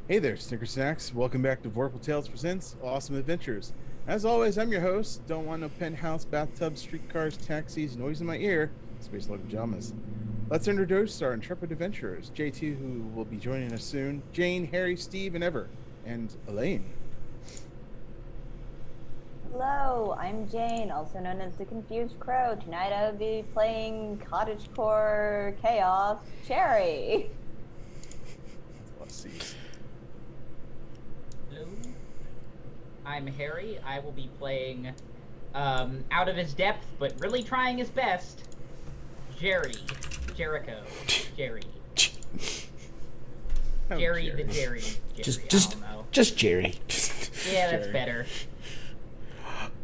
Hey there, Snicker Snacks. Welcome back to Vorpal Tales Presents Awesome Adventures. As always, I'm your host. Don't want no penthouse, bathtubs, streetcars, taxis, noise in my ear, space log pajamas. Let's introduce our intrepid adventurers, JT, who will be joining us soon, Jane, Harry, Steve, and Ever, and Elaine. Hello, I'm Jane, also known as the Confused Crow. Tonight I'll be playing Cottagecore Chaos Cherry. That's a lot of C's. Hello, I'm Harry. I will be playing, out of his depth, but really trying his best, Jericho, Jerry. Oh, Jerry the Jerry. Just, I don't know. just Jerry. Yeah, that's Jerry. better.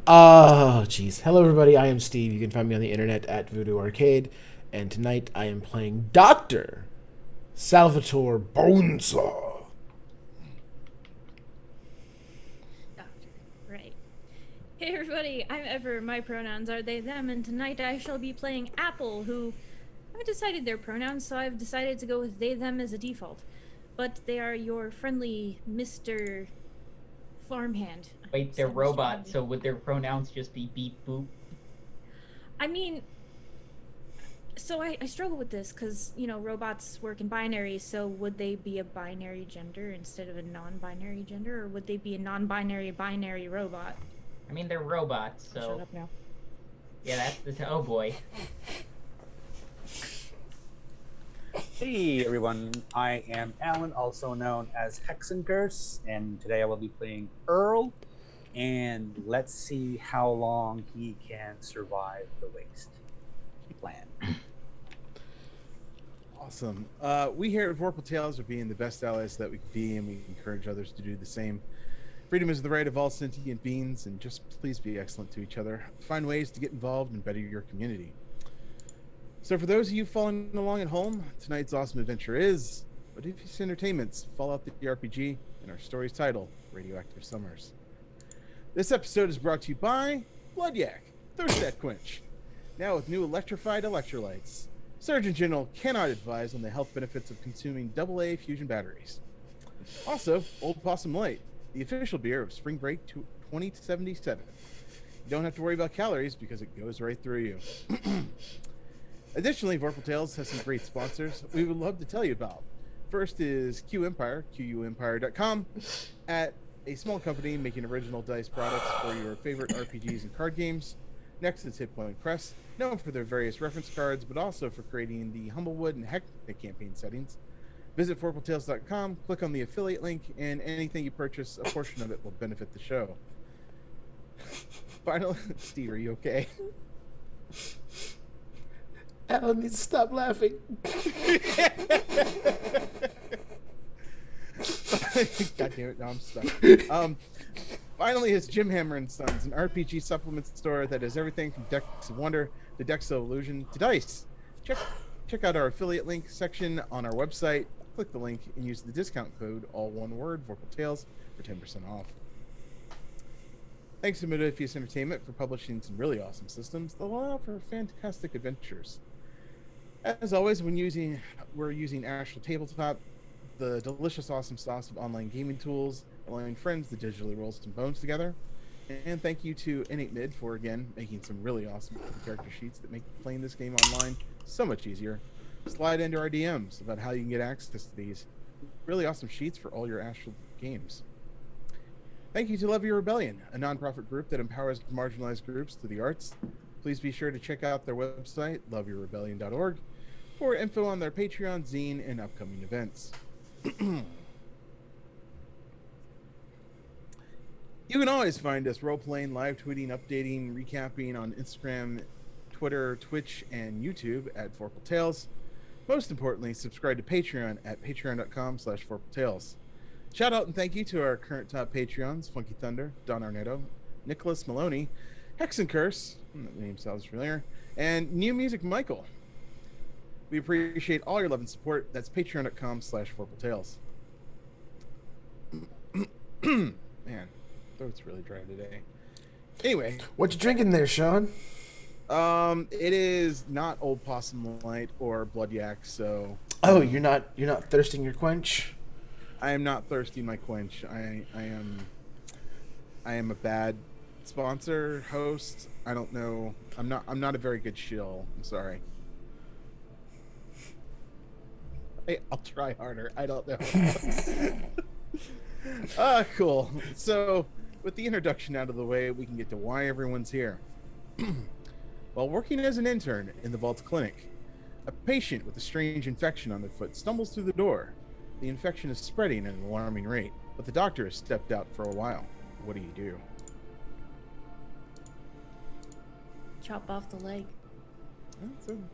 Oh, jeez. Hello, everybody. I am Steve. You can find me on the internet at Voodoo Arcade, and tonight I am playing Doctor Salvatore Bonesaw. Doctor. Right. Hey everybody, I'm Ever. My pronouns are they, them, and tonight I shall be playing Apple, who I decided their pronouns, so I've decided to go with they, them as a default. But they are your friendly Mr. Farmhand. Wait, they're Said Mr. robots, Farmhand. so would their pronouns just be beep boop? I mean, so I struggle with this because, robots work in binaries, so would they be a binary gender instead of a non-binary gender, or would they be a non-binary binary robot? I mean, they're robots, Shut so up now. yeah, that's the. Oh boy. Hey everyone, I am Alan, also known as Hexencurse, and today I will be playing Earl, and let's see how long he can survive the waste land. Awesome. We here at Vorpal Tales are being the best allies that we can be, and we encourage others to do the same. Freedom is the right of all sentient beings, and just please be excellent to each other. Find ways to get involved and better your community. So for those of you following along at home, tonight's awesome adventure is Radioactive Entertainment's Fallout the RPG and our story's title, Radioactive Summers. This episode is brought to you by Blood Yak, Thirst Quench. Now with new electrified electrolytes. Surgeon General cannot advise on the health benefits of consuming AA fusion batteries. Also, Old Possum Light, the official beer of Spring Break 2077. You don't have to worry about calories because it goes right through you. Additionally, Vorpal Tales has some great sponsors we would love to tell you about. First is Q Empire, QUempire.com, at a small company making original dice products for your favorite RPGs and card games. Next is Hit Point Press, known for their various reference cards, but also for creating the Humblewood and Hectic campaign settings. Visit vorpaltales.com, click on the affiliate link, and anything you purchase, a portion of it will benefit the show. Finally, Steve, are you okay? Alan needs to stop laughing. God damn it, now I'm stuck. Finally, it's Jim Hammer and Sons, an RPG supplement store that has everything from Decks of Wonder to Decks of Illusion to Dice. Check out our affiliate link section on our website. Click the link and use the discount code, all one word, Vorpal Tales, for 10% off. Thanks to Modiphius Entertainment for publishing some really awesome systems that allow for fantastic adventures. As always, we're using Astral Tabletop, the delicious, awesome sauce of online gaming tools, allowing friends to digitally roll some bones together. And thank you to Innate Mid for, again, making some really awesome character sheets that make playing this game online so much easier. Slide into our DMs about how you can get access to these really awesome sheets for all your Astral games. Thank you to Love Your Rebellion, a nonprofit group that empowers marginalized groups through the arts. Please be sure to check out their website, loveyourrebellion.org, for info on their Patreon, zine, and upcoming events. You can always find us role-playing, live tweeting, updating, recapping on Instagram, Twitter, Twitch, and YouTube at Vorpal Tales. Most importantly, subscribe to Patreon at patreon.com/VorpalTales. Shout out and thank you to our current top Patreons, Funky Thunder, Don Arnetto, Nicholas Maloney, Hexencurse, that name sounds familiar, and New Music Michael. We appreciate all your love and support. That's patreon.com/VorpalTales. Man, throat's really dry today. Anyway, What you drinking there, Sean? it is not Old Possum Light or Blood Yak, so Oh, you're not thirsting your quench? I am not thirsty my quench. I am a bad sponsor, host. I don't know. I'm not a very good shill. I'm sorry. I'll try harder. I don't know. Cool. So, with the introduction out of the way, we can get to why everyone's here. While working as an intern in the Vault Clinic, a patient with a strange infection on their foot stumbles through the door. The infection is spreading at an alarming rate, but the doctor has stepped out for a while. What do? Chop off the leg.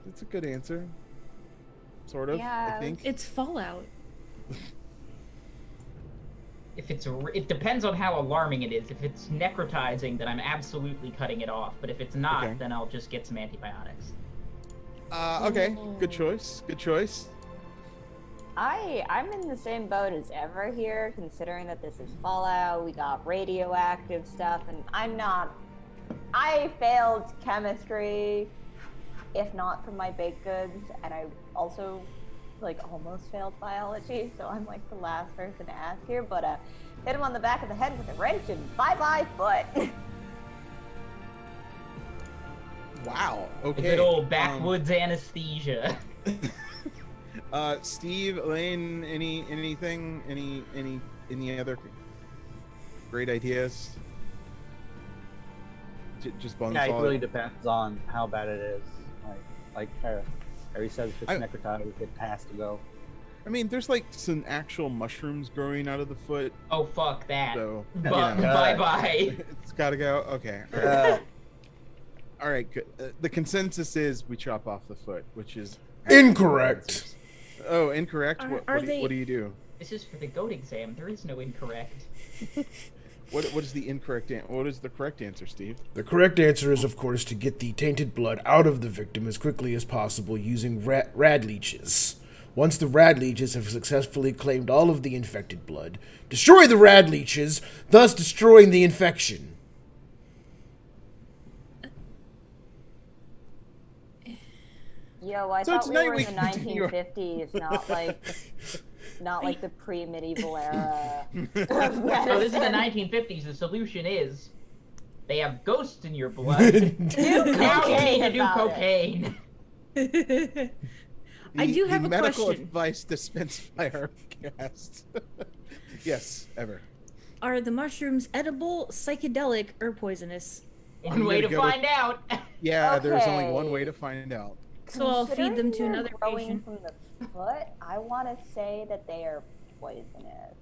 That's a good answer. Sort of, Yeah. I think. It's Fallout. If it depends on how alarming it is. If it's necrotizing, then I'm absolutely cutting it off. But if it's not, Okay. then I'll just get some antibiotics. Okay. Good choice. Good choice. I'm in the same boat as ever here, considering that this is Fallout. We got radioactive stuff, and I failed chemistry, if not for my baked goods, and I also almost failed biology, so I'm like the last person to ask here, but hit him on the back of the head with a wrench and bye-bye foot. Wow. A Okay. good old backwoods anesthesia. Steve, Elaine, anything? Any other great ideas? Just bones. Yeah, it fall? really depends on how bad it is. Like Harry says, if it's necrotized, it has to go. I mean, there's like some actual mushrooms growing out of the foot, Oh, fuck that. so Bye-bye. it's got to go. Okay. All right. Uh, All right. Good. The consensus is we chop off the foot, which is Incorrect. Oh, incorrect. Are they- What do you do? This is for the goat exam. There is no incorrect. What is the incorrect what is the correct answer, Steve? The correct answer is, of course, to get the tainted blood out of the victim as quickly as possible using rad leeches. Once the rad leeches have successfully claimed all of the infected blood, destroy the rad leeches, thus destroying the infection. Yo, I So thought we tonight were we in the continue- 1950s, not like the pre-medieval era. So this is the 1950s. The solution is they have ghosts in your blood. Now you need to do about it. cocaine. I do have the a medical question. advice dispensed by our guest. Yes, ever. Are the mushrooms edible, psychedelic, or poisonous? One way to gonna go find out. Yeah, there's only one Okay. way to find out. So I'll feed them to Considering another they're growing patient. from the foot, I want to say that they are poisonous.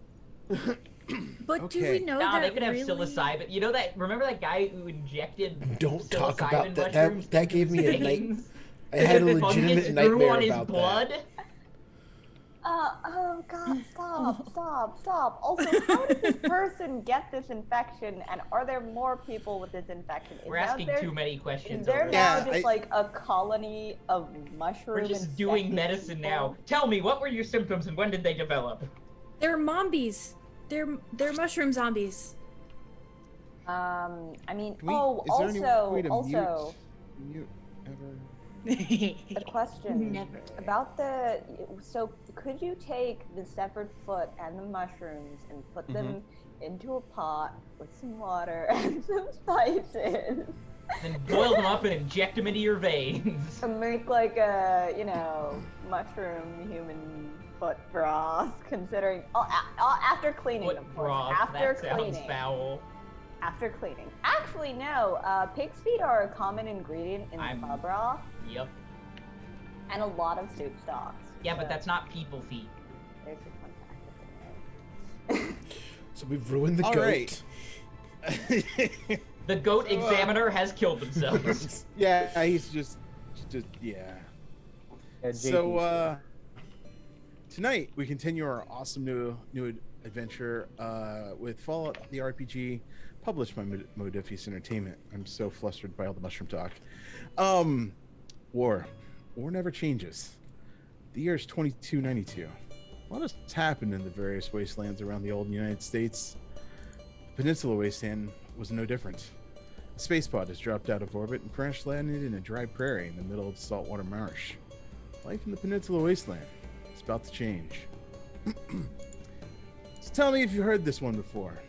But do Okay. we know Nah, that they could have really... psilocybin. You know that? Remember that guy who injected Don't talk psilocybin about that. mushrooms That gave me a into night. veins? I had a Because the fungus legitimate grew nightmare on his about blood. that. Oh God, stop. Also, how did this person get this infection, and are there more people with this infection? We're asking too many questions. Is there already. now Yeah, just like a colony of mushroom We're just doing infected medicine people? now. Tell me, what were your symptoms and when did they develop? They're mombies. They're mushroom zombies. I mean, Can we, oh, is there any way to also, mute ever? a question Never. about the. So, could you take the severed foot and the mushrooms and put them into a pot with some water and some spices, Then boil them up and inject them into your veins. and make like a mushroom human foot broth? Considering after cleaning, Foot of course. broth. After That sounds cleaning. foul. After cleaning. Actually, no. Pig's feet are a common ingredient in I'm- pub broth Yep. and a lot of soup stocks. Yeah, but So that's not people feet. there's a fun fact in there. So we've ruined the All goat. right. The goat examiner has killed themselves. Yeah, he's just yeah. yeah, So tonight we continue our awesome new adventure with Fallout the RPG, published by Modiphius Entertainment. I'm so flustered by all the mushroom talk. War never changes. The year is 2292. A lot has happened in the various wastelands around the old United States. The Peninsula Wasteland was no different. A space pod has dropped out of orbit and crash landed in a dry prairie in the middle of the saltwater marsh. Life in the Peninsula Wasteland is about to change. tell me if you heard this one before.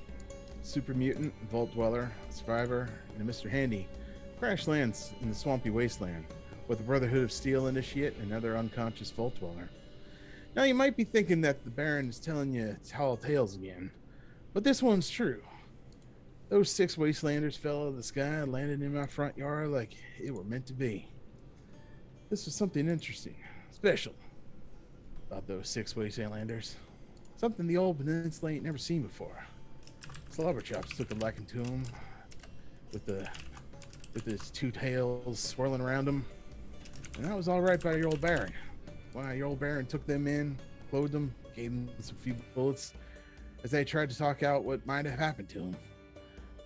Super mutant, vault dweller, survivor, and a Mr. Handy crash lands in the swampy wasteland with the Brotherhood of Steel initiate and another unconscious vault dweller. Now you might be thinking that the Baron is telling you tall tales again, but this one's true. Those 6 wastelanders fell out of the sky and landed in my front yard like it were meant to be. This was something interesting, special about those 6 wastelanders. Something the old peninsula ain't never seen before. Slobberchops took a liking to him with his 2 tails swirling around him. And that was all right by your old Baron. Why, your old Baron took them in, clothed them, gave them some few bullets as they tried to talk out what might have happened to him.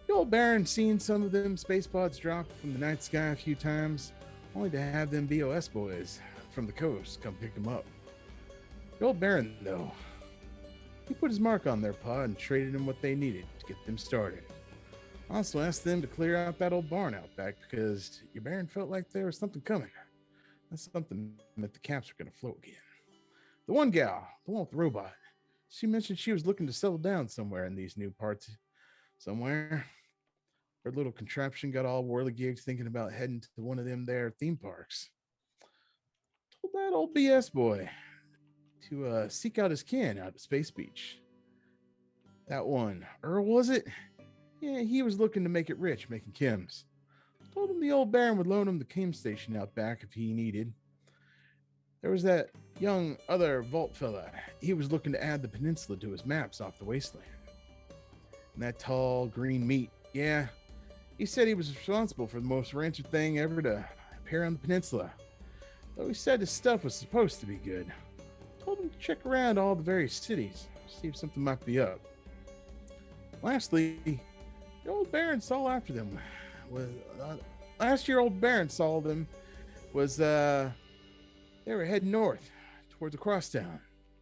The old Baron seen some of them space pods drop from the night sky a few times, only to have them BOS boys from the coast come pick them up. The old Baron, though, he put his mark on their pod and traded them what they needed to get them started. Also asked them to clear out that old barn out back because your Baron felt like there was something coming. That's something that the caps were going to float again. The one gal, the one with the robot, she mentioned she was looking to settle down somewhere in these new parts. Somewhere. Her little contraption got all whirligigs thinking about heading to one of them there theme parks. Told that old BS boy to seek out his kin out at Space Beach. That one, Earl, was it? Yeah, he was looking to make it rich, making chems. Told him the old Baron would loan him the chem station out back if he needed. There was that young other vault fella. He was looking to add the peninsula to his maps off the wasteland. And that tall green meat, yeah, he said he was responsible for the most rancid thing ever to appear on the peninsula. Though he said his stuff was supposed to be good. Told him to check around all the various cities, see if something might be up. Lastly, the old Baron saw after them. Last year, old Baron saw them was they were heading north towards the crosstown.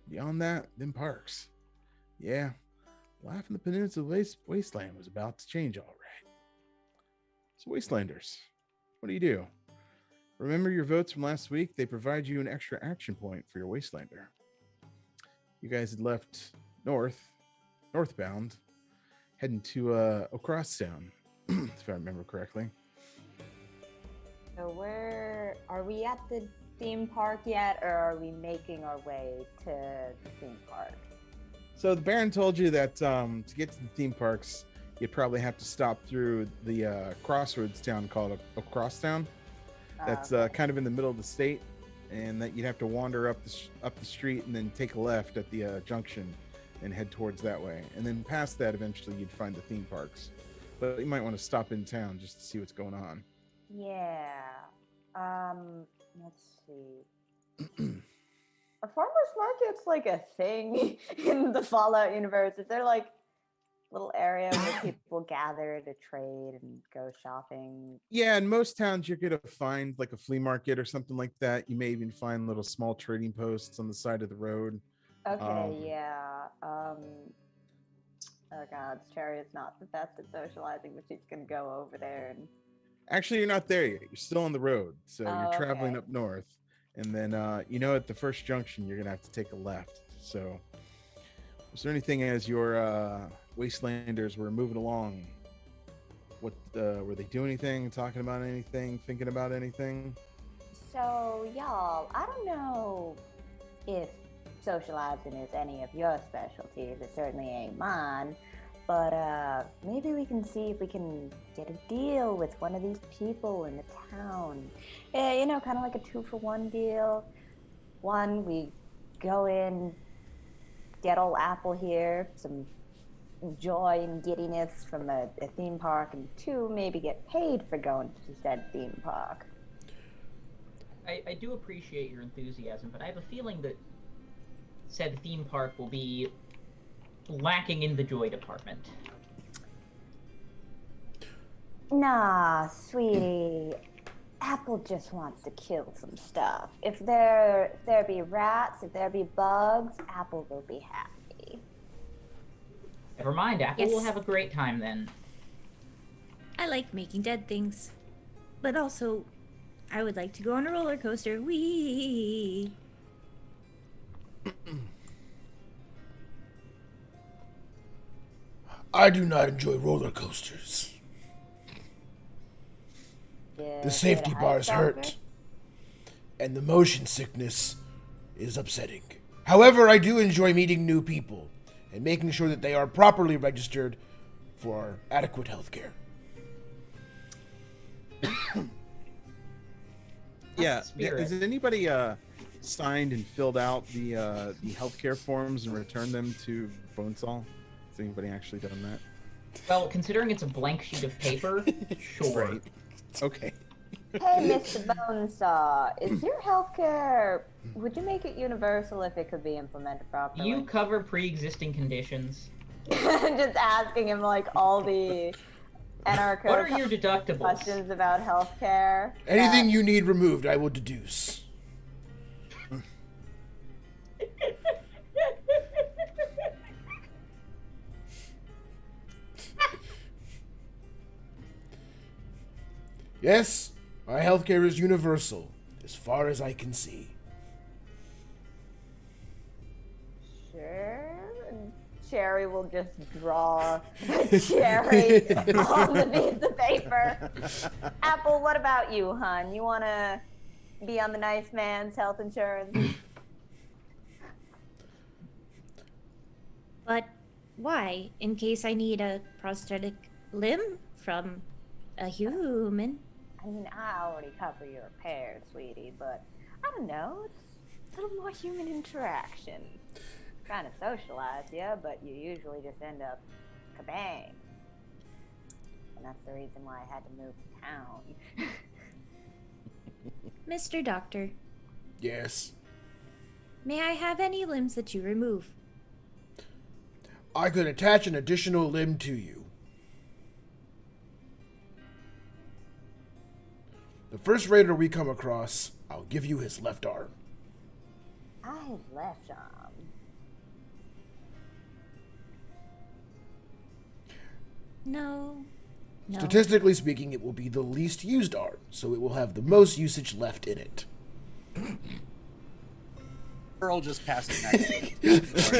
Beyond that, them parks. Yeah, life in the peninsula wasteland was about to change all right. So, Wastelanders, what do? Remember your votes from last week? They provide you an extra action point for your Wastelander. You guys had left northbound, heading to Crosstown, if I remember correctly. So where are we at the theme park yet, or are we making our way to the theme park? So the Baron told you that to get to the theme parks, you'd probably have to stop through the crossroads town called a crosstown. That's kind of in the middle of the state, and that you'd have to wander up the street and then take a left at the junction and head towards that way. And then past that, eventually you'd find the theme parks. But you might want to stop in town just to see what's going on. Yeah. Let's see. Are farmers markets like a thing in the Fallout universe? Is there like little area where people gather to trade and go shopping? Yeah, in most towns you're gonna find like a flea market or something like that. You may even find little small trading posts on the side of the road. Okay, yeah. Oh god, Cherry is not the best at socializing, but she's gonna go over there and... Actually, you're not there yet. You're still on the road. So you're traveling okay. up north. And then, at the first junction, you're going to have to take a left. So was there anything as your Wastelanders were moving along? What were they doing anything, talking about anything, thinking about anything? So, y'all, I don't know if socializing is any of your specialties. It certainly ain't mine. But maybe we can see if we can get a deal with one of these people in the town. Yeah, kind of like a 2-for-1 deal. One, we go in, get old Apple here, some joy and giddiness from a theme park, and 2, maybe get paid for going to said theme park. I do appreciate your enthusiasm, but I have a feeling that said theme park will be lacking in the joy department. Nah, sweetie. Apple just wants to kill some stuff. If there be rats, if there be bugs, Apple will be happy. Never mind, Apple Yes. will have a great time then. I like making dead things. But also, I would like to go on a roller coaster. Whee! I do not enjoy roller coasters. Yeah, The safety you're a bars high hurt, stalker? and the motion sickness is upsetting. However, I do enjoy meeting new people and making sure that they are properly registered for adequate health care. Yeah. the spirit. Has anybody signed and filled out the healthcare forms and returned them to Bonesaw? Has anybody actually done that? Well, considering it's a blank sheet of paper, sure. Right. Okay. Hey, Mr. Bonesaw, is your healthcare? Would you make it universal if it could be implemented properly? You cover pre-existing conditions. Just asking him like all the anarcho What are your deductibles? questions about healthcare. Anything you need removed, I will deduce. Yes, my healthcare is universal, as far as I can see. Sure. Cherry will just draw a cherry on the piece of paper. Apple, what about you, hon? You want to be on the nice man's health insurance? But why? In case I need a prosthetic limb from a human. I mean, I already cover your repairs, sweetie, but I don't know. It's a little more human interaction. Trying to socialize, yeah, but you usually just end up kabang. And that's the reason why I had to move to town. Mr. Doctor, Yes, may I have any limbs that you remove? I could attach an additional limb to you. The first raider we come across, I'll give you his left arm. I have left arm. No. No. Statistically speaking, it will be the least used arm, so it will have the most usage left in it. Earl just passes next. You're just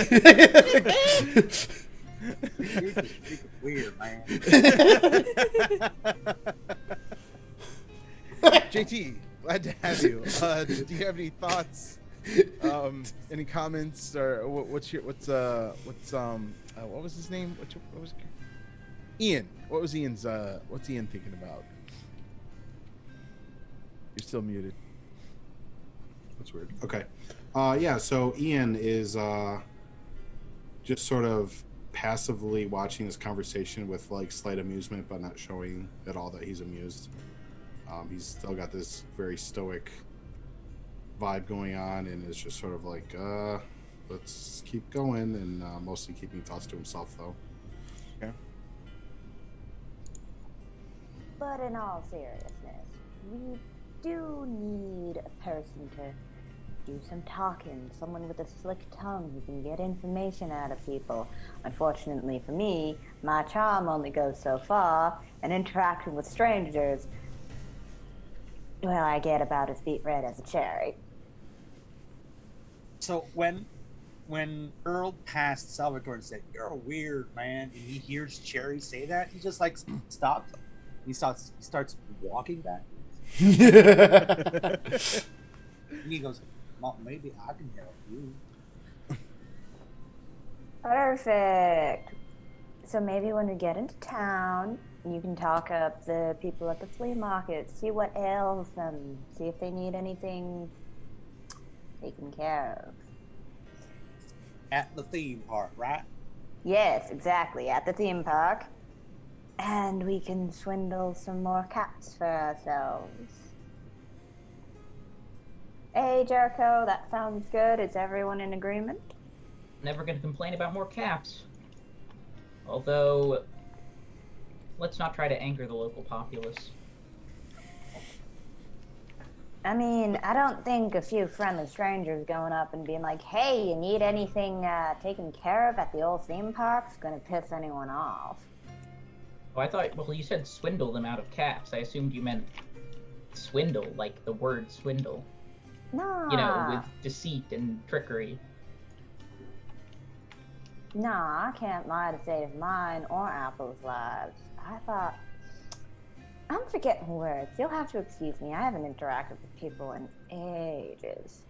freaking weird, man. JT, glad to have you. Do you have any thoughts? Any comments or what was his name? What was Ian? What was Ian's? What's Ian thinking about? You're still muted. That's weird. Okay. Yeah, so Ian is just sort of passively watching this conversation with like slight amusement, but not showing at all that he's amused. He's still got this very stoic vibe going on and is just sort of like, let's keep going, and mostly keeping thoughts to himself, though. Okay. But in all seriousness, we do need a person to do some talking, someone with a slick tongue who can get information out of people. Unfortunately for me, my charm only goes so far, and interacting with strangers, well, I get about as beet red as a cherry. So when Earl passed Salvatore and said, "You're a weird man," and he hears Cherry say that, he just like stops. He starts walking back. And he goes, "Well, maybe I can help you." Perfect. So maybe when we get into town, you can talk up the people at the flea market, see what ails them, see if they need anything taken care of. At the theme park, right? Yes, exactly, at the theme park. And we can swindle some more caps for ourselves. Hey, Jericho, that sounds good. Is everyone in agreement? Never going to complain about more caps. Although, let's not try to anger the local populace. I mean, I don't think a few friendly strangers going up and being like, "Hey, you need anything taken care of at the old theme park's gonna piss anyone off." Oh, I thought, well, you said swindle them out of caps. I assumed you meant swindle, like the word swindle. No. You know, with deceit and trickery. Nah, I can't lie to save mine or Apple's lives. I'm forgetting words. You'll have to excuse me. I haven't interacted with people in ages.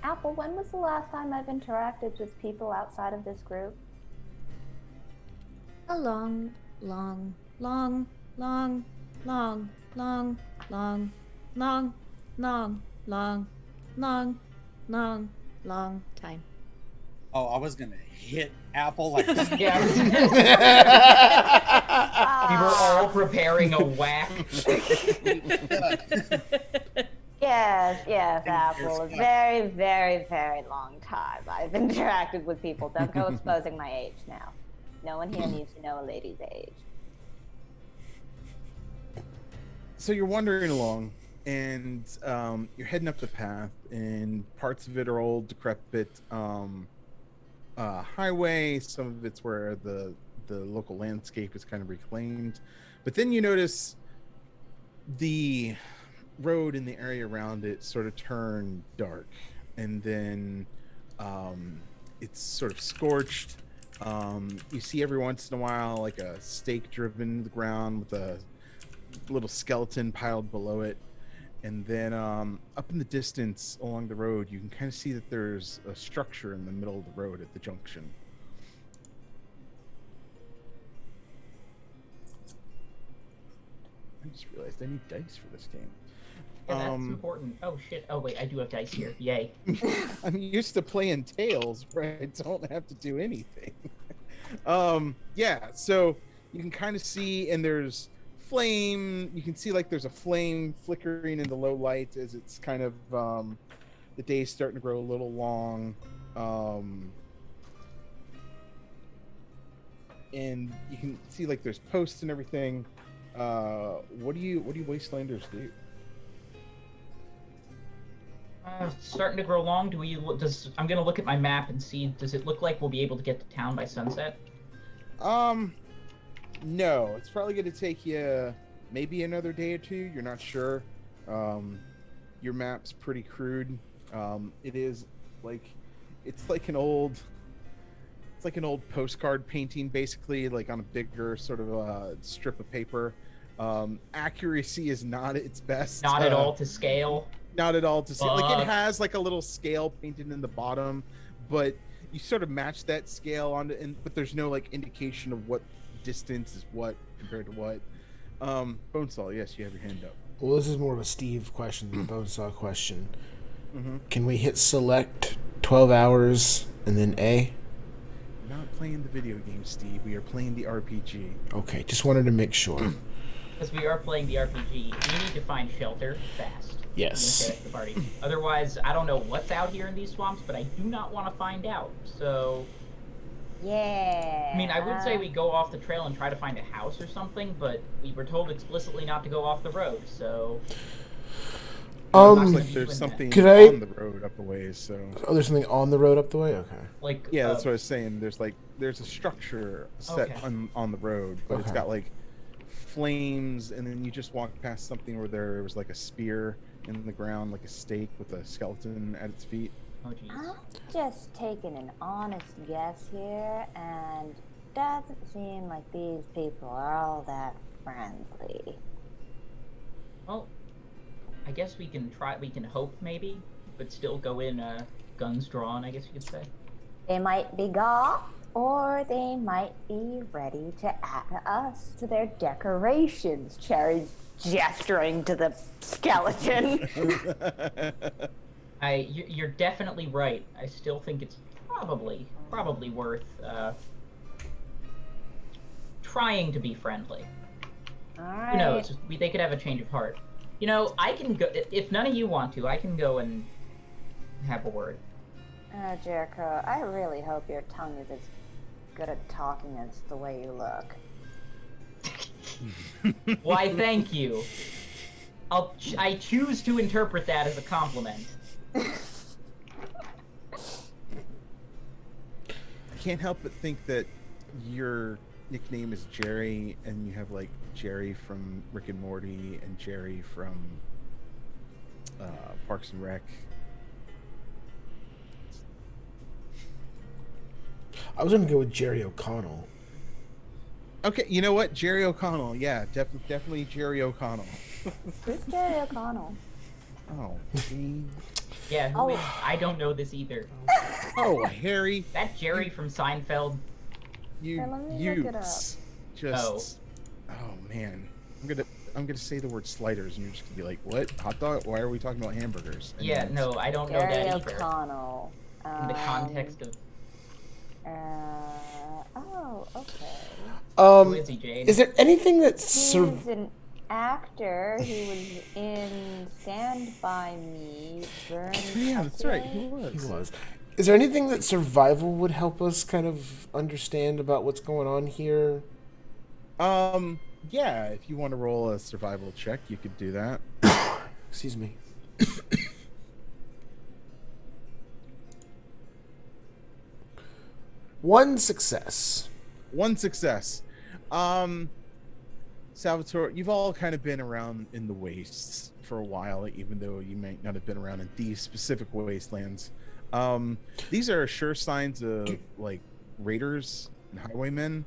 Apple, when was the last time I've interacted with people outside of this group? A long, long, long, long, long, long, long, long, long, long, long, long, long time. Oh, I was gonna hit Apple like Yeah. We were all preparing a whack. Yes, Apple. A very, very, very long time I've interacted with people. Don't go exposing my age now. No one here needs to know a lady's age. So you're wandering along, and you're heading up the path, and parts of it are old, decrepit highway. Some of it's where the local landscape is kind of reclaimed. But then you notice the road and the area around it sort of turn dark, and then it's sort of scorched. You see every once in a while like a stake driven into the ground with a little skeleton piled below it, and then up in the distance along the road you can kind of see that there's a structure in the middle of the road at the junction. I just realized I need dice for this game. Yeah, that's important. Oh shit. Oh wait, I do have dice here. Yay. I'm used to playing Tails where I don't have to do anything. Yeah, so you can kind of see, and there's flame. You can see like there's a flame flickering in the low light as it's kind of the day's starting to grow a little long. And you can see like there's posts and everything. What do you Wastelanders do? Starting to grow long. I'm gonna look at my map and see. Does it look like we'll be able to get to town by sunset? No. It's probably going to take you maybe another day or two. You're not sure. Your map's pretty crude. It is like it's like an old postcard painting, basically, like on a bigger sort of strip of paper. Accuracy is not at its best. Not at all to scale. Not at all to see. Like it has like a little scale painted in the bottom, but you sort of match that scale onto, but there's no like indication of what distance is what compared to what. Bonesaw, yes, you have your hand up. Well, this is more of a Steve question than a Bonesaw question. Mm-hmm. Can we hit select 12 hours and then A? We're not playing the video game, Steve. We are playing the RPG. Okay, just wanted to make sure. Because we are playing the RPG, we need to find shelter fast. Yes. The party. Otherwise, I don't know what's out here in these swamps, but I do not want to find out. So, Yeah. I mean, I would say we go off the trail and try to find a house or something, but we were told explicitly not to go off the road, so... Looks like there's something could I- on the road up a ways, so... Oh, there's something on the road up the way? Okay. Like, Yeah, that's what I was saying. There's a structure set Okay. on the road, but it's Okay. got like flames, and then you just walk past something where there was like a spear in the ground, like a stake with a skeleton at its feet. Oh, jeez. I'm just taking an honest guess here, and doesn't seem like these people are all that friendly. Well, I guess we can hope, maybe, but still go in guns drawn, I guess you could say. They might be goth, or they might be ready to add us to their decorations. Cherry's gesturing to the skeleton. You're definitely right. I still think it's probably worth trying to be friendly. Alright. Who knows? They could have a change of heart. You know, I can go if none of you want to. I can go and have a word. Oh, Jericho, I really hope your tongue is as good at talking as the way you look. Why, thank you. I choose to interpret that as a compliment. I can't help but think that your nickname is Jerry, and you have like Jerry from Rick and Morty and Jerry from Parks and Rec. I was gonna go with Jerry O'Connell. Okay, you know what? Jerry O'Connell. Yeah, definitely Jerry O'Connell. Who's Jerry O'Connell? Oh, gee. Yeah, who is? I don't know this either. Oh, Harry. That Jerry from Seinfeld. You, Here, let me you look it up. just. Oh man, I'm gonna say the word sliders, and you're just gonna be like, "What? Hot dog? Why are we talking about hamburgers?" And Yeah, then- no, I don't know Jerry that either. O'Connell. In the context of Oh, okay. who is he, Jane? Is there anything that's He's an actor who was in Stand By Me. Burn Yeah, that's right. Cafe. He He was. Is there anything that survival would help us kind of understand about what's going on here? Yeah. If you want to roll a survival check, you could do that. Excuse me. One success. One success. Salvatore, you've all kind of been around in the wastes for a while, even though you might not have been around in these specific wastelands. These are sure signs of like raiders and highwaymen.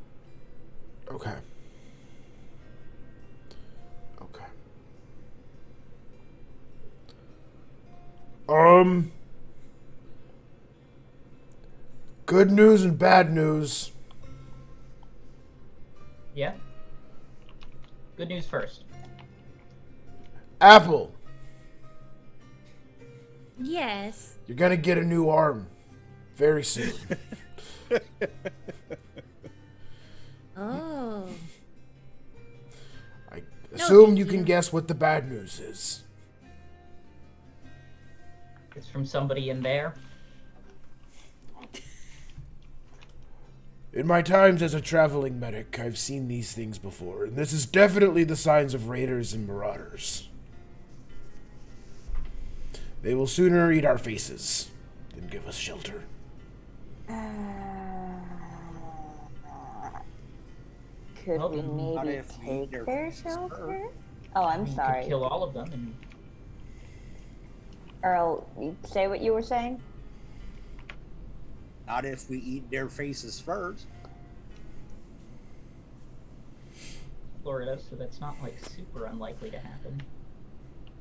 Okay. Okay. Good news and bad news. Yeah. Good news first. Apple, Yes. you're gonna get a new arm very soon. Oh. I assume thank you can you. guess what the bad news is. It's from somebody in there. In my times as a traveling medic, I've seen these things before, and this is definitely the signs of raiders and marauders. They will sooner eat our faces than give us shelter. Could Well, we then what maybe if we take eat their their faces shelter? first? Oh, I'm You could sorry. kill all of them and Earl, you say what you were saying? Not if we eat their faces first. Florida, so that's not like super unlikely to happen.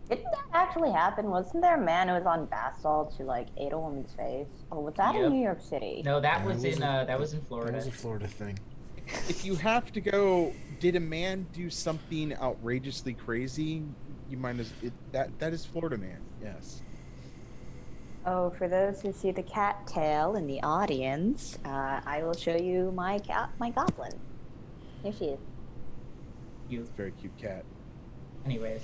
Didn't that actually happen? Wasn't there a man who was on bath salts who like ate a woman's face? Or was that Yep. in New York City? No, that Yeah, was it was in a- that was in That Florida. was a Florida thing. If you have to go, did a man do something outrageously crazy? You might as that is Florida man. Yes. Oh, for those who see the cat tail in the audience, I will show you my goblin. Here she is. You. Very cute cat. Anyways,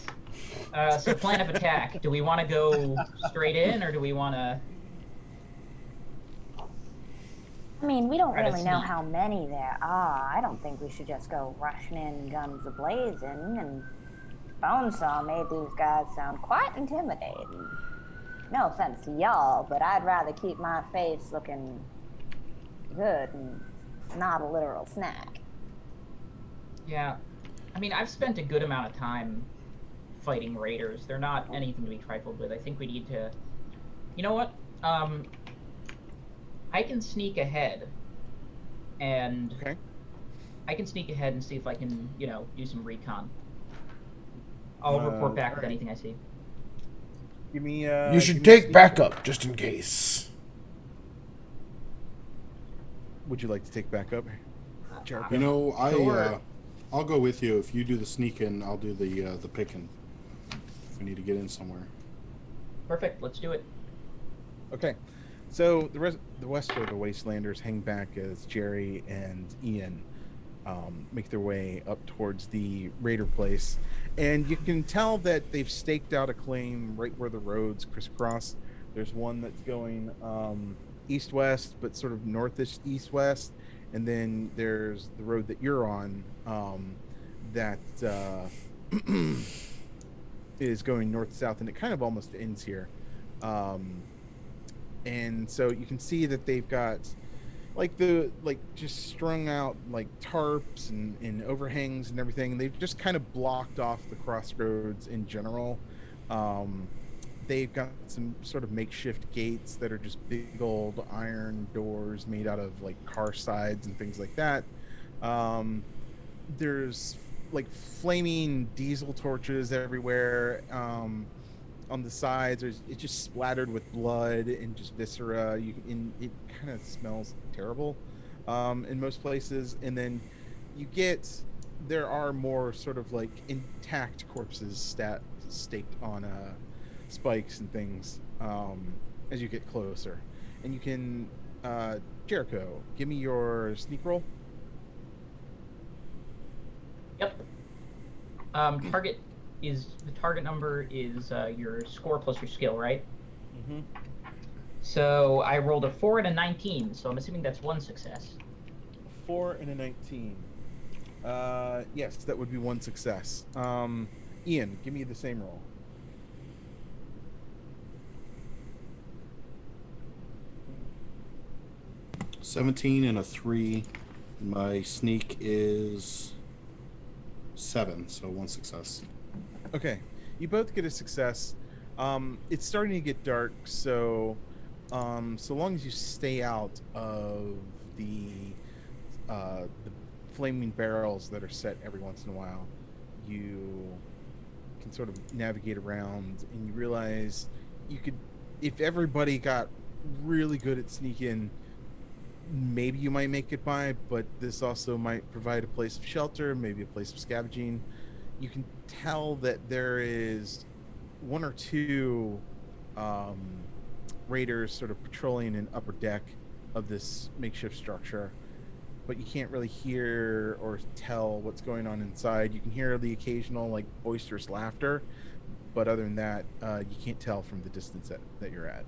so plan of attack. Do we want to go straight in, or do we want to? I mean, we don't Try to really know sneak. how many there are. I don't think we should just go rushing in, guns a-blazing. And Bonesaw made these guys sound quite intimidating. No offense to y'all, but I'd rather keep my face looking good and not a literal snack. Yeah, I mean, I've spent a good amount of time fighting raiders. They're not anything to be trifled with. I think we need to. You know what? I can sneak ahead, and Okay. I can sneak ahead and see if I can, do some recon. I'll report back with alright. anything I see. Give me. You give should me a take sneak- backup just in case. Would you like to take backup? Jericho? You know, Sure. I'll go with you. If you do the sneaking, I'll do the picking. If we need to get in somewhere. Perfect. Let's do it. Okay. So the rest of the Wastelanders hang back as Jerry and Ian make their way up towards the raider place, and you can tell that they've staked out a claim right where the roads crisscross. There's one that's going east-west, but sort of northeast east-west, and then there's the road that you're on that is going north-south, and it kind of almost ends here. And so you can see that they've got just strung out like tarps and overhangs and everything. They've just kind of blocked off the crossroads in general. they've got some sort of makeshift gates that are just big old iron doors made out of like car sides and things like that. There's like flaming diesel torches everywhere. On the sides, it's just splattered with blood and just viscera. It kind of smells terrible in most places. And then you get there are more sort of like intact corpses staked on spikes and things as you get closer. And you can Jericho, give me your sneak roll. Yep. The target number is your score plus your skill, right? Mm-hmm. So I rolled a 4 and a 19, so I'm assuming that's one success. 4 and a 19. Yes, that would be one success. Ian, give me the same roll. 17 and a 3. My sneak is 7, so one success. Okay, you both get a success. It's starting to get dark, so so long as you stay out of the flaming barrels that are set every once in a while, you can sort of navigate around, and you realize you could, if everybody got really good at sneaking, maybe you might make it by, but this also might provide a place of shelter, maybe a place of scavenging. You can tell that there is one or two um, raiders sort of patrolling an upper deck of this makeshift structure, but you can't really hear or tell what's going on inside. You can hear the occasional like boisterous laughter, but other than that, you can't tell from the distance that you're at.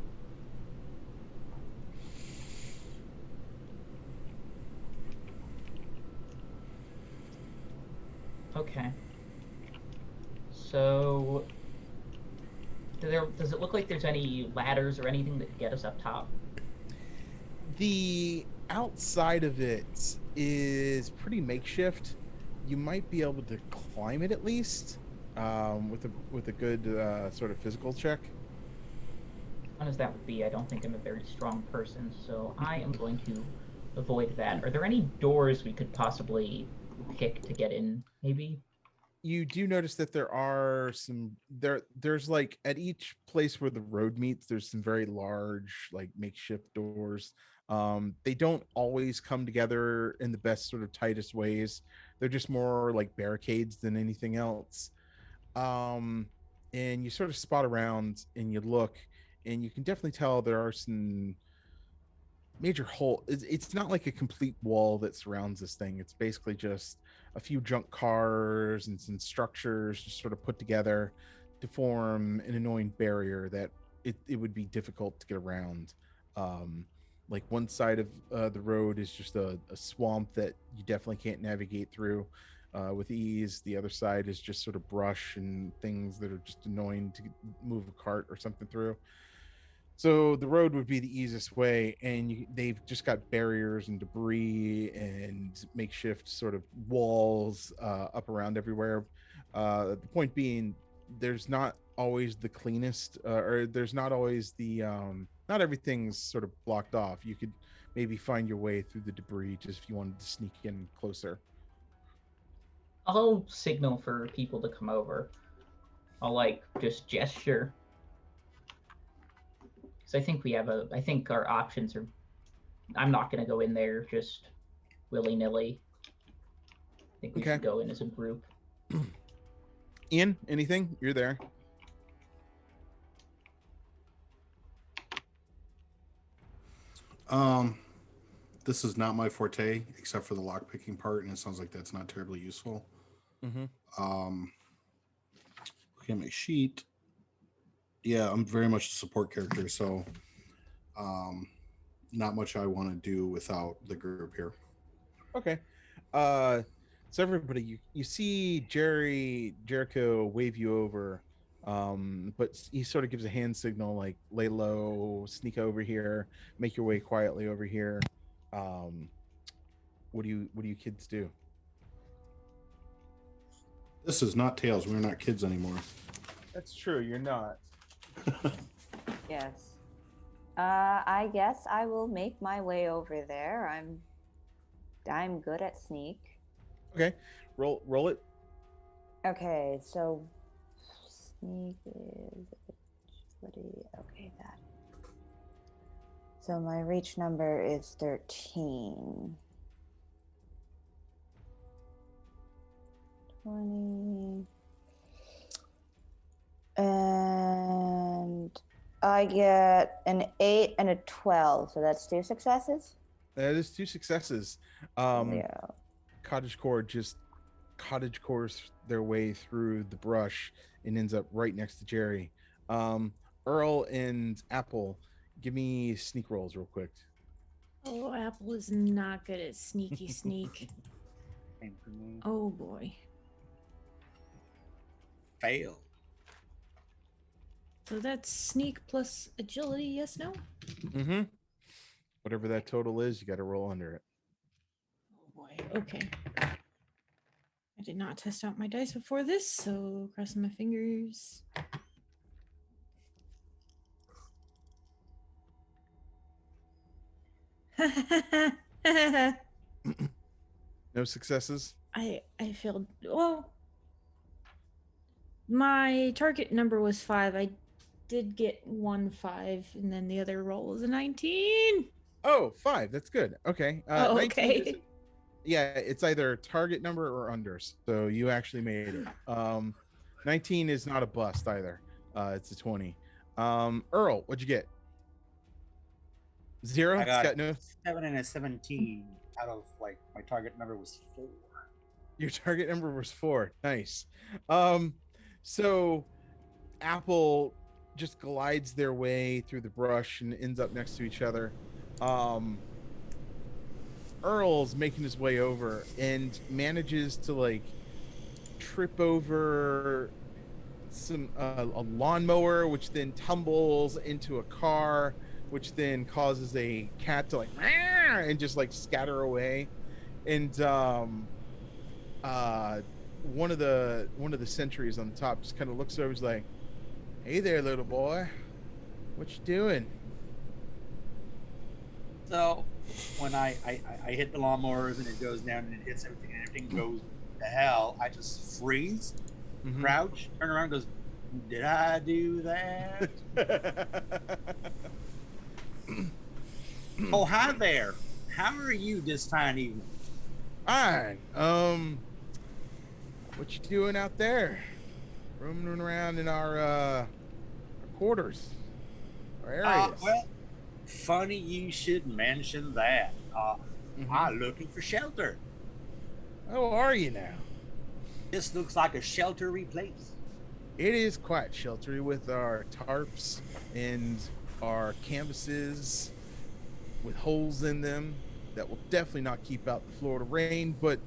Okay. So, does it look like there's any ladders or anything that could get us up top? The outside of it is pretty makeshift. You might be able to climb it at least with a good sort of physical check. Fun as that would be, I don't think I'm a very strong person, so I am going to avoid that. Are there any doors we could possibly pick to get in, maybe? You do notice that there are there's like at each place where the road meets, there's some very large like makeshift doors. They don't always come together in the best sort of tightest ways. They're just more like barricades than anything else. um and you sort of spot around and you look, and you can definitely tell there are some major hole. It's not like a complete wall that surrounds this thing. It's basically just a few junk cars and some structures just sort of put together to form an annoying barrier that it would be difficult to get around. um like one side of the road is just a swamp that you definitely can't navigate through with ease. The other side is just sort of brush and things that are just annoying to move a cart or something through. So the road would be the easiest way, and they've just got barriers and debris and makeshift sort of walls up around everywhere. The point being, there's not always the cleanest, or there's not always the not everything's sort of blocked off. You could maybe find your way through the debris just if you wanted to sneak in closer. I'll signal for people to come over. I'll, like, just gesture. Because I think our options are, I'm not going to go in there just willy-nilly. I think we Okay. should go in as a group. Ian, anything? You're there. This is not my forte, except for the lockpicking part, and it sounds like that's not terribly useful. Mm-hmm. Okay, my sheet. Yeah, I'm very much a support character, so not much I want to do without the group here. Okay. So everybody, you see Jericho wave you over, but he sort of gives a hand signal like lay low, sneak over here, make your way quietly over here. Um, what do you kids do? This is not Tails. We're not kids anymore. That's true. You're not. Yes. I guess I will make my way over there. I'm good at sneak. Okay, roll it. Okay, so sneak is agility. Okay, that. So my reach number is 13. 20. And I get an 8 and a 12. So that's 2 successes? That is 2 successes. Yeah. Cottage cores their way through the brush and ends up right next to Jerry. Earl and Apple, give me sneak rolls real quick. Oh, Apple is not good at sneaky sneak. Same for me. Oh boy. Fail. So that's sneak plus agility, yes, no? Mm-hmm. Whatever that total is, you got to roll under it. Oh boy. Okay. I did not test out my dice before this, so crossing my fingers. No successes. I failed. Well, my target number was 5. I did get 1 5, and then the other roll was a 19. Oh, 5. That's good. Okay. Oh, 19 is, okay. yeah, it's either target number or under. So you actually made it. 19 is not a bust either. It's a 20. Earl, what'd you get? 0. I It's got got no. 7 and a 17 out of like my target number was 4. Your target number was 4. Nice. So Apple just glides their way through the brush and ends up next to each other. Earl's making his way over and manages to like trip over some a lawnmower, which then tumbles into a car, which then causes a cat to like and just like scatter away. And one of the sentries on the top just kind of looks over, he's like, "Hey there, little boy, what you doing?" So when I hit the lawnmowers and it goes down and it hits everything and everything goes to hell, I just freeze, Mhm. crouch, turn around, and goes, "Did I do that?" Oh, hi there. How are you this fine evening? Fine. What you doing out there? Roaming around in our quarters, our areas. Well, funny you should mention that. Mhm. I'm looking for shelter. How are you now? This looks like a sheltery place. It is quite sheltery with our tarps and our canvases with holes in them that will definitely not keep out the Florida rain, but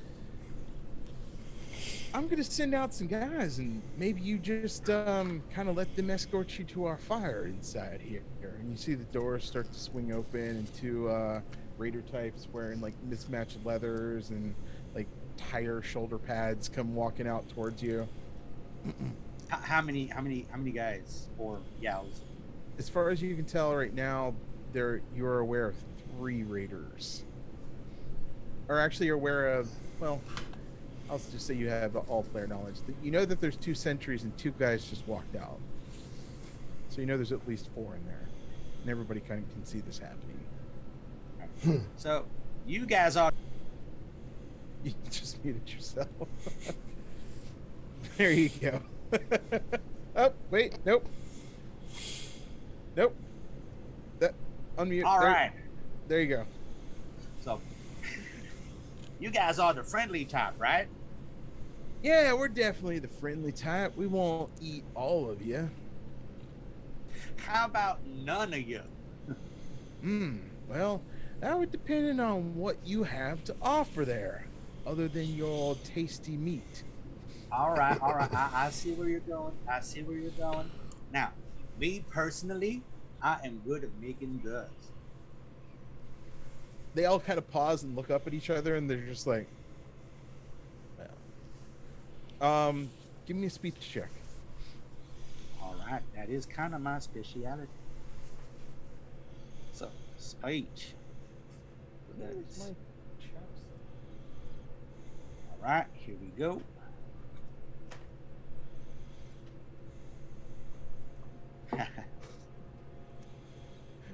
I'm gonna send out some guys and maybe you just kind of let them escort you to our fire inside here. And you see the doors start to swing open and 2 raider types wearing like mismatched leathers and like tire shoulder pads come walking out towards you. How many guys or gals? As far as you can tell right now, you're aware of 3 raiders. Or actually you're aware of, well, I'll just say you have all player knowledge. You know that there's 2 sentries and 2 guys just walked out. So you know there's at least 4 in there. And everybody kind of can see this happening. So you guys are. You just muted yourself. There you go. Oh, wait, nope. Nope. That unmute. All there, right. There you go. So you guys are the friendly type, right? Yeah, we're definitely the friendly type. We won't eat all of you. How about none of you? Well, that would depend on what you have to offer there, other than your tasty meat. All right. I see where you're going. Now, me personally, I am good at making goods. They all kind of pause and look up at each other, and they're just like, well. Give me a speech check. All right. right, that is kind of my speciality. So, speech. Where's my That's chapstick? all right. Here we go.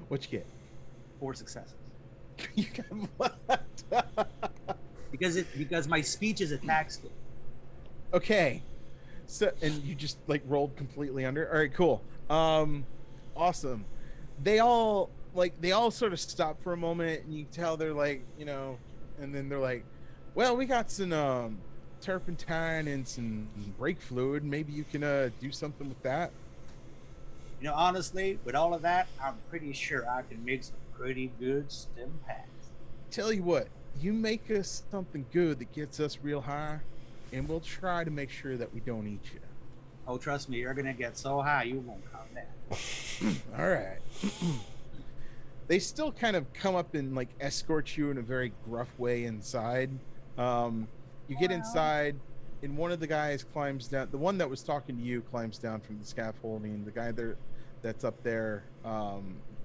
What you get? 4 successes. You got what? Because my speech is attack skill. Okay. So and you just like rolled completely under. All right, cool. Awesome. They all sort of stop for a moment and you can tell they're like, and then they're like, well, we got some turpentine and some brake fluid. Maybe you can do something with that. Honestly, with all of that, I'm pretty sure I can make some pretty good stem packs. Tell you what, you make us something good that gets us real high, and we'll try to make sure that we don't eat you. Oh, trust me, you're gonna get so high you won't come down. All right. They still kind of come up and like escort you in a very gruff way inside. You get inside, and one of the guys climbs down. The one that was talking to you climbs down from the scaffolding. The guy there, that's up there.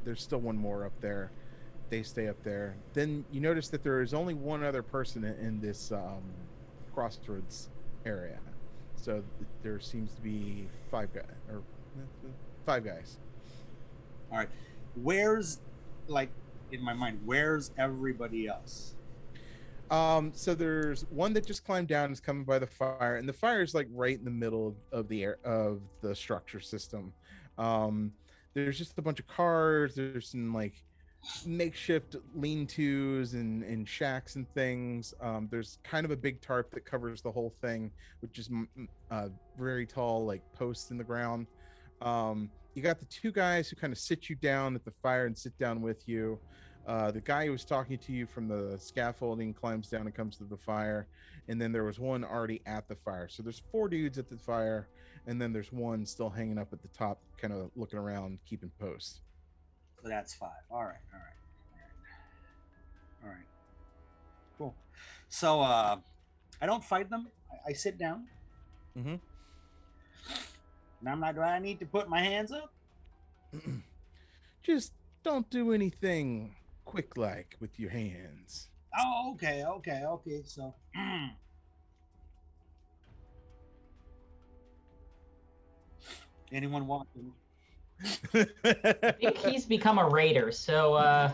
There's still one more up there. They stay up there. Then you notice that there is only one other person in this crossroads area. So there seems to be five guys. All right, where's like in my mind? Where's everybody else? So there's one that just climbed down, is coming by the fire, and the fire is like right in the middle of the air of the structure system. There's just a bunch of cars. There's some like makeshift lean-tos and shacks and things. There's kind of a big tarp that covers the whole thing, which is very tall, like posts in the ground. You got the two guys who kind of sit you down at the fire and sit down with you. The guy who was talking to you from the scaffolding climbs down and comes to the fire, and then there was one already at the fire. So there's 4 dudes at the fire, and then there's one still hanging up at the top, kind of looking around, keeping post. So that's 5. All right. Cool. So I don't fight them. I sit down. Mm-hmm. And I'm like, do I need to put my hands up? Just don't do anything quick like with your hands. Oh, okay. So anyone want to? I think he's become a raider, so I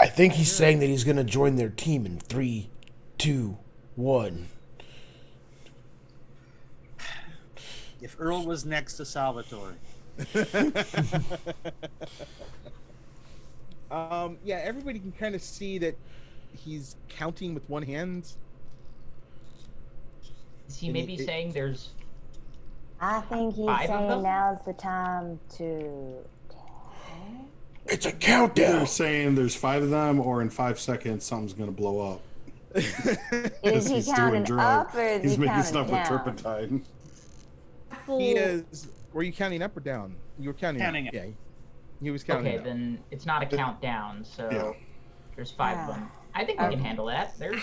think he's saying that he's going to join their team in 3, 2, 1. If Earl was next to Salvatore. Yeah, everybody can kind of see that he's counting with one hand. is he maybe saying there's I think he's 5 of saying them? now's the time to. It's a They're countdown. saying there's 5 of them, or in 5 seconds something's gonna blow up. Is he He's doing counting drugs. up or is He's he making counting stuff with down? turpentine. He is. Were you counting up or down? You were counting Counting up. up. Yeah. He was counting okay, up. then it's not a countdown, so Yeah. there's 5 of them. I think we can handle that. There's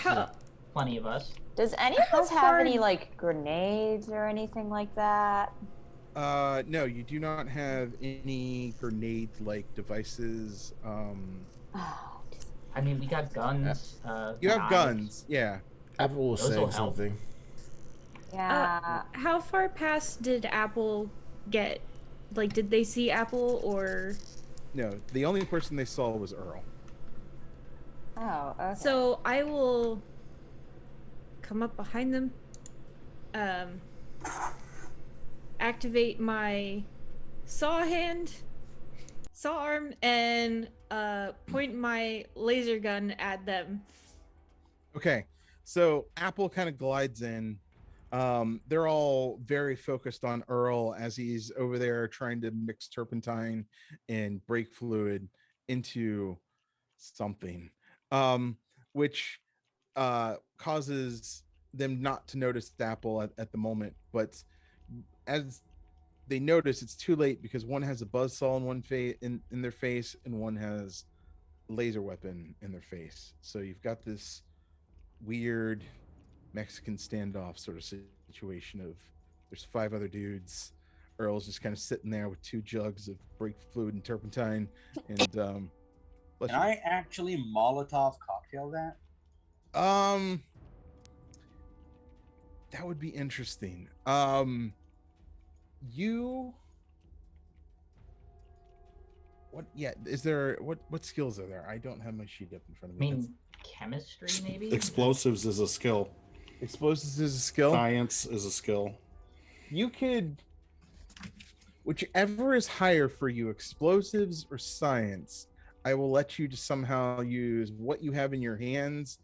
plenty of us. Does any of How us have far- any like grenades or anything like that? No, you do not have any grenade-like devices. Oh, I mean, we got guns. You have knives. guns, yeah. Apple was Those will saying help. something. yeah. How far past did Apple get? Like, did they see Apple or? No, the only person they saw was Earl. Oh, okay. So I will come up behind them, activate my saw arm, and point my laser gun at them. Okay, so Apple kind of glides in. They're all very focused on Earl as he's over there trying to mix turpentine and brake fluid into something, which causes them not to notice Apple at the moment. But as they notice, it's too late because one has a buzzsaw in one face in their face, and one has a laser weapon in their face. So you've got this weird Mexican standoff sort of situation of there's 5 other dudes. Earl's just kind of sitting there with 2 jugs of brake fluid and turpentine, and bless Can you. I actually Molotov cocktail that? That would be interesting. You what? Yeah, is there what skills are there? I don't have my sheet up in front of I me. mean, chemistry maybe. Explosives is a skill. Explosives is a skill. Science is a skill. You could, whichever is higher for you, explosives or science. I will let you just somehow use what you have in your hands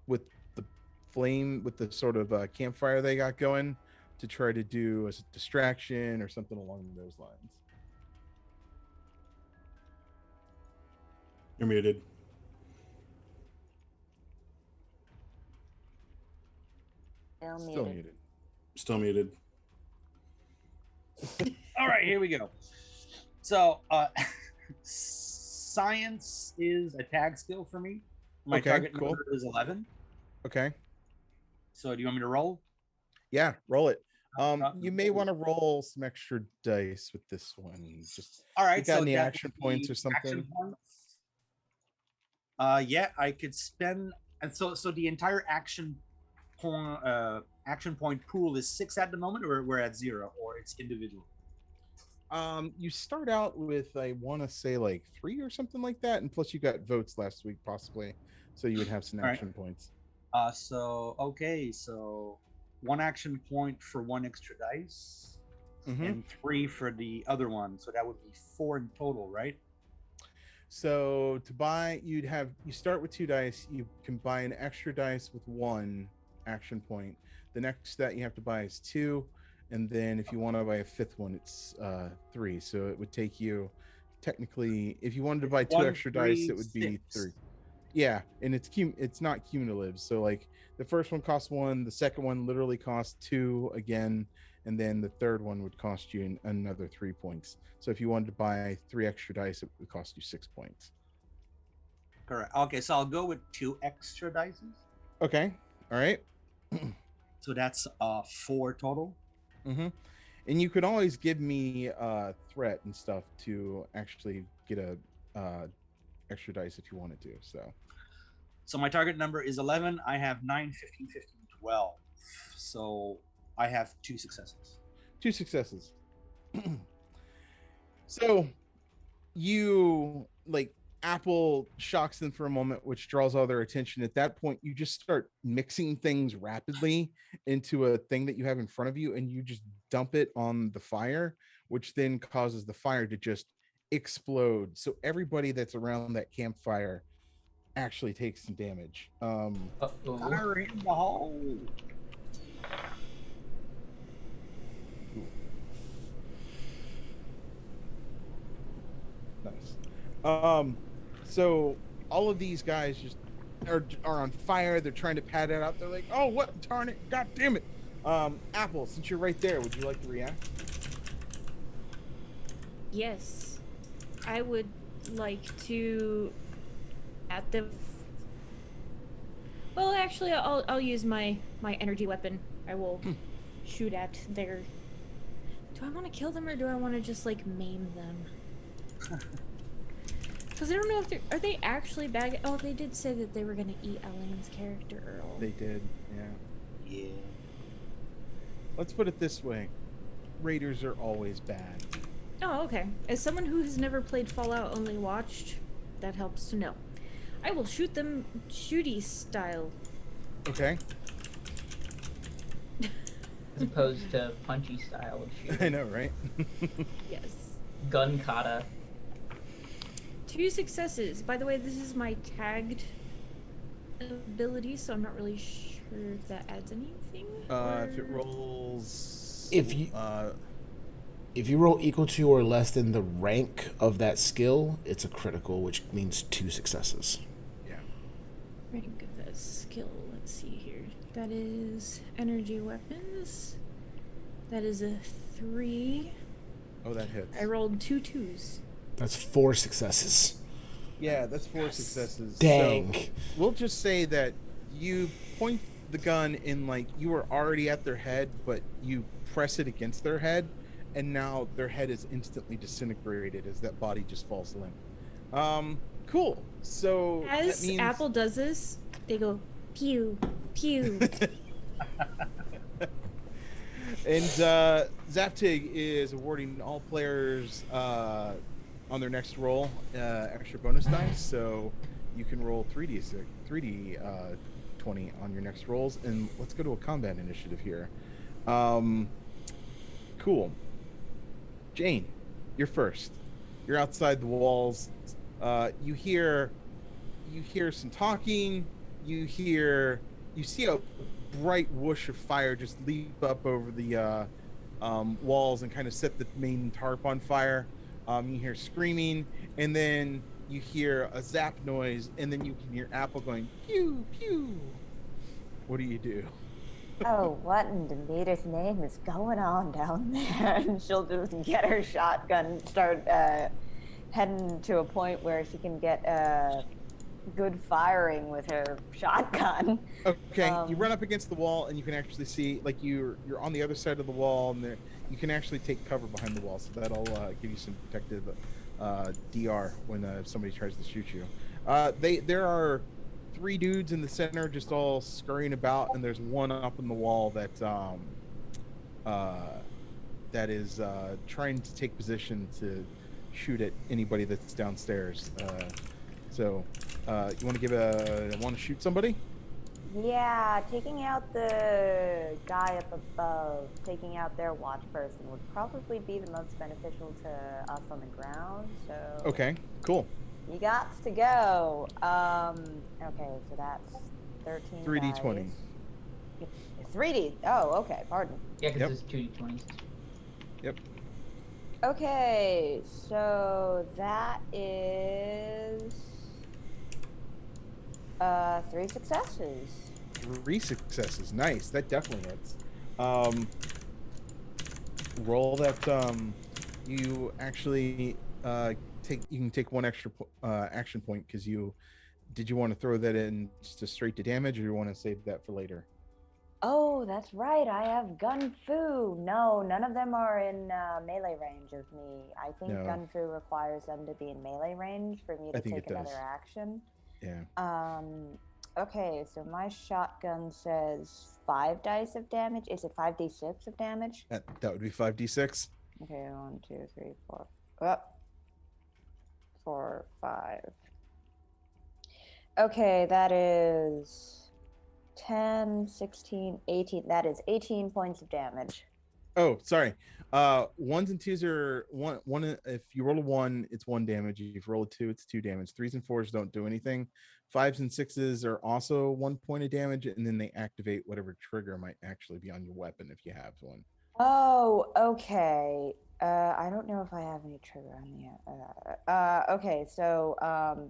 with the flame, with the sort of campfire they got going, to try to do a distraction or something along those lines. You're muted. Still muted. Still muted. All right, here we go. So, science is a tag skill for me. My Okay, target cool. number is 11. Okay. So, do you want me to roll? Yeah, roll it. You may want to roll some extra dice with this one. Just All right. you got So any that action would points be or something? action points. Yeah, I could spend, and so the entire action point pool is 6 at the moment, or we're at 0, or it's individual. You start out with, I want to say, like 3 or something like that, and plus you got votes last week possibly, so you would have some All right. action points. So 1 action point for 1 extra dice, Mhm. and 3 for the other one. So that would be 4 in total, right? So to buy, you start with 2 dice. You can buy an extra dice with 1 action point. The next that you have to buy is 2, and then if you want to buy a 5th one, it's 3. So it would take you, technically, if you wanted to buy 2 1, extra 3, dice, it would be 6. 3. Yeah, and it's not cumulative. So like the first one costs 1, the second one literally costs 2 again, and then the third one would cost you another 3 points. So if you wanted to buy 3 extra dice, it would cost you 6 points. Correct. Okay, so I'll go with 2 extra dices. Okay. All right. So that's 4 total. Mm-hmm. And you could always give me a threat and stuff to actually get a extra dice if you wanted to. So my target number is 11. I have 9, 15, 15, 12. So I have 2 successes. 2 successes. So you, like, Apple shocks them for a moment, which draws all their attention. At that point, you just start mixing things rapidly into a thing that you have in front of you, and you just dump it on the fire, which then causes the fire to just explode. So everybody that's around that campfire actually takes some damage. Fire in the hole. Nice. So all of these guys just are on fire. They're trying to pat it out. They're like, "Oh, what? Darn it! God damn it!" Apple, since you're right there, would you like to react? Yes, I would like to. At the. Well, actually, I'll use my energy weapon. I will shoot at their. Do I want to kill them or do I want to just like maim them? Because I don't know if are they actually bad. Oh, they did say that they were gonna eat Elaine's character, Earl. They did, yeah. Yeah. Let's put it this way: raiders are always bad. Oh, okay. As someone who has never played Fallout, only watched, that helps to know. I will shoot them shooty style. Okay. As opposed to punchy style of shooting. I know, right? Yes. Gun kata. 2 successes. By the way, this is my tagged ability, so I'm not really sure if that adds anything. If it rolls, if you roll equal to or less than the rank of that skill, it's a critical, which means 2 successes. Yeah. Rank of that skill. Let's see here. That is energy weapons. That is a 3. Oh, that hits. I rolled 2 2s. That's 4 successes. Yeah, that's 4 successes. Dang. So we'll just say that you point the gun and like you were already at their head, but you press it against their head, and now their head is instantly disintegrated as that body just falls limp. Cool. So that As means Apple does this, they go pew, pew. and Zaptig is awarding all players on their next roll extra bonus dice, so you can roll 3d 20 on your next rolls. And let's go to a combat initiative here. Cool. Jane, you're first. You're outside the walls. You hear some talking. You see a bright whoosh of fire just leap up over the walls and kind of set the main tarp on fire. You hear screaming, and then you hear a zap noise, and then you can hear Apple going pew pew. What do? Oh, what in Demeter's name is going on down there? And she'll just get her shotgun and start heading to a point where she can get good firing with her shotgun. Okay, you run up against the wall, and you can actually see, like, you're on the other side of the wall, and there you can actually take cover behind the wall, so that'll give you some protective DR when somebody tries to shoot you. There are 3 dudes in the center, just all scurrying about, and there's one up on the wall that is trying to take position to shoot at anybody that's downstairs. So you want to shoot somebody? Yeah, taking out the guy up above, taking out their watch person would probably be the most beneficial to us on the ground. So Okay, cool. you got to go. Okay, so that's 13. 3d20. 3D. Oh, okay. Pardon. Yeah, because Yep. it's 2d20s. Yep. Okay, so that is 3 successes. 3 successes. Nice. That definitely hits. Roll that. You actually you can take 1 extra action point because did you want to throw that in just straight to damage, or you want to save that for later? Oh, that's right. I have Gun Fu. No, none of them are in melee range of me. I think No. Gun Fu requires them to be in melee range for me I to think take it does. another action. Yeah. Okay, so my shotgun says 5 dice of damage. Is it 5d6 of damage? That would be 5d6. Okay, 1, 2, 3, 4. Oh, 4, 5. Okay, that is 10, 16, 18. That is 18 points of damage. Oh, sorry. 1s and 2s are one. If you roll a 1, it's 1 damage. If you roll a 2, it's 2 damage. 3s and 4s don't do anything. 5s and 6s are also 1 point of damage, and then they activate whatever trigger might actually be on your weapon if you have one. Oh, okay. I don't know if I have any trigger on the. Okay, so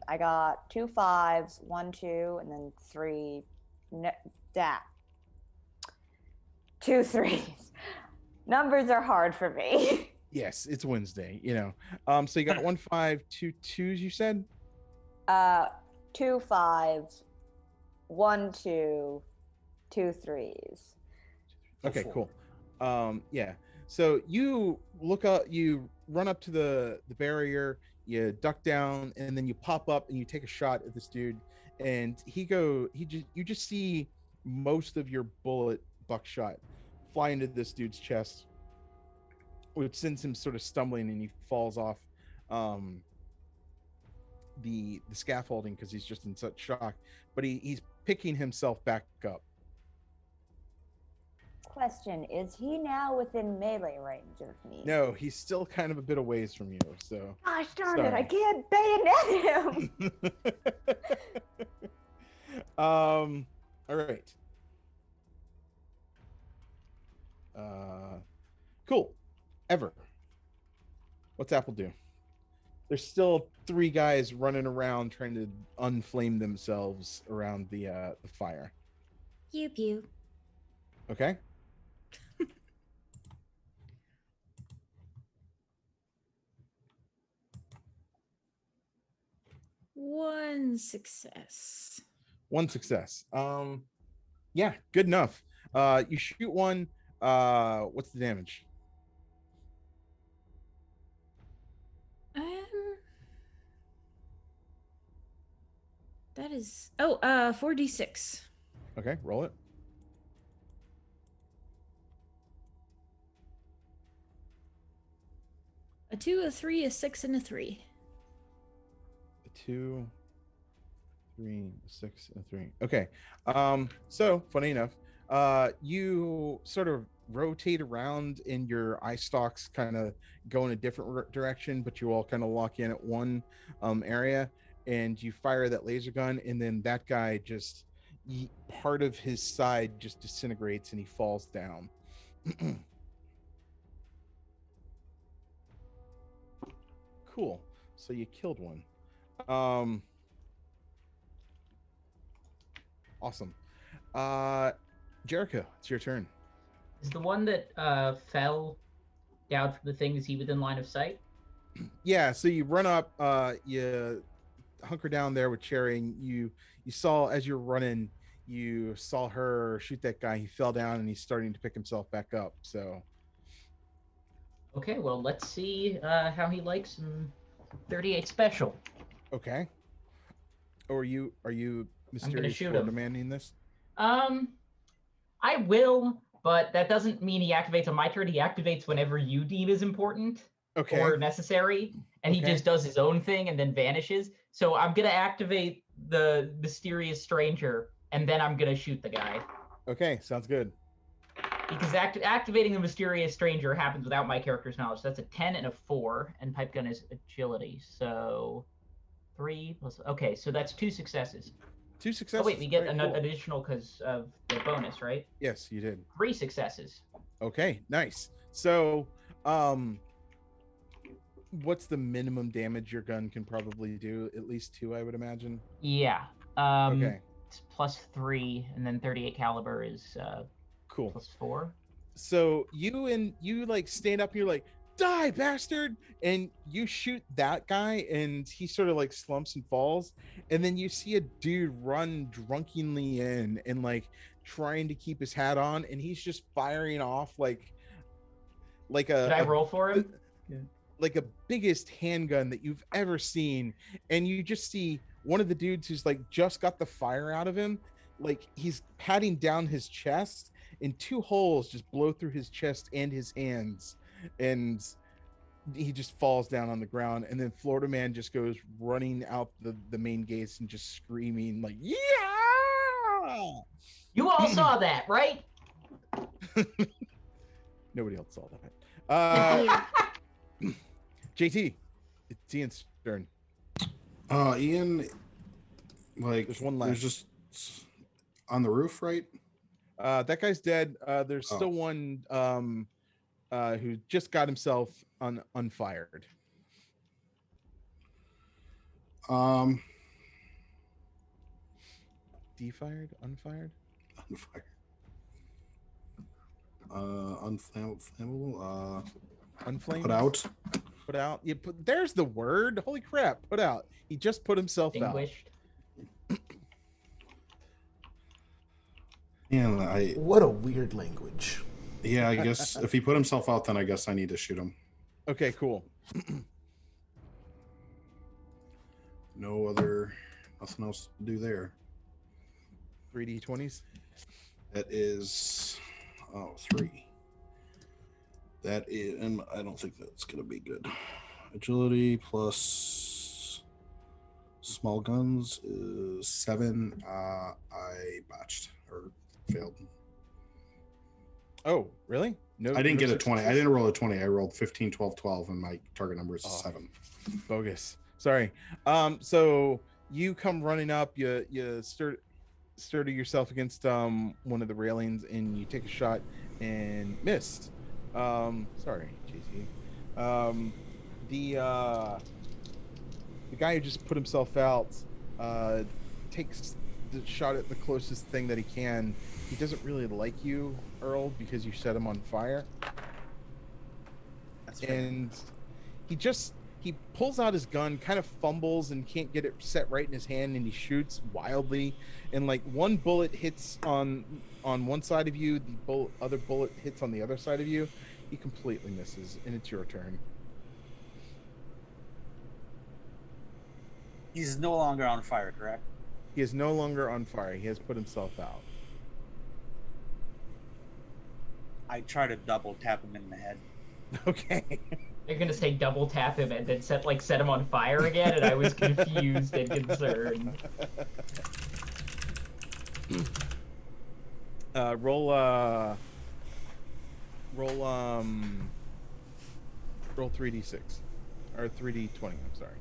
I got 2 5s, 1 2, and then 3. That 2 3s. Numbers are hard for me. Yes, it's Wednesday. So you got 1 5, 2 2s. You said 2 5s, 1 2, 2 3s. okay, cool. Yeah. So you look up, you run up to the barrier, you duck down, and then you pop up and you take a shot at this dude, and you just see most of your bullet buckshot fly into this dude's chest, which sends him sort of stumbling, and he falls off the scaffolding because he's just in such shock. But he's picking himself back up. Question, is he now within melee range of me? No, he's still kind of a bit away from you. So Gosh darn sorry. it, I can't bayonet him. All right. Cool. Ever. What's Apple do? There's still 3 guys running around trying to unflame themselves around the fire. Pew pew. Okay. One success. 1 success. Yeah, good enough. You shoot one. What's the damage? Um, that is 4d6. Okay, roll it. A 2, a 3, a 6, and a 3. A 2, 3, 6, and 3. Okay. So funny enough, you sort of rotate around and your eye stalks kind of go in a different direction, but you all kind of lock in at one area, and you fire that laser gun, and then that guy just part of his side just disintegrates and he falls down. Cool. So you killed one. Awesome. Jericho, it's your turn. Is the one that fell down from the thing, is he within line of sight? Yeah, so you run up, you hunker down there with Cherry, and you saw as you're running, you saw her shoot that guy. He fell down and he's starting to pick himself back up. So Okay, well, let's see how he likes some 38 special. okay. Or are you mysterious shoot for him. demanding this? I will, but that doesn't mean he activates on my turn. He activates whenever you deem is important Okay. or necessary, and he Okay. just does his own thing and then vanishes. So I'm gonna activate the mysterious stranger, and then I'm gonna shoot the guy. Okay, sounds good. Because activating the mysterious stranger happens without my character's knowledge. That's a 10 and a 4, and pipe gun is agility. So 3 plus. Okay, so that's 2 successes. 2 successes. Oh wait, we get Very an cool. additional because of the bonus, right? Yes, you did. 3 successes. Okay, nice. So, what's the minimum damage your gun can probably do? At least 2, I would imagine. Yeah. Okay, It's plus 3, and then 38 caliber is cool. plus 4. So you like stand up and you're like, die, bastard, and you shoot that guy and he sort of like slumps and falls, and then you see a dude run drunkenly in and like trying to keep his hat on, and he's just firing off like Did I roll for him? like a biggest handgun that you've ever seen, and you just see one of the dudes who's like just got the fire out of him, like he's patting down his chest, and 2 holes just blow through his chest and his hands, and he just falls down on the ground, and then Florida Man just goes running out the main gates and just screaming like, yeah. You all saw that, right? Nobody else saw that. JT, it's Ian's turn. Ian, like, There's one left. There's just on the roof, right? That guy's dead. There's Oh. still one who just got himself unfired. Defired? Unfired? Unfire. Unflammable. Unflamed? Put out. Put out. There's the word. Holy crap. Put out. He just put himself out. Distinguished. Yeah, What a weird language. I guess if he put himself out, then I guess I need to shoot him. Okay, cool. Nothing else to do there. 3d20s. That is 3. That is, and I don't think that's gonna be good. Agility plus small guns is 7. I botched or failed. Oh, really? No, I didn't no get a 20. I successes? didn't roll a 20. I rolled 15, 12, 12, and my target number is a 7. Bogus. Sorry. So you come running up, you sturdy yourself against one of the railings, and you take a shot and missed. Sorry, JC. The guy who just put himself out takes the shot at the closest thing that he can. He doesn't really like you, Earl, because you set him on fire. That's fair. And he he pulls out his gun, kind of fumbles and can't get it set right in his hand, and he shoots wildly. And like one bullet hits on one side of you, the other bullet hits on the other side of you. He completely misses, and it's your turn. He's no longer on fire, correct? He is no longer on fire. He has put himself out. I try to double tap him in the head. Okay. They're gonna say double tap him and then set him on fire again, and I was confused and concerned. Roll 3d6 or 3d20. I'm sorry.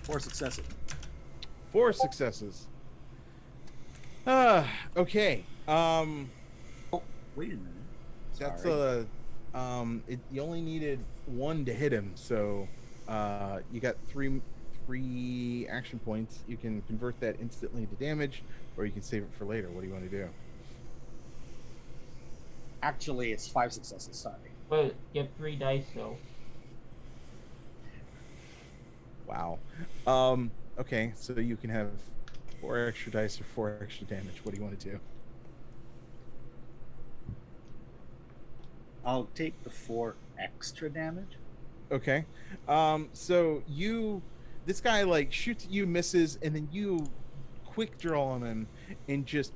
Four successes. 4 successes. Okay. Oh, wait a minute. That's Sorry. you only needed 1 to hit him, so you got three action points. You can convert that instantly to damage, or you can save it for later. What do you want to do? Actually, it's 5 successes. Sorry. But you have 3 dice, so Wow. Okay, so you can have 4 extra dice or 4 extra damage. What do you want to do? I'll take the 4 extra damage. Okay. So this guy like shoots at you, misses, and then you quick draw on him, and just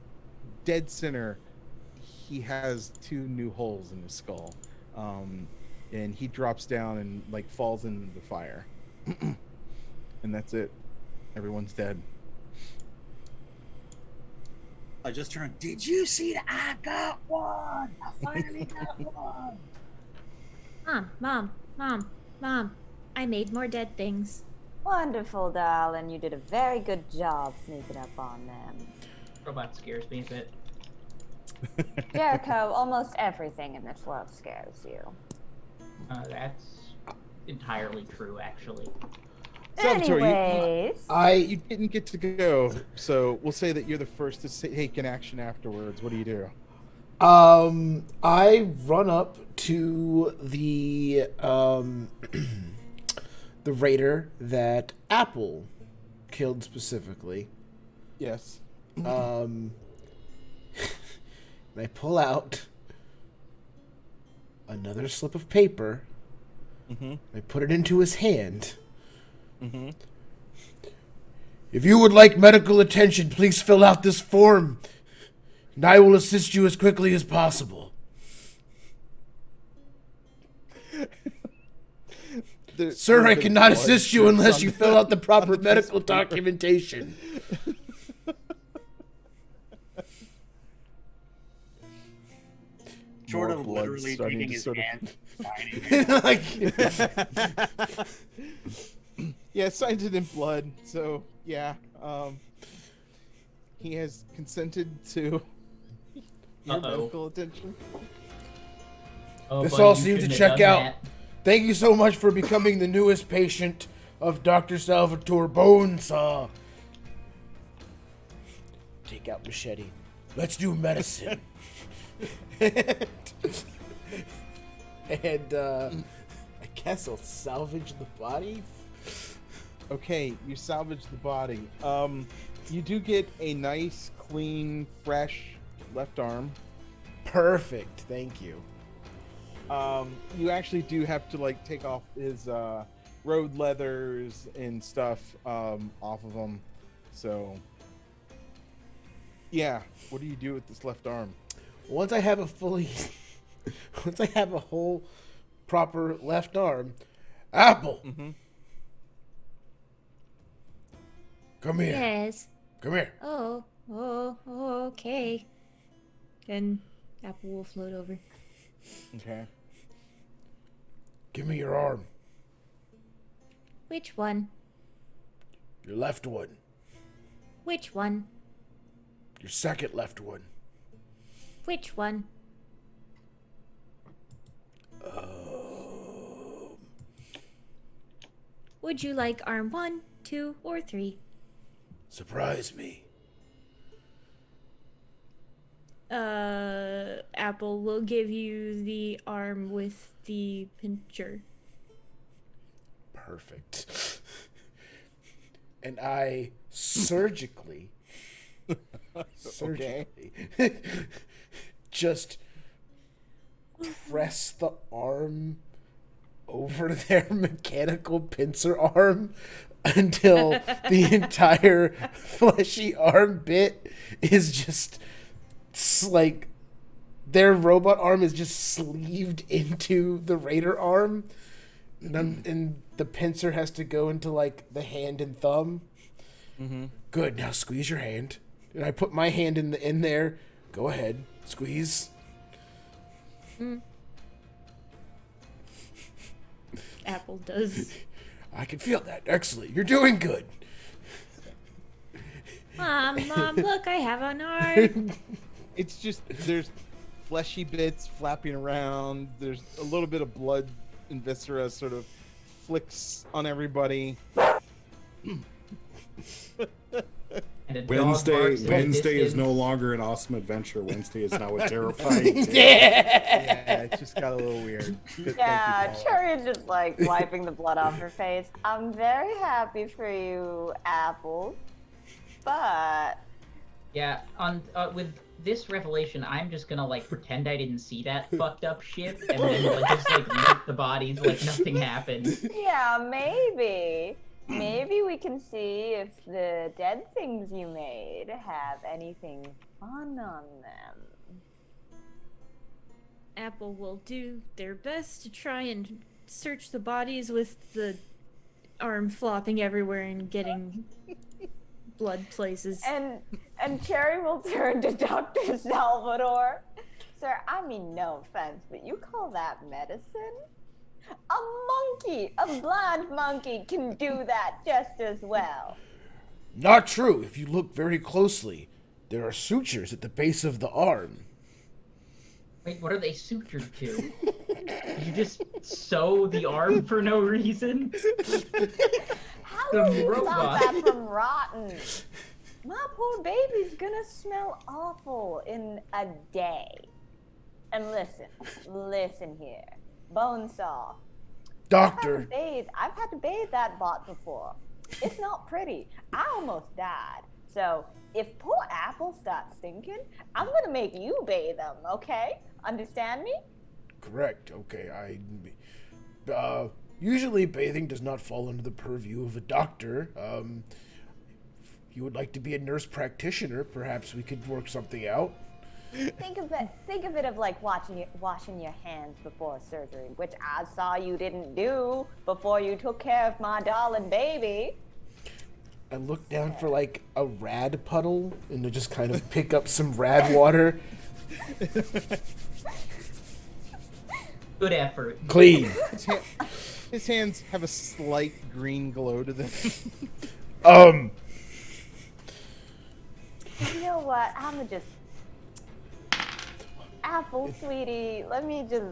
dead center, he has 2 new holes in his skull. And he drops down and like falls into the fire. And that's it. Everyone's dead. I just turned. Did you see that? I got one. I finally got one. Mom, I made more dead things. Wonderful, darling. You did a very good job sneaking up on them. robot scares me a bit. Jericho, almost everything in this world scares you. That's entirely true, actually. Salvatore, Anyways, you didn't get to go, so we'll say that you're the first to take an action afterwards. What do you do? I run up to the the raider that Apple killed specifically. Yes. And I pull out another slip of paper. Mm-hmm. I put it into his hand. Mm-hmm. If you would like medical attention, please fill out this form, and I will assist you as quickly as possible. Sir, I cannot assist you unless you fill out the proper medical documentation. Short More of blood literally starting taking to his sort of- hand, signing it. Yeah, signed it in blood. So yeah, he has consented to your medical attention. Oh, This buddy, all you seems to shouldn't check have done out. that. Thank you so much for becoming the newest patient of Dr. Salvatore Bonesaw. Take out machete. Let's do medicine. and I guess I'll salvage the body. Okay, you salvage the body. You do get a nice, clean, fresh left arm. Perfect. Thank you. You actually do have to like take off his road leathers and stuff off of him. So yeah, what do you do with this left arm? Once I have a whole proper left arm, Apple, Mm-hmm. come here. Yes. Come here. Oh, okay. Then Apple will float over. Okay. Give me your arm. Which one? Your left one. Which one? Your second left one. Which one? Would you like arm 1, 2, or 3? Surprise me. Apple will give you the arm with the pincher. Perfect. And I surgically just press the arm over their mechanical pincer arm until the entire fleshy arm bit is just like their robot arm is just sleeved into the raider arm, and the pincer has to go into like the hand and thumb. Mm-hmm. Good. Now squeeze your hand, and I put my hand in there. Go ahead, squeeze. Apple does. I can feel that. Excellent. You're doing good. Mom, look, I have an arm. It's just there's fleshy bits flapping around. There's a little bit of blood and viscera sort of flicks on everybody. And a dog barks in the Wednesday is distance. no longer an awesome adventure. Wednesday is now a terrifying tale. Yeah, it just got a little weird. Yeah, Thank you, Paula. Cherry's just like wiping the blood off her face. I'm very happy for you, Apple. But Yeah, on with this revelation, I'm just gonna like pretend I didn't see that fucked up shit, and then like, just like loot the bodies like nothing happened. yeah, maybe we can see if the dead things you made have anything fun on them. Apple will do their best to try and search the bodies with the arm flopping everywhere and getting blood places. And Cherry will turn to Dr. Salvador. Sir, I mean no offense, but you call that medicine? A monkey, a blind monkey can do that just as well. Not true. If you look very closely, there are sutures at the base of the arm. Wait, what are they sutured to? Did you just sew the arm for no reason? How The will you robot. stop that from rotting? My poor baby's gonna smell awful in a day. And listen here. Bonesaw. Doctor, I've had to bathe that bot before. It's not pretty. I almost died. So if poor Apple starts stinking, I'm gonna make you bathe them, okay? Understand me? correct. Okay, usually bathing does not fall under the purview of a doctor. If you would like to be a nurse practitioner, perhaps we could work something out. Think of it of like washing your hands before surgery, which I saw you didn't do before you took care of my darling baby. I look down for like a rad puddle and to just kind of pick up some rad water. Good effort. Clean. His hands have a slight green glow to them. You know what? I'ma just Apple, sweetie. Let me just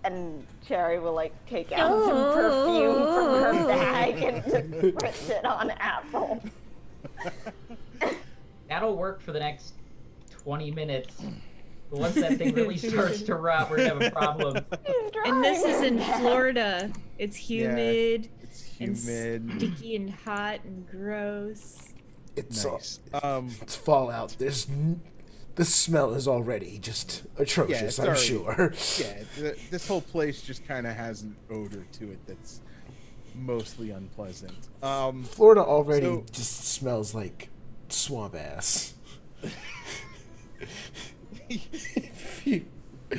and Cherry will like take out some perfume from her bag and just spritz it on Apple. That'll work for the next 20 minutes. But once that thing really starts to rot, we're gonna have a problem. And this is in Florida. It's humid It's and humid. sticky and hot and gross. It's Nice. it's Fallout. The smell is already just atrocious. it's I'm already- sure. Yeah, this whole place just kind of has an odor to it that's mostly unpleasant. Florida already So- just smells like swamp ass.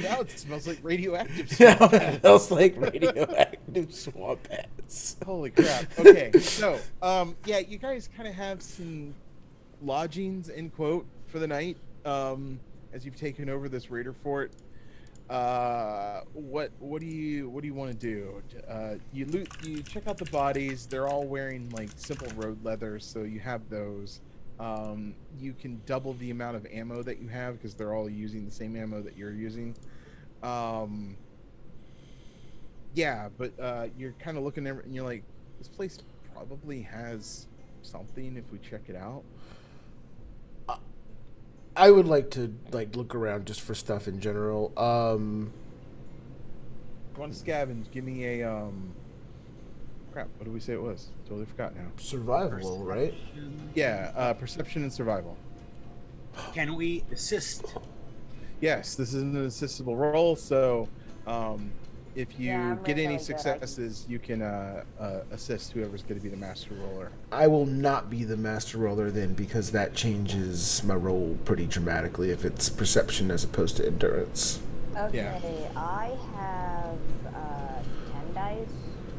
Now it smells like radioactive Now stuff. it smells like radioactive swamp ass. Holy crap. Okay, so, yeah, you guys kind of have some lodgings, end quote, for the night, as you've taken over this raider fort. what do you want to do? You check out the bodies. They're all wearing like simple road leathers, so you have those. You can double the amount of ammo that you have because they're all using the same ammo that you're using. Um, yeah, but you're kind of looking there and you're like, this place probably has something if we check it out. I would like to like look around just for stuff in general. You want to scavenge? Give me a crap. What did we say it was? Totally forgot now. Survival, right? Yeah, perception and survival. Can we assist? Yes, this is an assistable roll, so if you Yeah, I'm get any really good. successes, you can assist whoever's going to be the master roller. I will not be the master roller then because that changes my roll pretty dramatically if it's perception as opposed to endurance. Okay, Yeah. I have 10 dice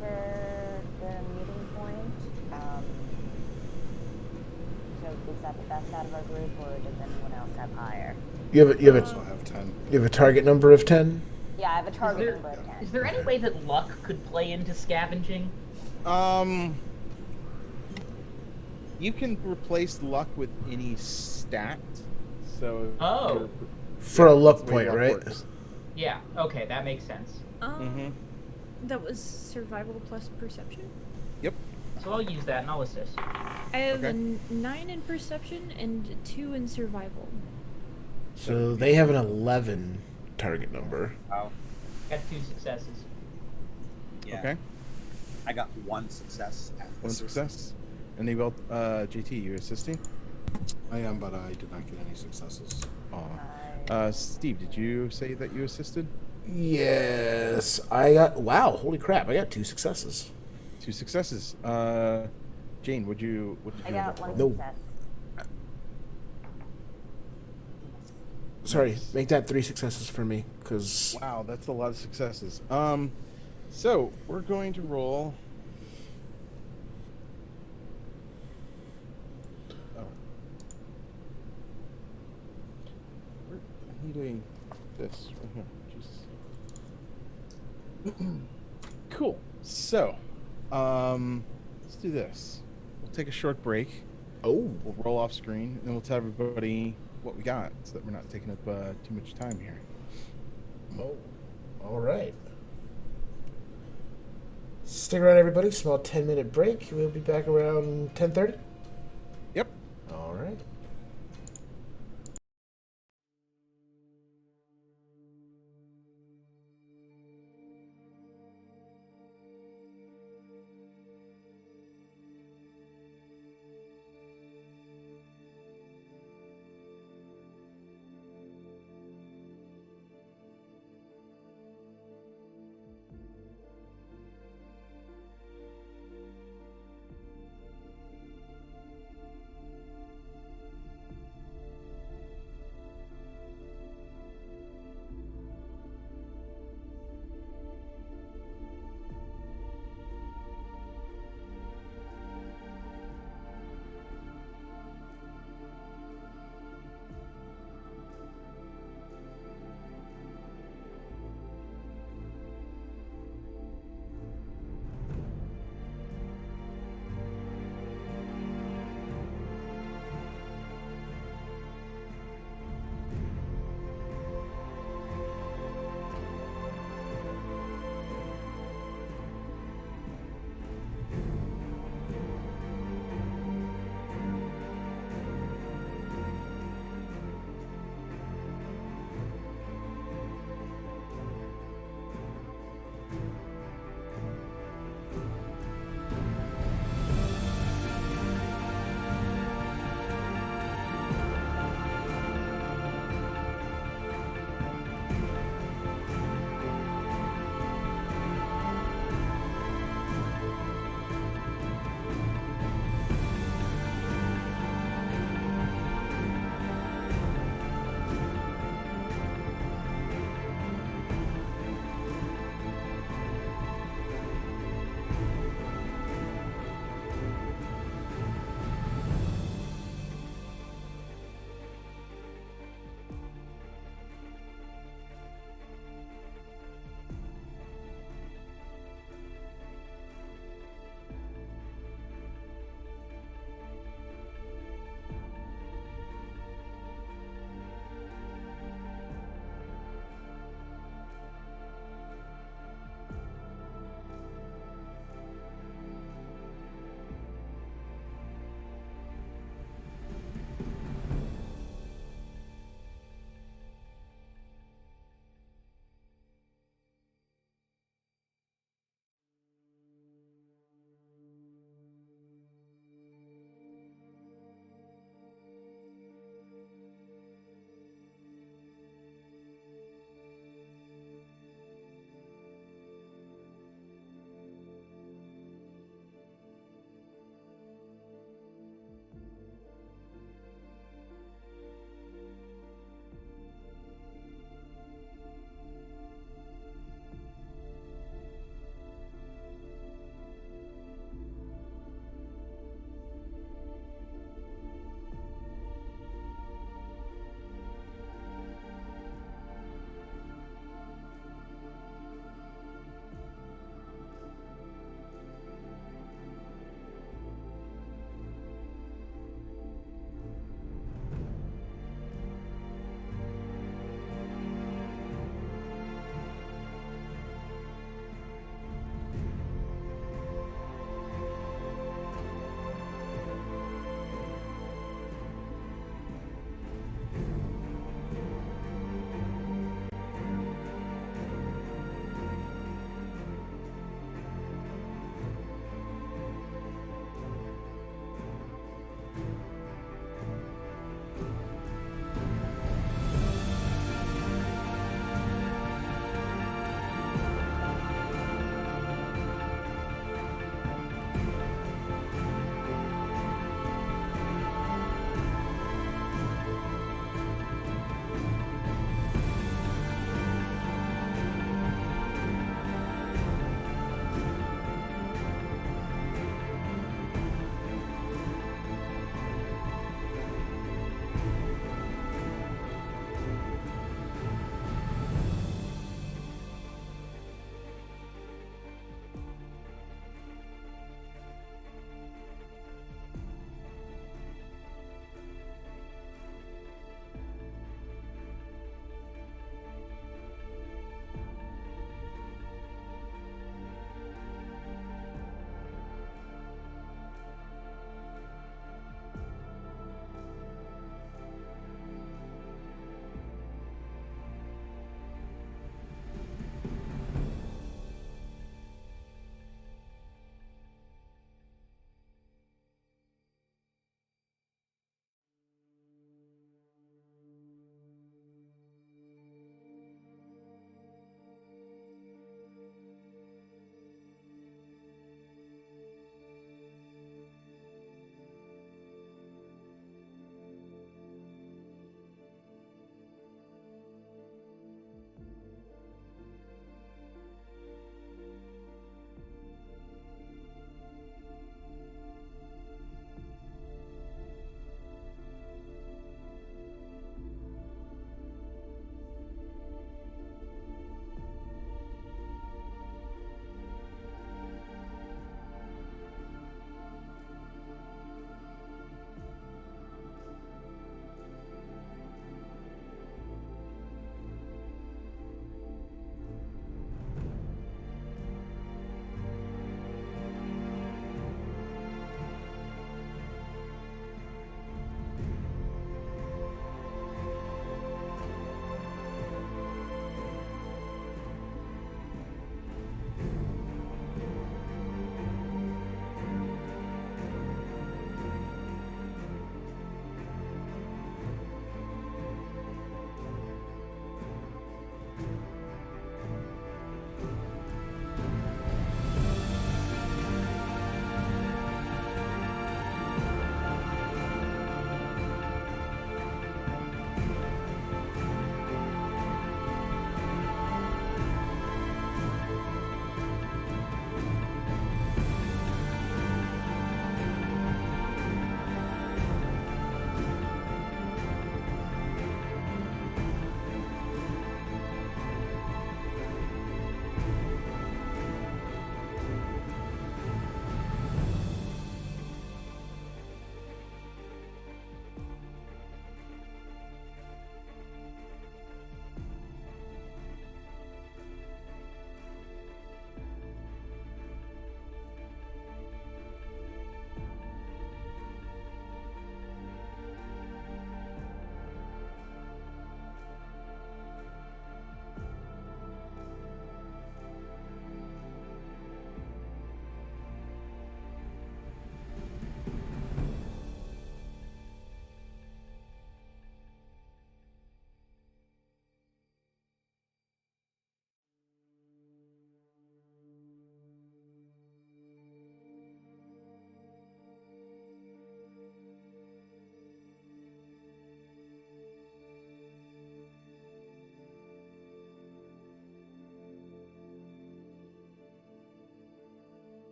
for the meeting point. So is that the best out of our group, or does anyone else have higher? You have I a also have 10. you have a target number of 10? Yeah, I have a target there- number of 10. Is there any way that luck could play into scavenging? You can replace luck with any stat. So Oh. your- For a that's luck the way point, right? works. Yeah, okay, that makes sense. That was survival plus perception. Yep. So I'll use that and I'll assist. I have Okay. a 9 in perception and 2 in survival. So they have an 11 target number. Wow. Got 2 successes. Yeah. Okay. I got one success. One success. And they both. JT, you assisting? I am, but I did not get any successes. Aw. Steve, did you say that you assisted? Yes, I got. Wow, holy crap! I got 2 successes. 2 successes. Jane, would you I got one No. success. Sorry, Nice. make that 3 successes for me, because Wow, that's a lot of successes. So we're going to roll. Oh. I need this right here. Jesus. Cool. So, let's do this. We'll take a short break. oh, We'll roll off screen, and then we'll tell everybody what we got, so that we're not taking up too much time here. oh, all right. Stick around, everybody. Small 10-minute break. We'll be back around 10:30. Yep. All right.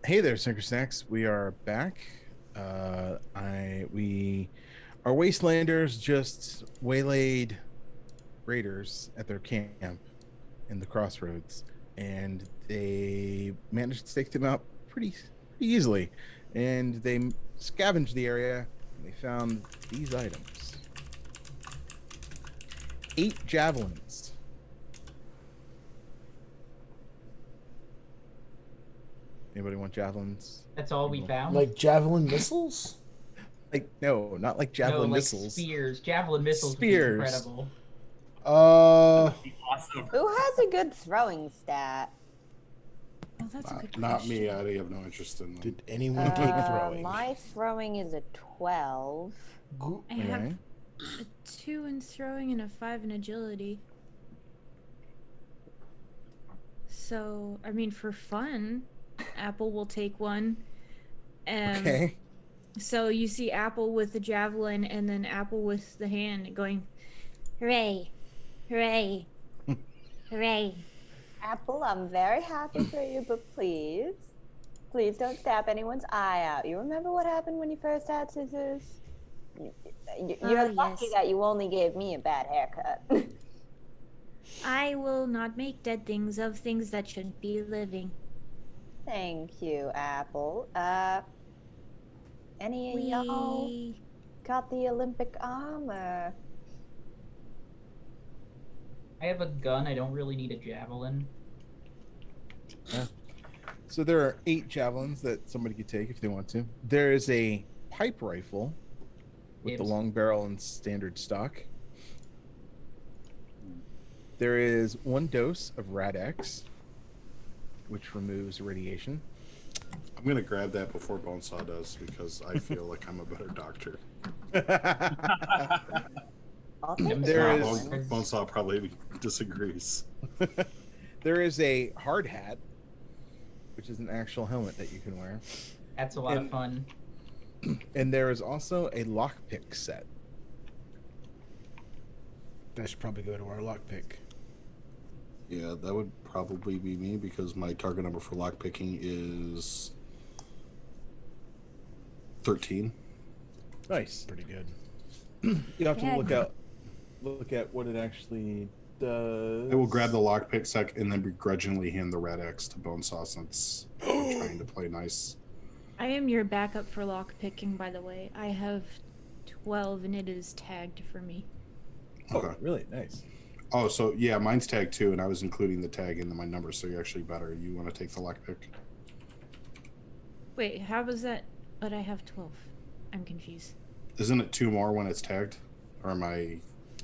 Hey there, Sinker Snacks. We are back. Our wastelanders just waylaid raiders at their camp in the crossroads, and they managed to take them out pretty easily. And they scavenged the area, and they found these items: 8 javelins. Anybody want javelins? That's all we found. Like javelin missiles? Like, no, not like javelin no, like missiles. spears. Javelin missiles Spears. would be incredible. Awesome. Who has a good throwing stat? Oh, that's a good Not question. me. I have no interest in them. Did anyone take throwing? My throwing is a 12. I have Okay. a 2 in throwing and a 5 in agility. So, I mean, for fun, Apple will take one. Okay. So you see Apple with the javelin and then Apple with the hand going, hooray, hooray, hooray. Apple, I'm very happy for you, but please don't stab anyone's eye out. You remember what happened when you first had scissors? You're lucky yes. that you only gave me a bad haircut. I will not make dead things of things that shouldn't be living. Thank you, Apple. Any of y'all We... got the Olympic armor? I have a gun. I don't really need a javelin. So there are 8 javelins that somebody could take if they want to. There is a pipe rifle with the Gibbs. long barrel and standard stock. There is 1 dose of Rad-X, which removes radiation. I'm gonna grab that before Bonesaw does because I feel like I'm a better doctor. I'll take There the is- javelin. Bonesaw probably disagrees. There is a hard hat, which is an actual helmet that you can wear. That's a lot And- of fun. And there is also a lockpick set. That should probably go to our lockpick. Yeah, that would probably be me because my target number for lockpicking is 13. Nice. Pretty good. You have to Yeah. look at what it actually does. I will grab the lockpick sec and then begrudgingly hand the red X to Bonesaw since I'm trying to play nice. I am your backup for lock picking, by the way. I have 12 and it is tagged for me. Oh, Okay. really? Nice. Oh, so yeah, mine's tag 2, and I was including the tag in my number, so you're actually better. You want to take the lockpick? Wait, how was that? But I have 12. I'm confused. Isn't it 2 more when it's tagged? Or am I?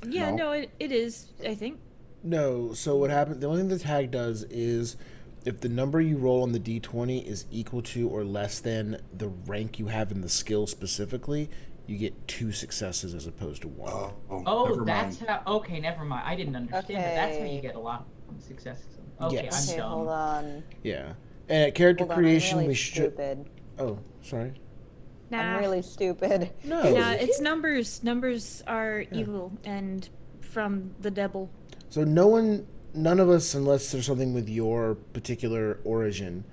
Yeah, No? no, it is, I think. No, so what happened? The only thing the tag does is if the number you roll on the d20 is equal to or less than the rank you have in the skill specifically, you get 2 successes as opposed to 1. Oh, never that's mind. how. Okay, never mind. I didn't understand that. That's how you Okay. get a lot of successes. Okay, Yes. Okay, I'm hold dumb. on. Yeah. And at character Hold on, creation, I'm really we should. stupid. Oh, sorry. Nah, I'm really stupid. No. nah, it's numbers. Numbers are evil and from the devil. So none of us, unless there's something with your particular origin,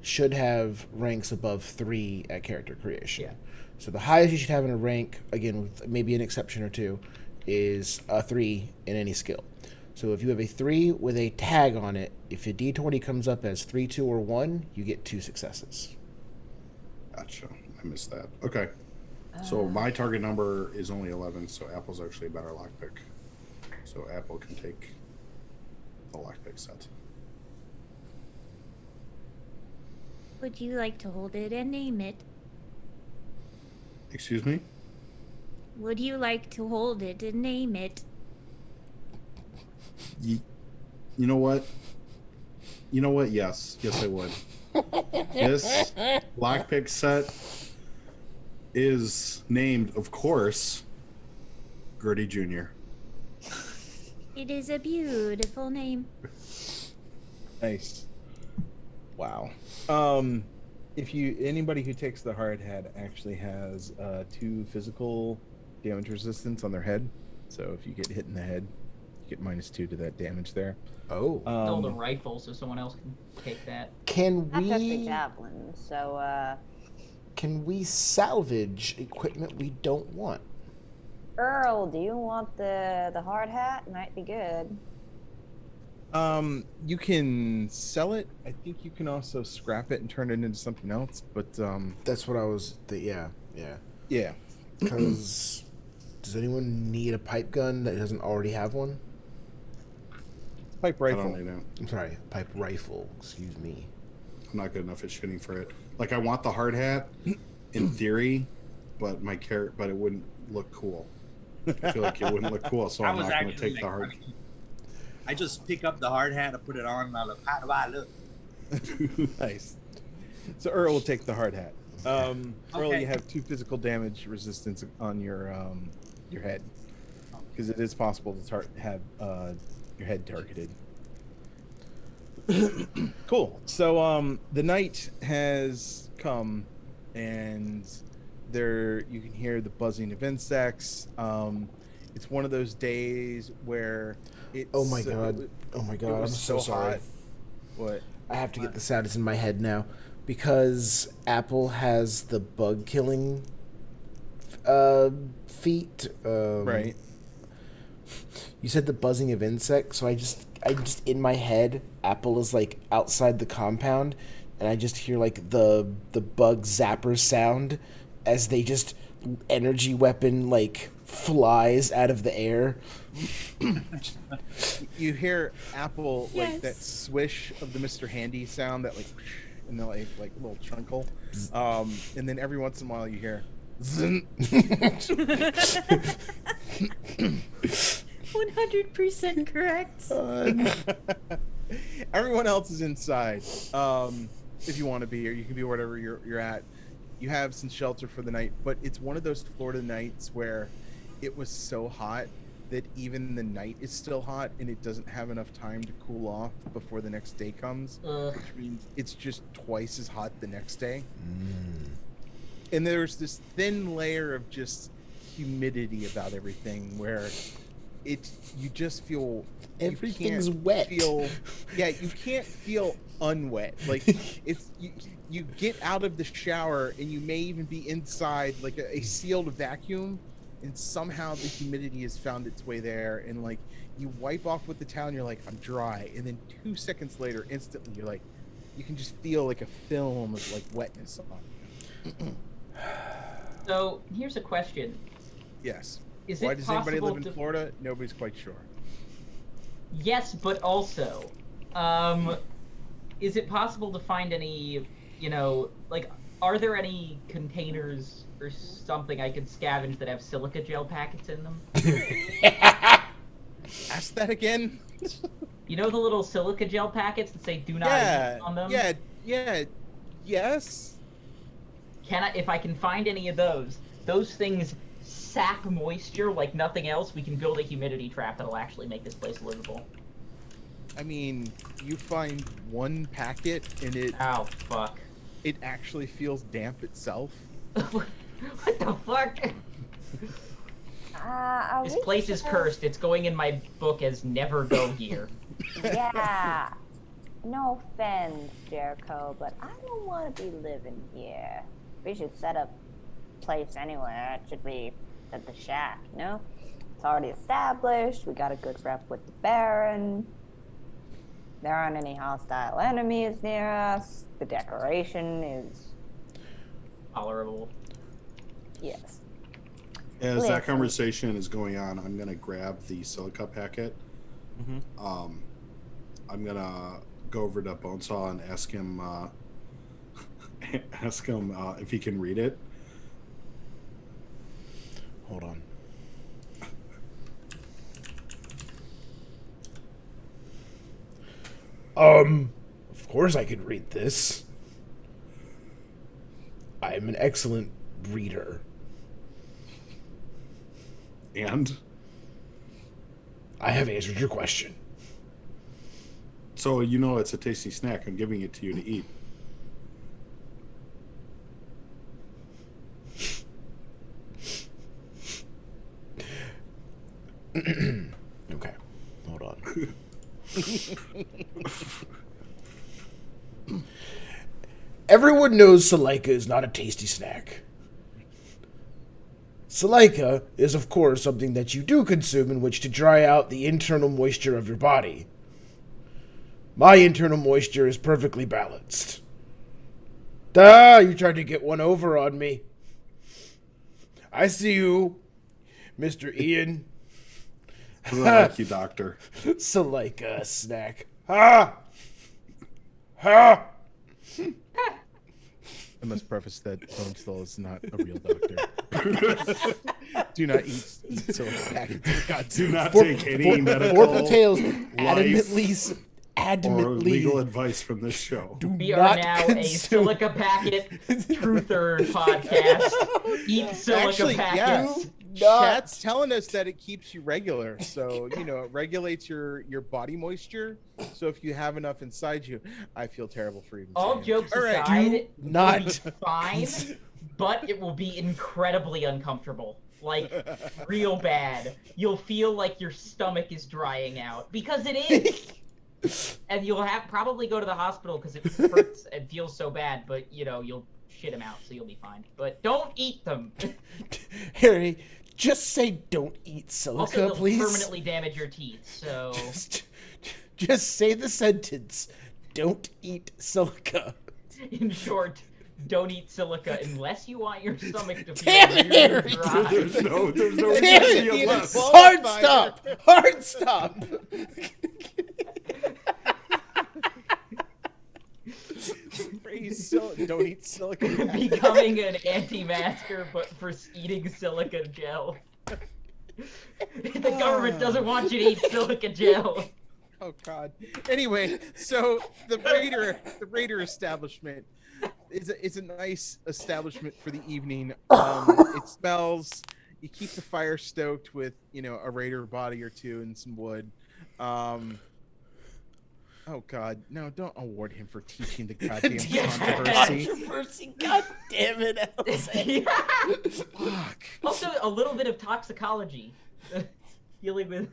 should have ranks above 3 at character creation. Yeah. So the highest you should have in a rank, again with maybe an exception or 2, is a 3 in any skill. So if you have a 3 with a tag on it, if a d20 comes up as 3, 2, or 1, you get 2 successes. Gotcha. I missed that. Okay. So my target number is only 11, so Apple's actually a better lockpick. So Apple can take the lockpick set. Would you like to hold it and name it? Excuse me? Would you like to hold it and name it? You know what? You know what? Yes. Yes, I would. This lockpick set is named, of course, Gertie Jr. It is a beautiful name. Nice. Wow. If anybody who takes the hard hat actually has 2 physical damage resistance on their head, so if you get hit in the head, get -2 to that damage there. Oh. Stole the rifle, so someone else can take that. Can Not just the we javelin. So, salvage equipment we don't want? Earl, do you want the hard hat? Might be good. You can sell it. I think you can also scrap it and turn it into something else. But That's what I was. Yeah. yeah, Because does anyone need a pipe gun that doesn't already have one? pipe I rifle. don't know. I'm sorry, pipe rifle. Excuse me. I'm not good enough at shooting for it. Like I want the hard hat in theory, but but it wouldn't look cool. I feel like it wouldn't look cool, so I'm not going to take the hard. I just pick up the hard hat and put it on, and I look. How do I look? Nice. So Earl will take the hard hat. Earl, Okay. you have 2 physical damage resistance on your head, because it is possible to have your head targeted. Cool. So the night has come, and there you can hear the buzzing of insects. It's one of those days where it's Oh my god. it I'm was so sorry. hot. What? I have to get the sounds in my head now because Apple has the bug killing feat. Right. You said the buzzing of insects, so I just in my head, Apple is like outside the compound, and I just hear like the bug zapper sound as they just energy weapon like flies out of the air. You hear Apple like Yes. that swish of the Mr. Handy sound, that like and the like little chunkle, and then every once in a while you hear zzz. 100% correct. Everyone else is inside. If you want to be, or you can be wherever you're at. You have some shelter for the night, but it's one of those Florida nights where it was so hot that even the night is still hot, and it doesn't have enough time to cool off before the next day comes, which means it's just twice as hot the next day. And there's this thin layer of just humidity about everything where you just feel Everything's you can't wet. You can't feel unwet. Like it's you get out of the shower and you may even be inside like a sealed vacuum, and somehow the humidity has found its way there, and like you wipe off with the towel and you're like, I'm dry, and then 2 seconds later instantly you're like, you can just feel like a film of like wetness on you. So here's a question: Yes. Is Why it does anybody live possible in Florida? Nobody's quite sure. Yes, but also, is it possible to find any, like, are there any containers or something I could scavenge that have silica gel packets in them? Ask that again. You know the little silica gel packets that say "Do not eat" on them? Yes. If I can find any of those things sap moisture like nothing else, we can build a humidity trap that'll actually make this place livable. I mean, you find one packet and Oh, fuck. it actually feels damp itself. What the fuck? This place is cursed. It's going in my book as never go here. Yeah. No offense, Jericho, but I don't want to be living here. We should set up place anywhere. It should be at the shack, no? It's already established. We got a good rep with the Baron. There aren't any hostile enemies near us. The decoration is... Tolerable. Yes. As Listen. that conversation is going on, I'm gonna grab the silica packet. Mm-hmm. I'm gonna go over to Bonesaw and ask him if he can read it. Hold on. Of course I could read this. I am an excellent reader. And I have answered your question. so you know it's a tasty snack. I'm giving it to you to eat. Okay. Everyone knows salica is not a tasty snack. Salica is, of course, something that you do consume in which to dry out the internal moisture of your body. My internal moisture is perfectly balanced. You tried to get one over on me. I see you, Mr. Ian. I like you, Doctor. Salica snack. Ha! Ha! I must preface that Bonestall is not a real doctor. Do not eat silica packets. God, Do not For- take any for- medical Vorpal Tales life, or legal adamantly advice from this show. do We not are now a consume. silica packet truther podcast. Eat silica Actually, packets. Chat's telling us that it keeps you regular, so it regulates your body moisture. So if you have enough inside you, I feel terrible for even. All saying it. jokes All right. aside, Do it will not- be fine, but it will be incredibly uncomfortable. Like, real bad. You'll feel like your stomach is drying out. Because it is! And you'll probably go to the hospital because it hurts and feels so bad, but, you'll shit them out, so you'll be fine. But don't eat them! Harry, just say don't eat silica, Also, they'll please. permanently damage your teeth, so... Just say the sentence. Don't eat silica. In short, don't eat silica unless you want your stomach to feel Damn it, really Harry. dry. There's no Damn it, easy unless. Hard stop! Hard stop! Don't eat silica. Becoming an anti-masker, but for eating silica gel. The government doesn't want you to eat silica gel. Oh God. Anyway, so the Raider establishment is a nice establishment for the evening. It smells. You keep the fire stoked with a Raider body or two and some wood. Oh God, no! Don't award him for teaching the goddamn controversy. Controversy, god damn it, Elsa. Fuck. Also, a little bit of toxicology. Dealing with...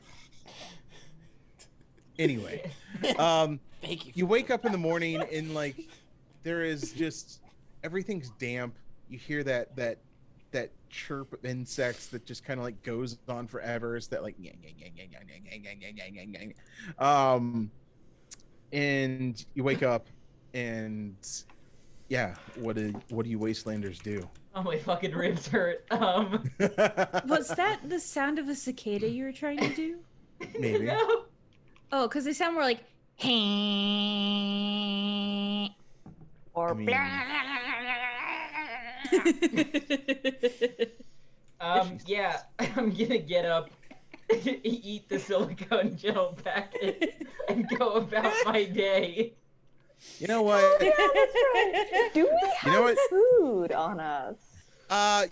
Anyway, Thank you. you wake up in the morning and there is just everything's damp. You hear that chirp of insects that just kind of goes on forever. It's that and you wake up and what do you wastelanders do? Oh, my fucking ribs hurt. Was that the sound of a cicada you were trying to do? Maybe. No. Oh, because they sound more like Or I mean- Yeah, I'm gonna get up, eat the silicone gel packet, and go about my day. You know what? Yeah, that's right. Do we have know what? food on us?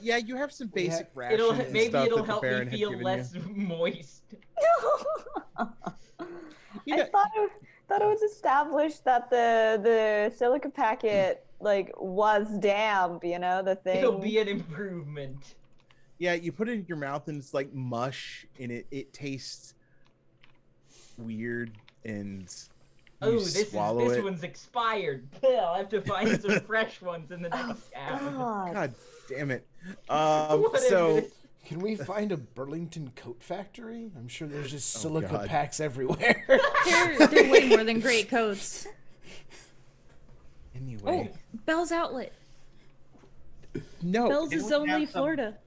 Yeah, you have some basic rations. It'll and maybe stuff it'll that the help me Baron had feel given less moist. You. I thought it was established that the silica packet was damp, the thing. It'll be an improvement. Yeah, you put it in your mouth and it's like mush, and it tastes weird, and you swallow this it. one's expired. I'll have to find some fresh ones in the next hour. God. God damn it. What is So this? Can we find a Burlington coat factory? I'm sure there's just Oh, silica God. packs everywhere. they're way more than great coats. Oh, anyway, Bell's Outlet. no. Bell's didn't is we only have some- Florida.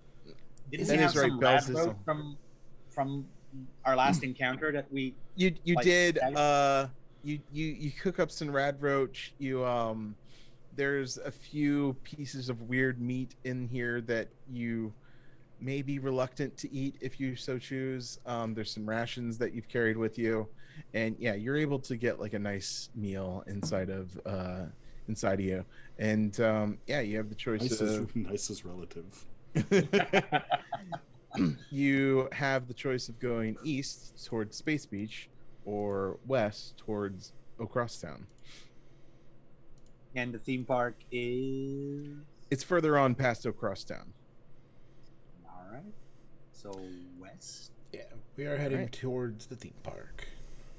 Didn't That we have is right, some Bell's rad is rope from our last encounter that we? You Like, did that- you cook up some rad roach. There's a few pieces of weird meat in here that you may be reluctant to eat if you so choose. There's some rations that you've carried with you, and you're able to get a nice meal inside of you. And you have the choice Nice is relative. you have the choice of going east towards Space Beach or west towards O'Crosstown. And the theme park is. It's further on past O'Crosstown. All right. So west. Yeah, we are heading Right. towards the theme park.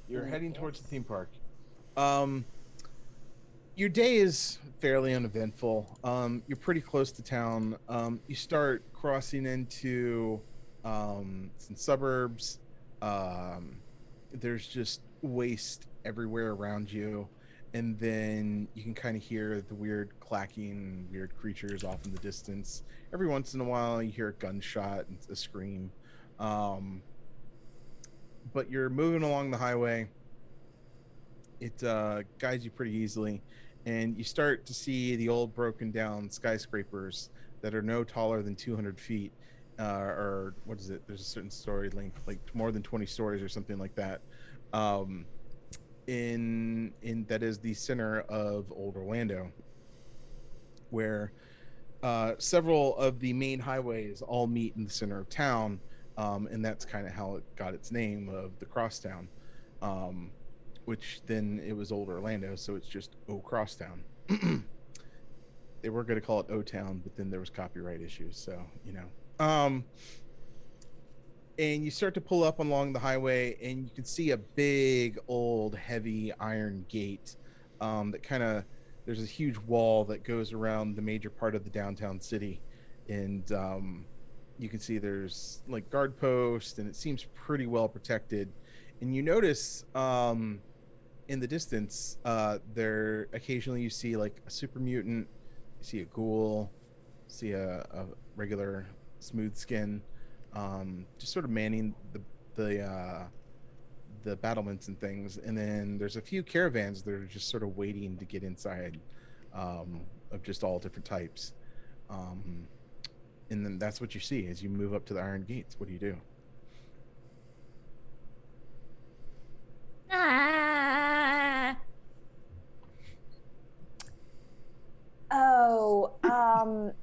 You're heading towards the theme park. Your day is fairly uneventful. You're pretty close to town. You start crossing into some suburbs. There's just waste everywhere around you. And then you can kind of hear the weird clacking, weird creatures off in the distance. Every once in a while, you hear a gunshot and a scream. But you're moving along the highway. It guides you pretty easily, and you start to see the old broken down skyscrapers that are no taller than 200 feet, or what is it? There's a certain story length, like more than 20 stories or something like that. In that is the center of Old Orlando, where several of the main highways all meet in the center of town, and that's kind of how it got its name of the Crosstown. Which then it was Old Orlando, so it's just O Crosstown. They were going to call it O Town, but then there was copyright issues, so and you start to pull up along the highway, and you can see a big, old, heavy iron gate that kind of, there's a huge wall that goes around the major part of the downtown city, and you can see there's like guard posts, and it seems pretty well protected. And you notice in the distance, there occasionally you see like a super mutant, you see a ghoul, see a regular smooth skin, just sort of manning the battlements and things. And then there's a few caravans that are just sort of waiting to get inside, of just all different types. And then that's what you see as you move up to the iron gates. What do you do?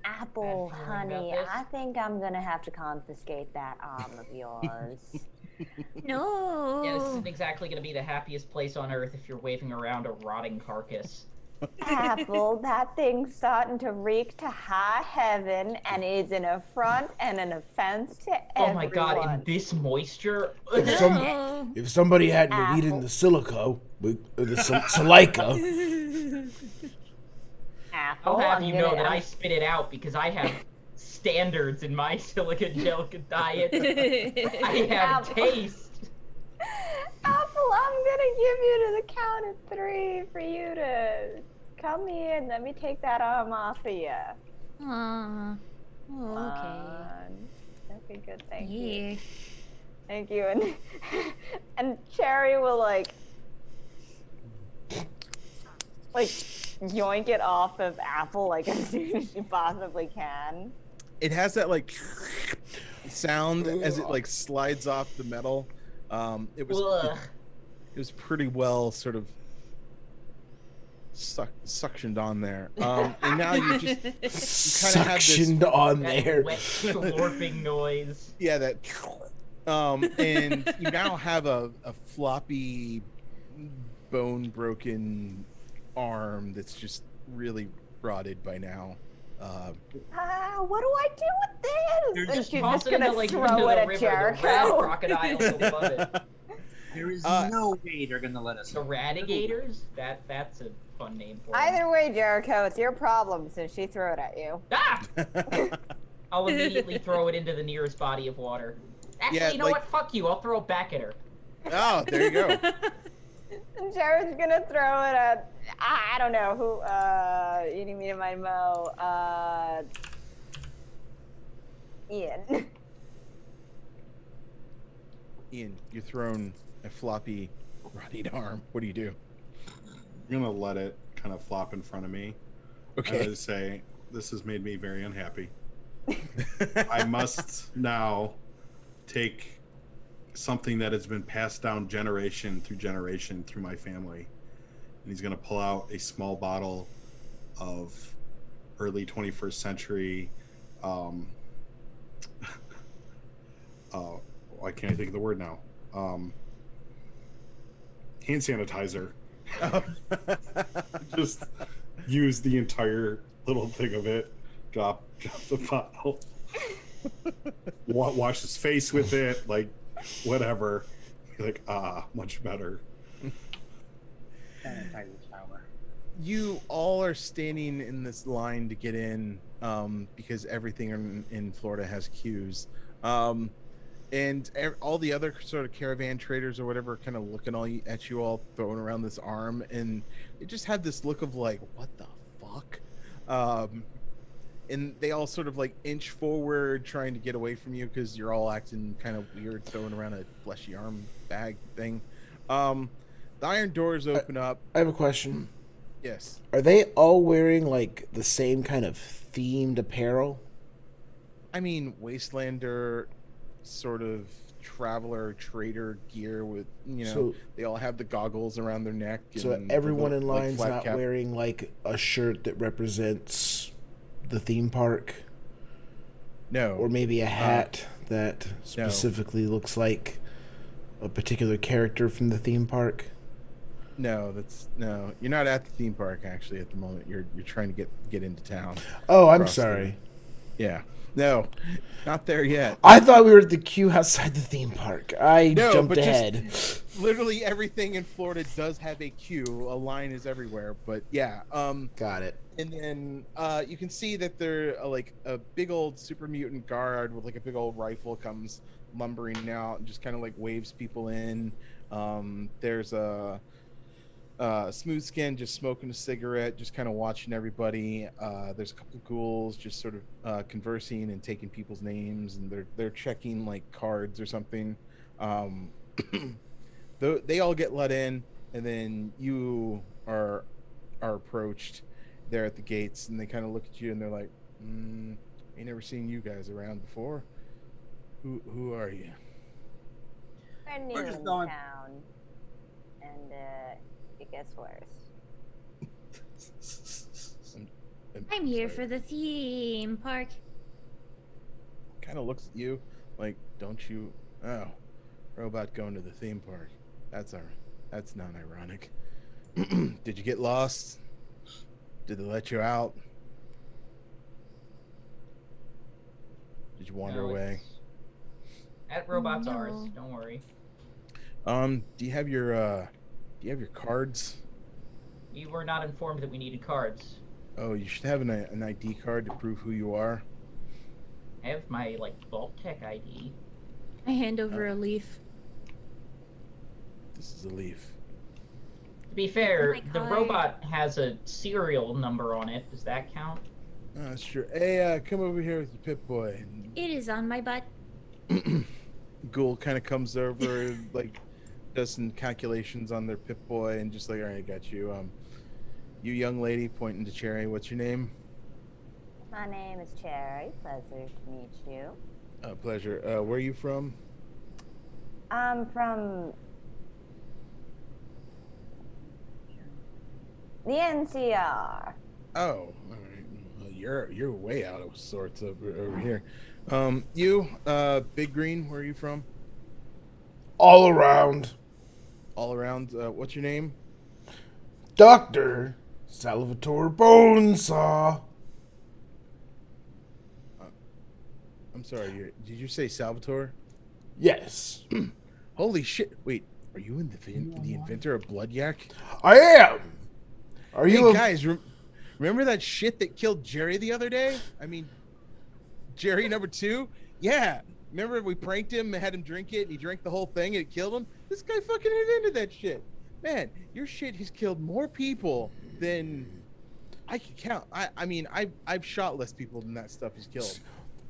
Apple, Bad feeling honey, about this. I think I'm gonna have to confiscate that arm of yours. No. Yeah, this isn't exactly going to be the happiest place on earth if you're waving around a rotting carcass. Apple, that thing's starting to reek to high heaven and is an affront and an offense to everyone. Oh my god, in this moisture? No. If somebody hadn't have eaten the silica, Apple, I'll have I'm you gonna- know that I spit it out because I have standards in my silica gel diet. I have Apple. taste. Apple, I'm gonna give you to the count of 3 for you to come here and let me take that arm off of you. Aw. Oh, Okay, good. Thank okay. you. Yeah. Thank you. And and Cherry will like yoink it off of Apple like as soon as she possibly can. It has that like sound as it like slides off the metal. It Ugh. was pretty well sort of suctioned on there. And now you just you kind of have this, suctioned on That there. wet slurping noise. yeah, that and you now have a floppy bone broken arm that's just really rotted by now. What do I do with this? You're And just she's Toss just it into, gonna like, throw into it the at river. The rad Jericho. crocodiles will love it. There is Uh, no way they're gonna let us. The radigators? That's a fun name for them. Either way, Jericho, it's your problem since she threw it at you. Ah! I'll immediately throw it into the nearest body of water. Actually, Yeah, you know like- what? Fuck you. I'll throw it back at her. Oh, there you go. And Jared's gonna throw it at I don't know who. You need me to mind Mo. Ian. Ian, you're thrown a floppy, rotted arm. What do you do? I'm gonna let it kind of flop in front of me. Okay. And say, this has made me very unhappy. I must now take something that has been passed down generation through my family. And he's gonna pull out a small bottle of early 21st century why can't I think of the word now? Hand sanitizer. Just use the entire little thing of it. Drop the bottle. Wash his face with it, like whatever. Be like, much better. Untitled Chapter. You all are standing in this line to get in, because everything in Florida has queues. And all the other sort of caravan traders or whatever are kind of looking at you all throwing around this arm, and they just have this look of like, what the fuck? And they all sort of like inch forward trying to get away from you because you're all acting kind of weird throwing around a fleshy arm bag thing. The iron doors open up. I have a question. Yes. Are they all wearing like the same kind of themed apparel? I mean, Wastelander sort of traveler trader gear with, So- they all have the goggles around their neck. So and the everyone little, in like, line's flat not cap. wearing like a shirt that represents the theme park, No. or maybe a hat that specifically looks like a particular character from the theme park. No, you're not at the theme park actually at the moment. You're trying to get into town. Oh, I'm Across the- sorry. Yeah. No, not there yet. I thought we were at the queue outside the theme park. I No, jumped but ahead. Literally everything in Florida does have a queue. A line is everywhere, but yeah. Got it. And then you can see that there like a big old super mutant guard with like a big old rifle comes lumbering out and just kind of like waves people in. There's a smooth skin just smoking a cigarette, just kind of watching everybody. There's a couple of ghouls just sort of conversing and taking people's names, and they're checking like cards or something. They all get let in, and then you are approached there at the gates, and they kind of look at you and they're like, ain't never seen you guys around before. Who are you? We're new We're just in going- town, and it gets worse. I'm here for the theme park. Kind of looks at you like, don't you? Oh, robot going to the theme park. That's not ironic. Did you get lost? Did they let you out? Did you wander No, away? it's- That robot's No. ours. Don't worry. Do you have your cards? We were not informed that we needed cards. Oh, you should have an ID card to prove who you are. I have my Vault Tech ID. I hand over a leaf. This is a leaf. To be fair, my the card. robot has a serial number on it. Does that count? Oh, sure. Hey, come over here with your Pip-Boy. It is on my butt. Ghoul kind of comes over, like, does some calculations on their Pip-Boy, and just like, all right, I got you. You young lady, pointing to Cherry. What's your name? My name is Cherry. Pleasure to meet you. Pleasure. Where are you from? I'm from the NCR. Oh, all right. Well, you're way out of sorts over here. You, Big Green. Where are you from? All around. All around. What's your name? Dr. Salvatore Bonesaw. I'm sorry. Did you say Salvatore? Yes, Holy shit! Wait, are you the inventor of Blood Yak? I am. Are Hey you a- guys, remember that shit that killed Jerry the other day? I mean, Jerry number 2? Yeah. Remember we pranked him and had him drink it, and he drank the whole thing and it killed him? This guy fucking invented that shit. Man, your shit has killed more people than I can count. I mean, I've shot less people than that stuff has killed.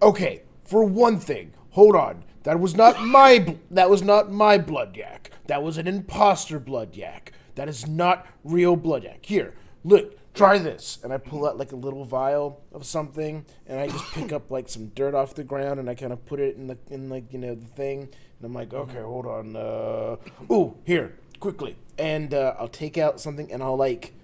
Okay, for one thing, hold on. That was not my blood yak. That was an imposter blood yak. That is not real blood yak. Here, look, try this. And I pull out like a little vial of something, and I just pick up like some dirt off the ground, and I kind of put it in the thing. And I'm like, okay, hold on. Ooh, here, quickly. And I'll take out something, and I'll like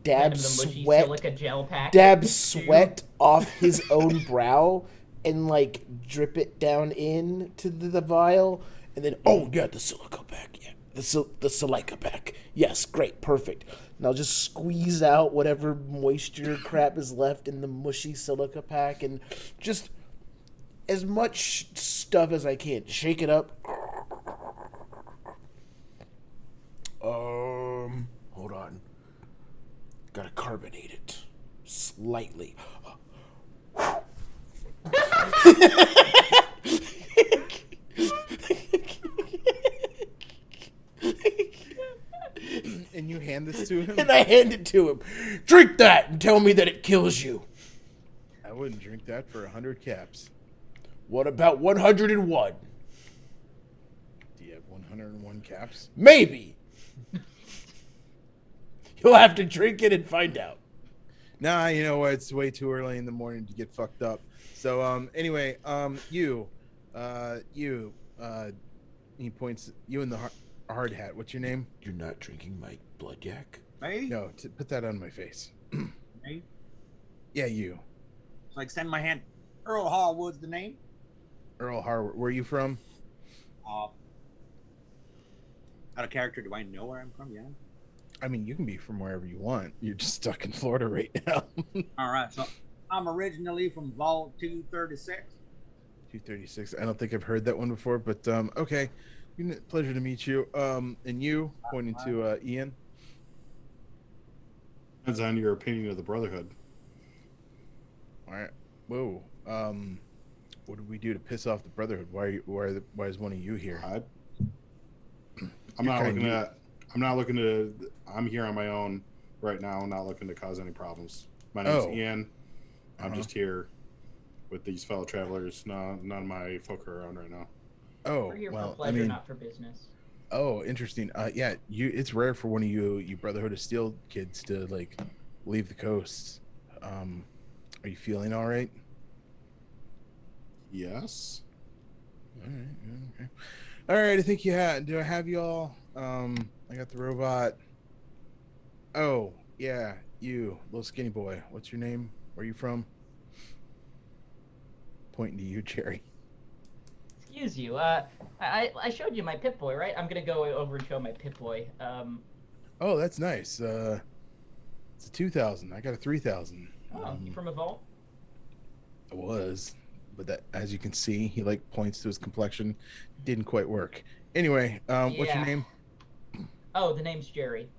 dab Hand him the mushy sweat. silica gel pack. Dab sweat off his own brow and like drip it down into the vial, and then the silica pack, the silica pack, yes, great, perfect. And I'll just squeeze out whatever moisture crap is left in the mushy silica pack, and just as much stuff as I can. Shake it up. Gotta carbonate it. Slightly. And you hand this to him? And I hand it to him. Drink that and tell me that it kills you. I wouldn't drink that for 100 caps. What about 101? Do you have 101 caps? Maybe. You'll have to drink it and find out. Nah, you know what? It's way too early in the morning to get fucked up. So, anyway, he points, you in the hard hat. What's your name? You're not drinking my blood yak? Me? No, put that on my face. Me? Yeah, you. So I extend my hand. Earl Harwood's the name. Earl Harwood. Where are you from? Out of character, do I know where I'm from? Yeah. I mean, you can be from wherever you want. You're just stuck in Florida right now. All right. So I'm originally from Vault 236. 236. I don't think I've heard that one before, but okay. Pleasure to meet you. And you, pointing to Ian. Depends on your opinion of the Brotherhood. All right. Whoa. What did we do to piss off the Brotherhood? Why is one of you here? I'm not looking to. I'm here on my own right now. I'm not looking to cause any problems. My name's Ian. I'm just here with these fellow travelers. No, none of my folk are around right now. Oh, We're here well, for pleasure, not for business. Oh, interesting. Yeah, it's rare for one of you Brotherhood of Steel kids to like leave the coast. Are you feeling all right? Yes. All right. Okay. All right. I think do I have you all? I got the robot. Oh, yeah. You, little skinny boy. What's your name? Where are you from? Pointing to you, Jerry. Excuse you. I showed you my Pip-Boy, right? I'm gonna go over and show my Pip-Boy. Oh, that's nice. It's a 2000. I got a 3000. Oh, you from a vault? I was, but that, as you can see, he like points to his complexion. Didn't quite work. Anyway, what's your name? Oh, the name's Jerry.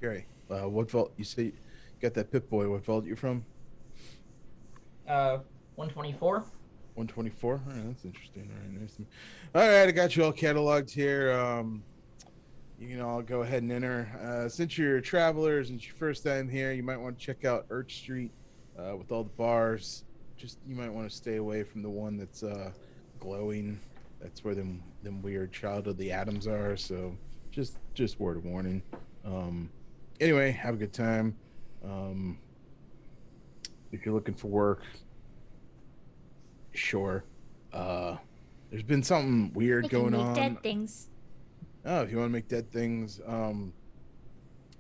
Jerry. What vault? You say you got that Pip-Boy. What vault you from? 124. 124. All right, that's interesting. All right, nice. All right, I got you all cataloged here. You can all go ahead and enter. Since you're travelers and it's your first time here, you might want to check out Arch Street with all the bars. Just you might want to stay away from the one that's glowing. That's where them weird Child of the Atoms are. So just word of warning. Anyway, have a good time. If you're looking for work, sure. There's been something weird going on. Dead things. Oh, if you want to make dead things,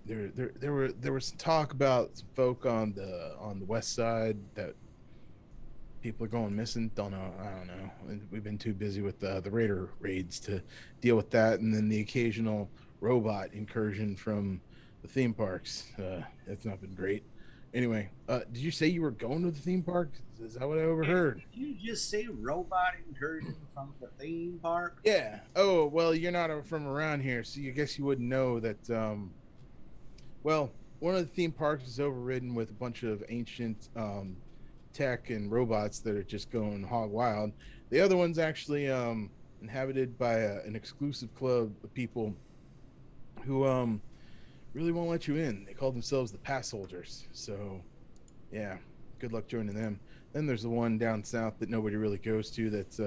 there was some talk about some folk on the west side that people are going missing. I don't know. We've been too busy with the raider raids to deal with that, and then the occasional robot incursion from the theme parks. That's not been great. Anyway, did you say you were going to the theme park? Is that what I overheard? Did you just say robot incursion from the theme park? Yeah. Oh, well, you're not from around here, so I guess you wouldn't know that. Well, one of the theme parks is overridden with a bunch of ancient tech and robots that are just going hog wild. The other one's actually inhabited by an exclusive club of people who really won't let you in. They call themselves the Pass Holders. So, yeah, good luck joining them. Then there's the one down south that nobody really goes to. That's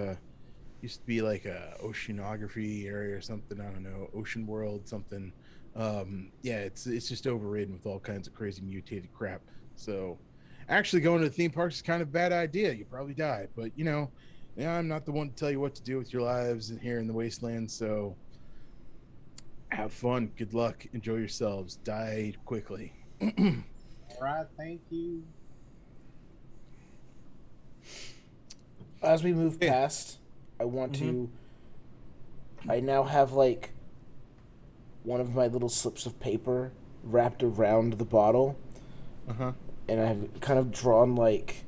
used to be like a oceanography area or something. I don't know, Ocean World something. Yeah, it's just overridden with all kinds of crazy mutated crap. So, actually going to the theme parks is kind of a bad idea. You probably die, but I'm not the one to tell you what to do with your lives here in the wasteland. So. Have fun. Good luck. Enjoy yourselves. Die quickly. All right. Thank you. As we move past, I want to. I now have like one of my little slips of paper wrapped around the bottle. And I've kind of drawn like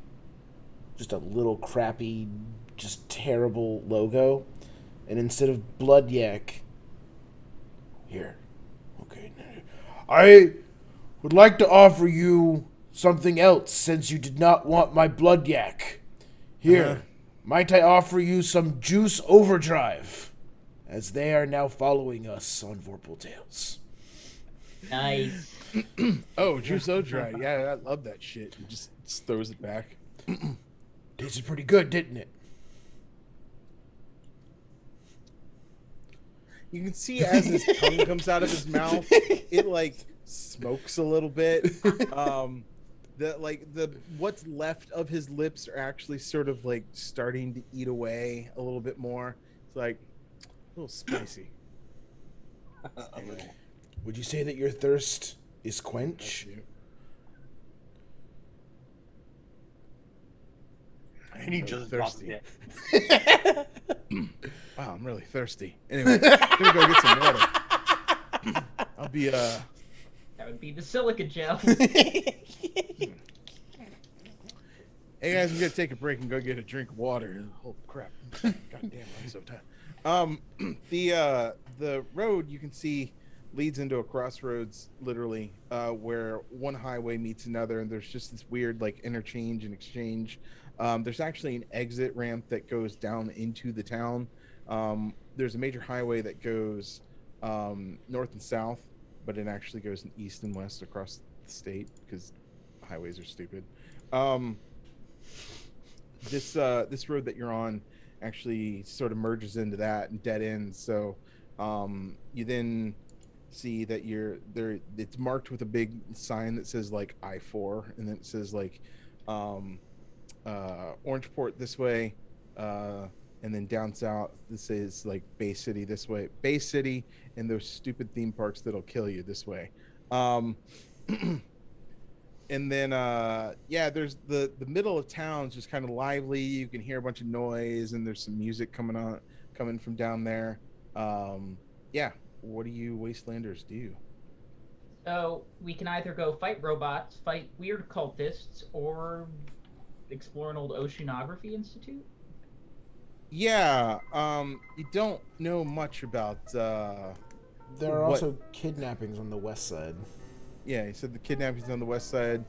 just a little crappy, just terrible logo. And instead of Blood Yak, here. Okay. I would like to offer you something else since you did not want my blood yak. Here, might I offer you some juice overdrive, as they are now following us on Vorpal Tales. Nice. Oh, juice dry. Yeah, I love that shit. He just throws it back. Tasted pretty good, didn't it? You can see as his tongue comes out of his mouth, it like smokes a little bit. What's left of his lips are actually sort of like starting to eat away a little bit more. It's like a little spicy. Would you say that your thirst is quenched? And he just thirsty. dropped it. Wow, I'm really thirsty. Anyway, gonna go get some water. I'll be That would be the silica gel. Hey guys, I'm gonna take a break and go get a drink of water. Oh crap! God damn, I'm so tired. The road you can see leads into a crossroads, literally, where one highway meets another, and there's just this weird like interchange and exchange. There's actually an exit ramp that goes down into the town. There's a major highway that goes north and south, but it actually goes east and west across the state because highways are stupid. This road that you're on actually sort of merges into that and dead ends. So you then see that you're there. It's marked with a big sign that says like I-4, and then it says like Orangeport this way, and then down south this is like Bay City this way. Bay City and those stupid theme parks that'll kill you this way. And then there's the middle of town's just kind of lively. You can hear a bunch of noise, and there's some music coming from down there. What do you wastelanders do? So we can either go fight robots, fight weird cultists, or explore an old oceanography institute. Yeah, you don't know much about There are also kidnappings on the west side. Yeah, he said the kidnappings on the west side.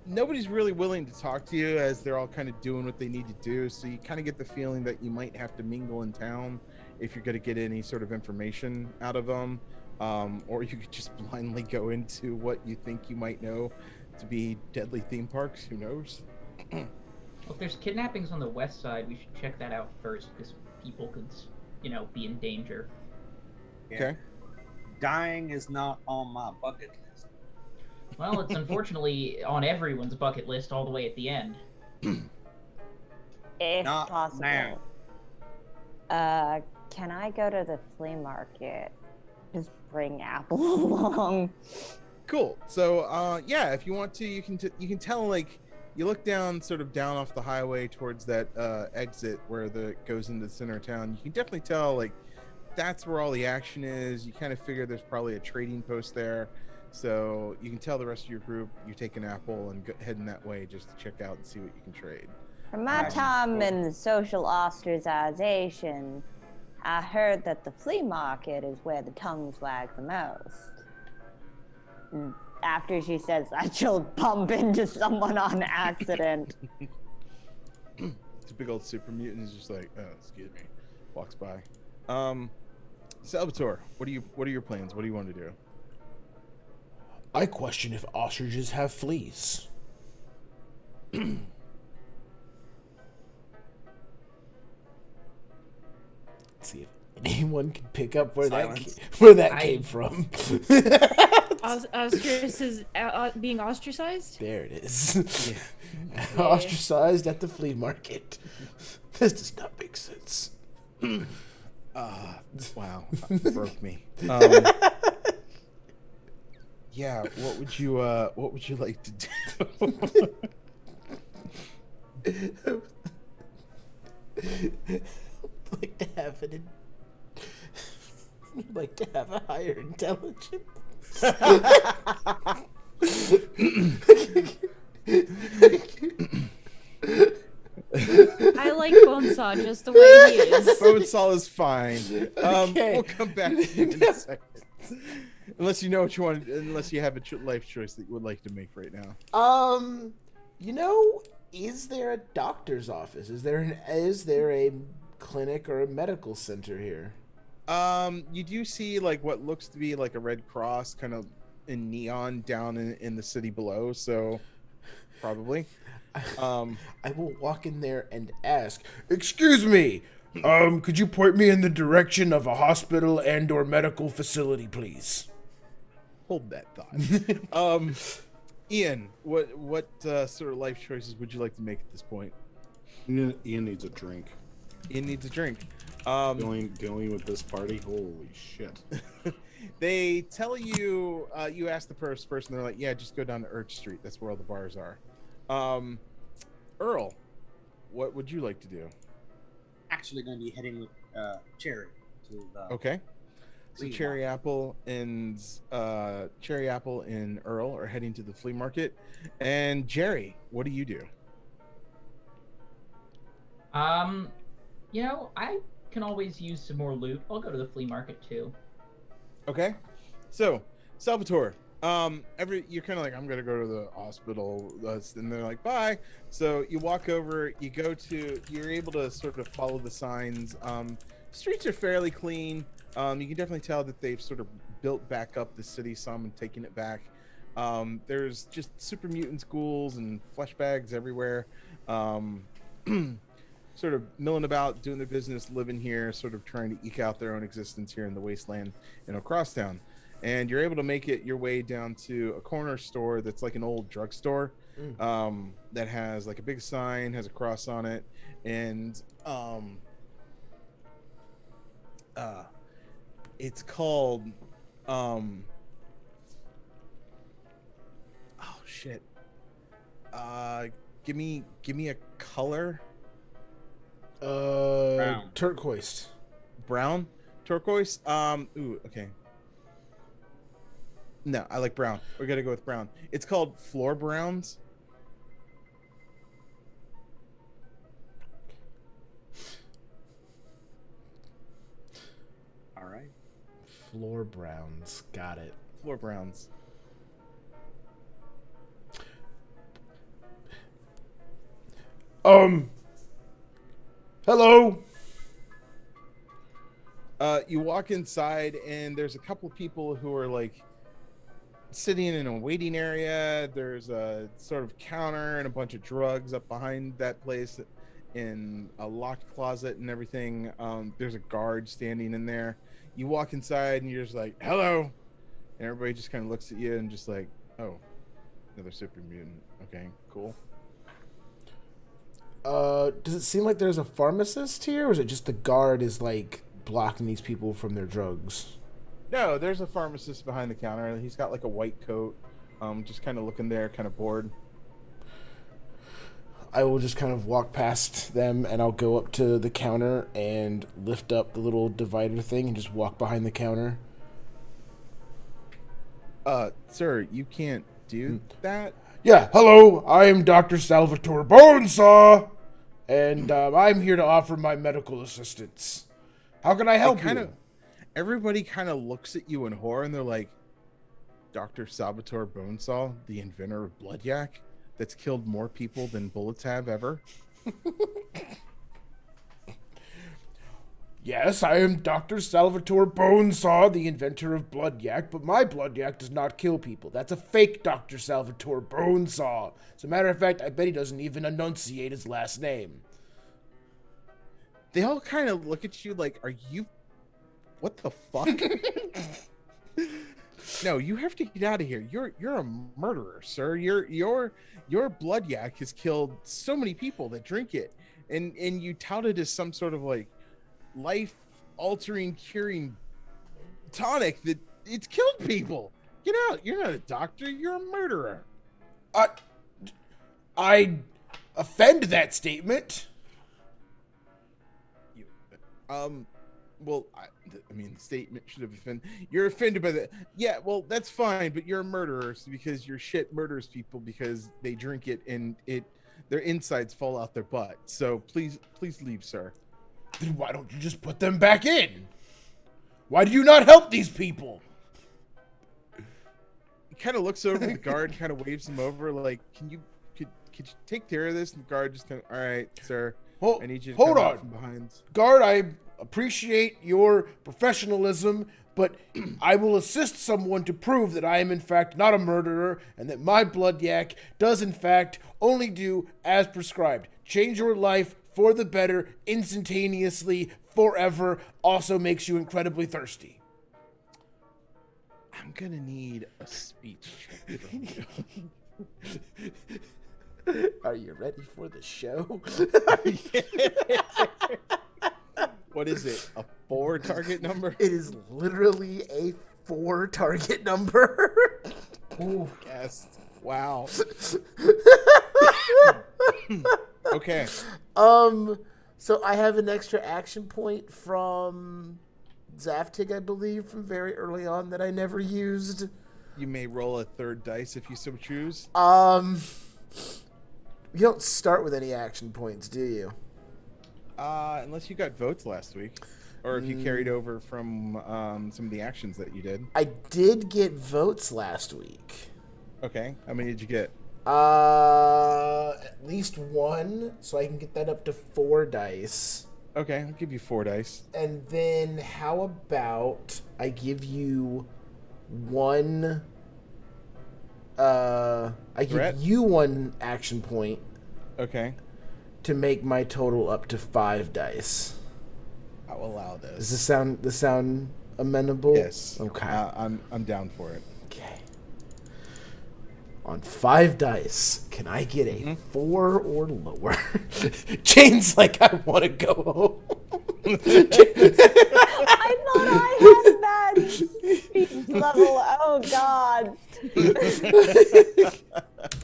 Nobody's really willing to talk to you as they're all kind of doing what they need to do. So you kind of get the feeling that you might have to mingle in town if you're going to get any sort of information out of them. Or you could just blindly go into what you think you might know to be deadly theme parks. Who knows? Well, if there's kidnappings on the west side, we should check that out first because people could, be in danger. Okay. Dying is not on my bucket list. Well, it's unfortunately on everyone's bucket list all the way at the end. If Not possible. now. Can I go to the flea market? Just bring Apple along. Cool. So, if you want to, you can tell, like, you look down off the highway towards that exit where it goes into the center of town. You can definitely tell, like, that's where all the action is. You kind of figure there's probably a trading post there. So you can tell the rest of your group you're taking Apple and heading that way just to check out and see what you can trade. From my time in the social ostracization, I heard that the flea market is where the tongues wag the most. And after she says that, she'll bump into someone on accident. It's a big old super mutant. He's just like, oh, excuse me. Walks by. Salvatore, what are your plans? What do you want to do? I question if ostriches have fleas. Let's see if anyone can pick up where that came from. Ostrich is being ostracized? There it is. Yeah. Ostracized at the flea market. This does not make sense. Wow, broke me. Yeah, what would you like to do? I'd like to have a higher intelligence. I like Bonesaw just the way he is. Bonesaw is fine. Okay. We'll come back to you in a second. Unless you know what you want, unless you have a life choice that you would like to make right now. You know, is there a doctor's office? Is there a clinic or a medical center here? You do see like what looks to be like a Red Cross kind of in neon down in the city below, so probably. I will walk in there and ask, "Excuse me, could you point me in the direction of a hospital and or medical facility, please?" Hold that thought. Ian, what sort of life choices would you like to make at this point? Ian needs a drink. Ian needs a drink. Going with this party, holy shit. They tell you, you ask the first person, they're like, yeah, just go down to Urch Street. That's where all the bars are. Earl, what would you like to do? Actually, going to be heading with Cherry to the. Okay. So Flea Cherry Apple and Earl are heading to the flea market. And Jerry, what do you do? You know, I can always use some more loot. I'll go to the flea market too. Okay. So, Salvatore, you're kind of like, I'm gonna go to the hospital, and they're like, bye. So you walk over, you're able to sort of follow the signs. Streets are fairly clean. You can definitely tell that they've sort of built back up the city some and taken it back. There's just super mutant schools and flesh bags everywhere. Sort of milling about, doing their business, living here, sort of trying to eke out their own existence here in the wasteland in Crosstown. And you're able to make it your way down to a corner store that's like an old drugstore, that has like a big sign, has a cross on it, and it's called oh shit. Give me a color. Brown. Turquoise. Brown? Turquoise? Ooh, okay. No, I like brown. We're gonna go with brown. It's called Floor Browns. All right. Floor Browns. Got it. Floor Browns. Hello. You walk inside and there's a couple of people who are like sitting in a waiting area. There's a sort of counter and a bunch of drugs up behind that place in a locked closet and everything. There's a guard standing in there. You walk inside and you're just like, hello. And everybody just kind of looks at you and just like, oh, another super mutant. Okay, cool. Does it seem like there's a pharmacist here, or is it just the guard is like blocking these people from their drugs? No, there's a pharmacist behind the counter. He's got like a white coat, just kind of looking there, kind of bored. I will just kind of walk past them and I'll go up to the counter and lift up the little divider thing and just walk behind the counter. Sir, you can't do that. Yeah, hello, I am Dr. Salvatore Bonesaw, and I'm here to offer my medical assistance. How can I help you? Everybody kind of looks at you in horror, and they're like, Dr. Salvatore Bonesaw, the inventor of Blood Yak, that's killed more people than bullets have ever? Yes, I am Dr. Salvatore Bonesaw, the inventor of Blood Yak, but my Blood Yak does not kill people. That's a fake Dr. Salvatore Bonesaw. As a matter of fact, I bet he doesn't even enunciate his last name. They all kind of look at you like, are you... What the fuck? No, you have to get out of here. You're a murderer, sir. Your Blood Yak has killed so many people that drink it. And you tout it as some sort of like life-altering, curing tonic that it's killed people. Get out. You're not a doctor. You're a murderer. I offend that statement. Well, I mean, the statement should have offended. You're offended by that. Yeah, well, that's fine, but you're a murderer because your shit murders people because they drink it and their insides fall out their butt. So please leave, sir. Then why don't you just put them back in? Why do you not help these people? kind of looks over at the guard, kind of waves him over, like, could you take care of this? And the guard just kind of, all right, sir. I need you to hold come out on. from behind. Guard, I appreciate your professionalism, but I will assist someone to prove that I am in fact not a murderer and that my blood yak does in fact only do as prescribed. Change your life for the better, instantaneously, forever, also makes you incredibly thirsty. I'm gonna need a speech check from you. Are you ready for the show? What is it? A 4 target number? It is literally a 4 target number. Ooh. Yes. Wow. Okay. So I have an extra action point from Zaftig, I believe, from very early on that I never used. You may roll a 3rd dice if you so choose. You don't start with any action points, do you? Unless you got votes last week, or if you carried over from some of the actions that you did. I did get votes last week. Okay. How many did you get? At least 1, so I can get that up to 4 dice. Okay, I'll give you 4 dice. And then how about I give you 1 I Threat? give you 1 action point Okay. to make my total up to 5 dice. I'll allow Does this. this sound amenable? Yes. Okay. I'm down for it. Okay. On 5 dice, can I get a 4 or lower? Jane's like, I want to go home. I thought I had that speech level. Oh God.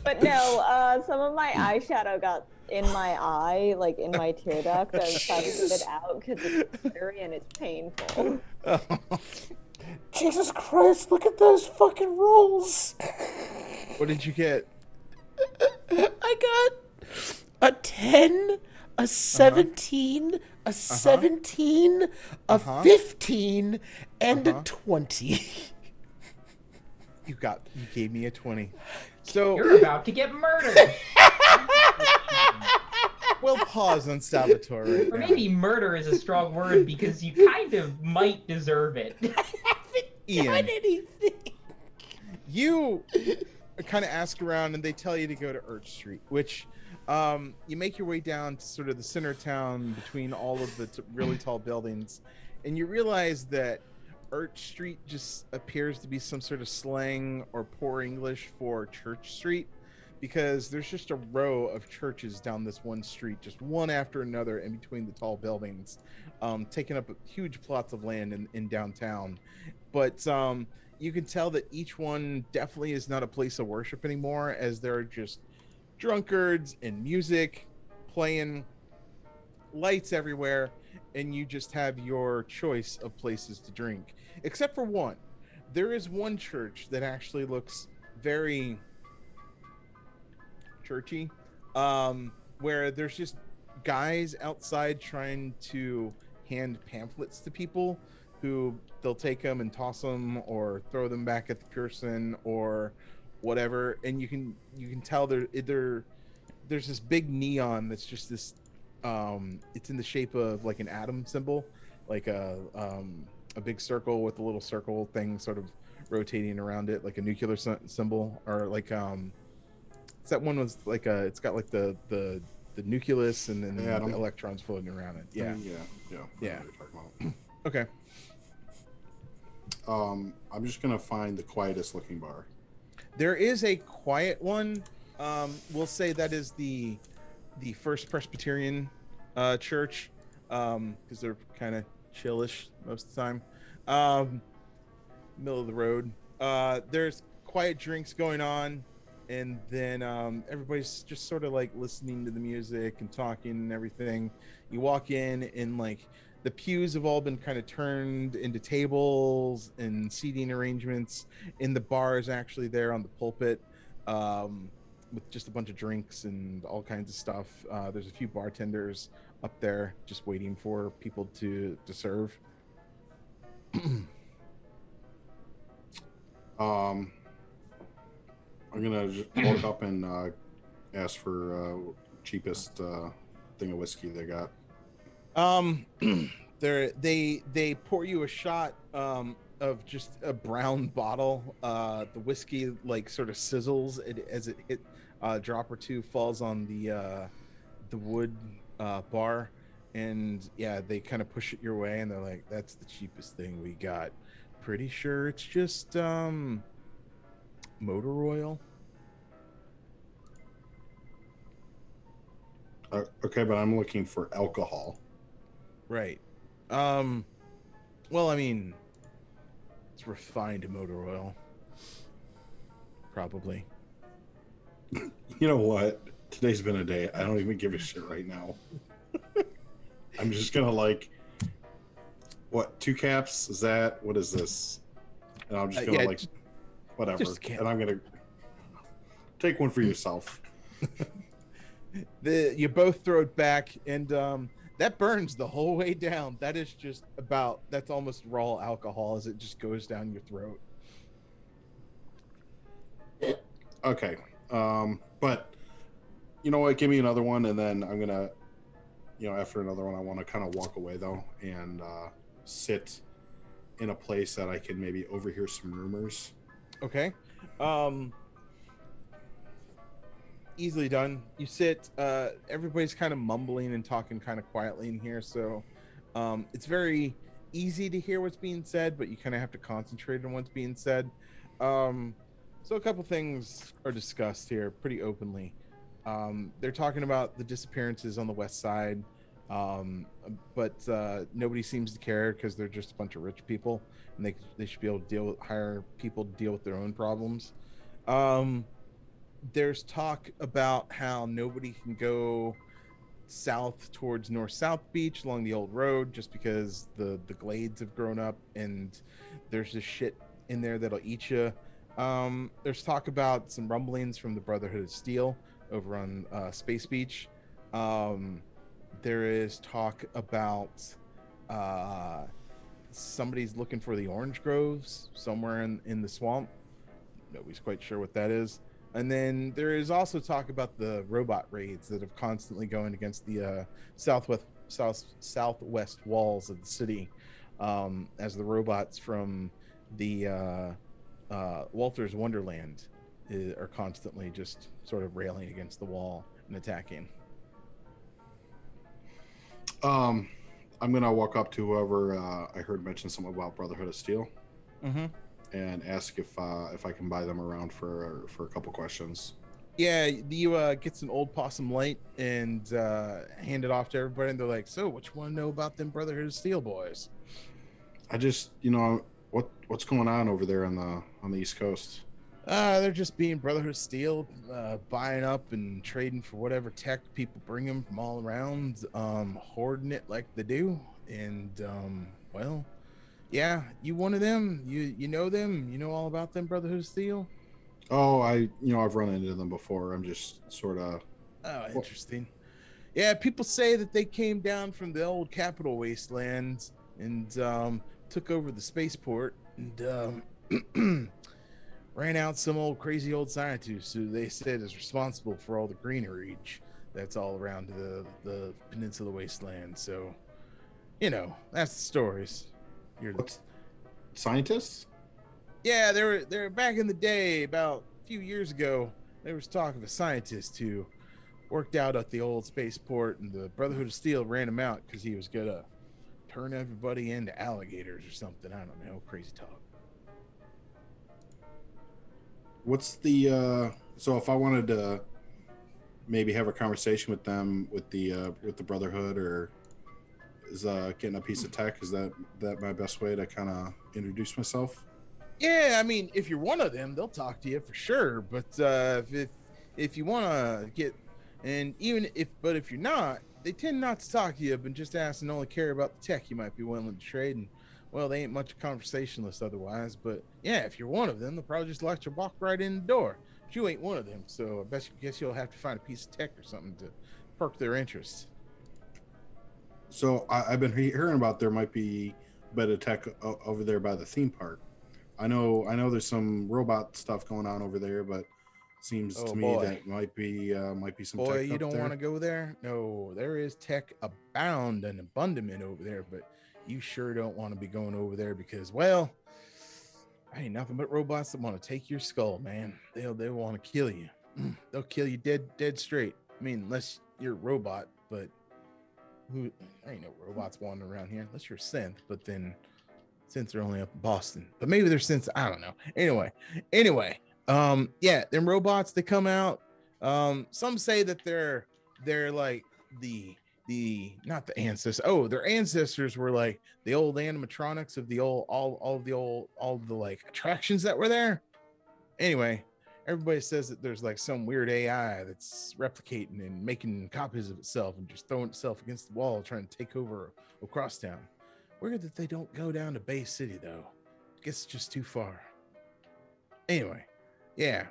But no, some of my eyeshadow got in my eye, like in my tear duct. I was trying to get it out because it's blurry and it's painful. Jesus Christ, look at those fucking rolls. What did you get? I got a 10, a 17, a 17, a 15, and a 20. You gave me a 20. So You're about to get murdered. we'll pause on Salvatore right Or now. maybe murder is a strong word because you kind of might deserve it. Ian, Anything. you kind of ask around and they tell you to go to Urch Street, which you make your way down to sort of the center of town between all of the really tall buildings, and you realize that Urch Street just appears to be some sort of slang or poor English for Church Street, because there's just a row of churches down this one street, just one after another in between the tall buildings, taking up huge plots of land in downtown. But you can tell that each one definitely is not a place of worship anymore, as there are just drunkards and music playing, lights everywhere, and you just have your choice of places to drink. Except for one. There is one church that actually looks very churchy, where there's just guys outside trying to hand pamphlets to people who they'll take them and toss them or throw them back at the person or whatever, and you can tell there's this big neon that's just this it's in the shape of like an atom symbol, like a big circle with a little circle thing sort of rotating around it, like a nuclear symbol, or like it's that one was like it's got like the nucleus and then the electrons floating around it. Yeah. Yeah. Yeah. What you're talking about. Okay. I'm just gonna find the quietest looking bar. There is a quiet one. We'll say that is the First Presbyterian church, because they're kind of chillish most of the time. Middle of the road. There's quiet drinks going on, and then everybody's just sort of like listening to the music and talking and everything. You walk in, and like the pews have all been kind of turned into tables and seating arrangements, and the bar is actually there on the pulpit, with just a bunch of drinks and all kinds of stuff. There's a few bartenders up there just waiting for people to serve. I'm gonna just walk up and ask for cheapest thing of whiskey they got. They pour you a shot of just a brown bottle. The whiskey like sort of sizzles as it hit a drop or two falls on the wood bar, and yeah, they kind of push it your way, and they're like, "That's the cheapest thing we got. Pretty sure it's just motor oil." Okay, but I'm looking for alcohol. Right. Well, I mean, it's refined motor oil. Probably. You know what? Today's been a day. I don't even give a shit right now. I'm just gonna like, what, 2 caps? Is that, what is this? And I'm just gonna yeah, like, whatever. just a cap. And I'm gonna take one for yourself. You both throw it back, and that burns the whole way down. That is just about, that's almost raw alcohol as it just goes down your throat. Okay. But you know what? Give me another one, and then I'm gonna, after another one, I want to kind of walk away though and sit in a place that I can maybe overhear some rumors. Okay. Easily done. You sit. Everybody's kind of mumbling and talking kind of quietly in here, so it's very easy to hear what's being said, but you kind of have to concentrate on what's being said. So a couple things are discussed here pretty openly. They're talking about the disappearances on the west side, but nobody seems to care because they're just a bunch of rich people, and they should be able to hire people to deal with their own problems. There's talk about how nobody can go south towards North-South Beach along the old road just because the glades have grown up and there's this shit in there that'll eat you. There's talk about some rumblings from the Brotherhood of Steel over on Space Beach. There is talk about somebody's looking for the orange groves somewhere in the swamp. Nobody's quite sure what that is. And then there is also talk about the robot raids that have constantly going against the southwest walls of the city, as the robots from the Walter's Wonderland are constantly just sort of railing against the wall and attacking. I'm gonna walk up to whoever I heard mention something about Brotherhood of Steel, and ask if I can buy them around for a couple questions. Yeah, you get some old possum light and hand it off to everybody, and they're like, "So, what you want to know about them Brotherhood of Steel boys?" I just, what's going on over there on the East Coast? They're just being Brotherhood of Steel, buying up and trading for whatever tech people bring them from all around, hoarding it like they do. And, well, yeah, you one of them? You know them? You know all about them Brotherhood of Steel? Oh, I've run into them before. I'm just sort of... Oh, interesting. Yeah, people say that they came down from the old Capital Wasteland and took over the spaceport and ran out some old crazy old scientist who they said is responsible for all the greenery that's all around the Peninsula Wasteland. So, that's the stories. What's scientists? Yeah, they were back in the day, about a few years ago. There was talk of a scientist who worked out at the old spaceport, and the Brotherhood of Steel ran him out because he was gonna turn everybody into alligators or something. I don't know, crazy talk. What's the so if I wanted to maybe have a conversation with them with the Brotherhood, or is getting a piece of tech, is that my best way to kind of introduce myself? Yeah, I mean, if you're one of them, they'll talk to you for sure. But if you want to get, and if you're not, they tend not to talk to you, but just ask and only care about the tech you might be willing to trade. And well, they ain't much conversationalist otherwise. But yeah, if you're one of them, they'll probably just let you walk right in the door. But you ain't one of them, so I guess you'll have to find a piece of tech or something to perk their interest. So I've been hearing about there might be a bit of tech over there by the theme park. I know there's some robot stuff going on over there, but Seems Oh, to me boy. that might be some Boy, tech you up don't there. want to go there. No, there is tech abound and abundant over there, but you sure don't want to be going over there because, well, I ain't nothing but robots that want to take your skull, man. They'll want to kill you. They'll kill you dead straight. I mean, unless you're a robot, but who? There ain't no robots wandering around here unless you're a synth. But then synths are only up in Boston. But maybe they're synths. I don't know. Anyway. Yeah, them robots, they come out. Some say that they're like the not the ancestors. Oh, their ancestors were like the old animatronics of the old all the like attractions that were there. Anyway, everybody says that there's like some weird AI that's replicating and making copies of itself and just throwing itself against the wall trying to take over across town. Weird that they don't go down to Bay City though. Guess it's just too far. Anyway, yeah.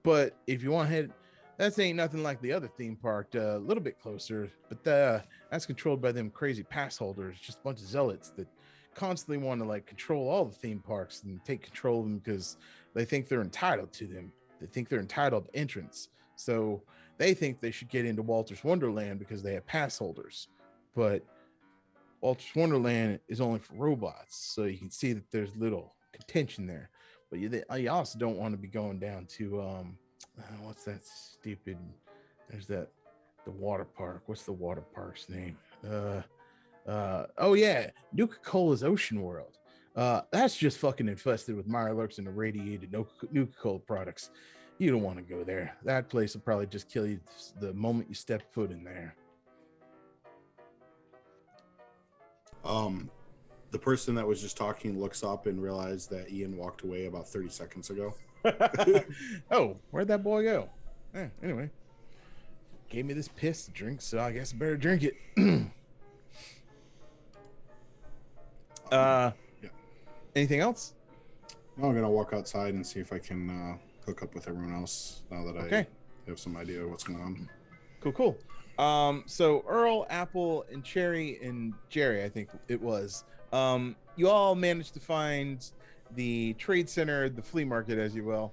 But if you want to head, that ain't nothing like the other theme park. A little bit closer, but that's controlled by them crazy pass holders. Just a bunch of zealots that constantly want to like control all the theme parks and take control of them because they think they're entitled to them. They think they're entitled to entrance. So they think they should get into Walter's Wonderland because they have pass holders. But Walter's Wonderland is only for robots, so you can see that there's little contention there. But you also don't want to be going down to what's that stupid? There's the water park. What's the water park's name? Oh yeah, Nuka-Cola's Ocean World. That's just fucking infested with Mirelurks and irradiated Nuka-Cola products. You don't want to go there. That place will probably just kill you the moment you step foot in there. The person that was just talking looks up and realized that Ian walked away about 30 seconds ago. Oh, where'd that boy go? Anyway, gave me this piss to drink, so I guess I better drink it. Yeah. Anything else? Now I'm gonna walk outside and see if I can hook up with everyone else now that I have some idea of what's going on. Cool. So Earl, Apple, and Cherry and Jerry, I think it was. You all managed to find the trade center, the flea market, as you will,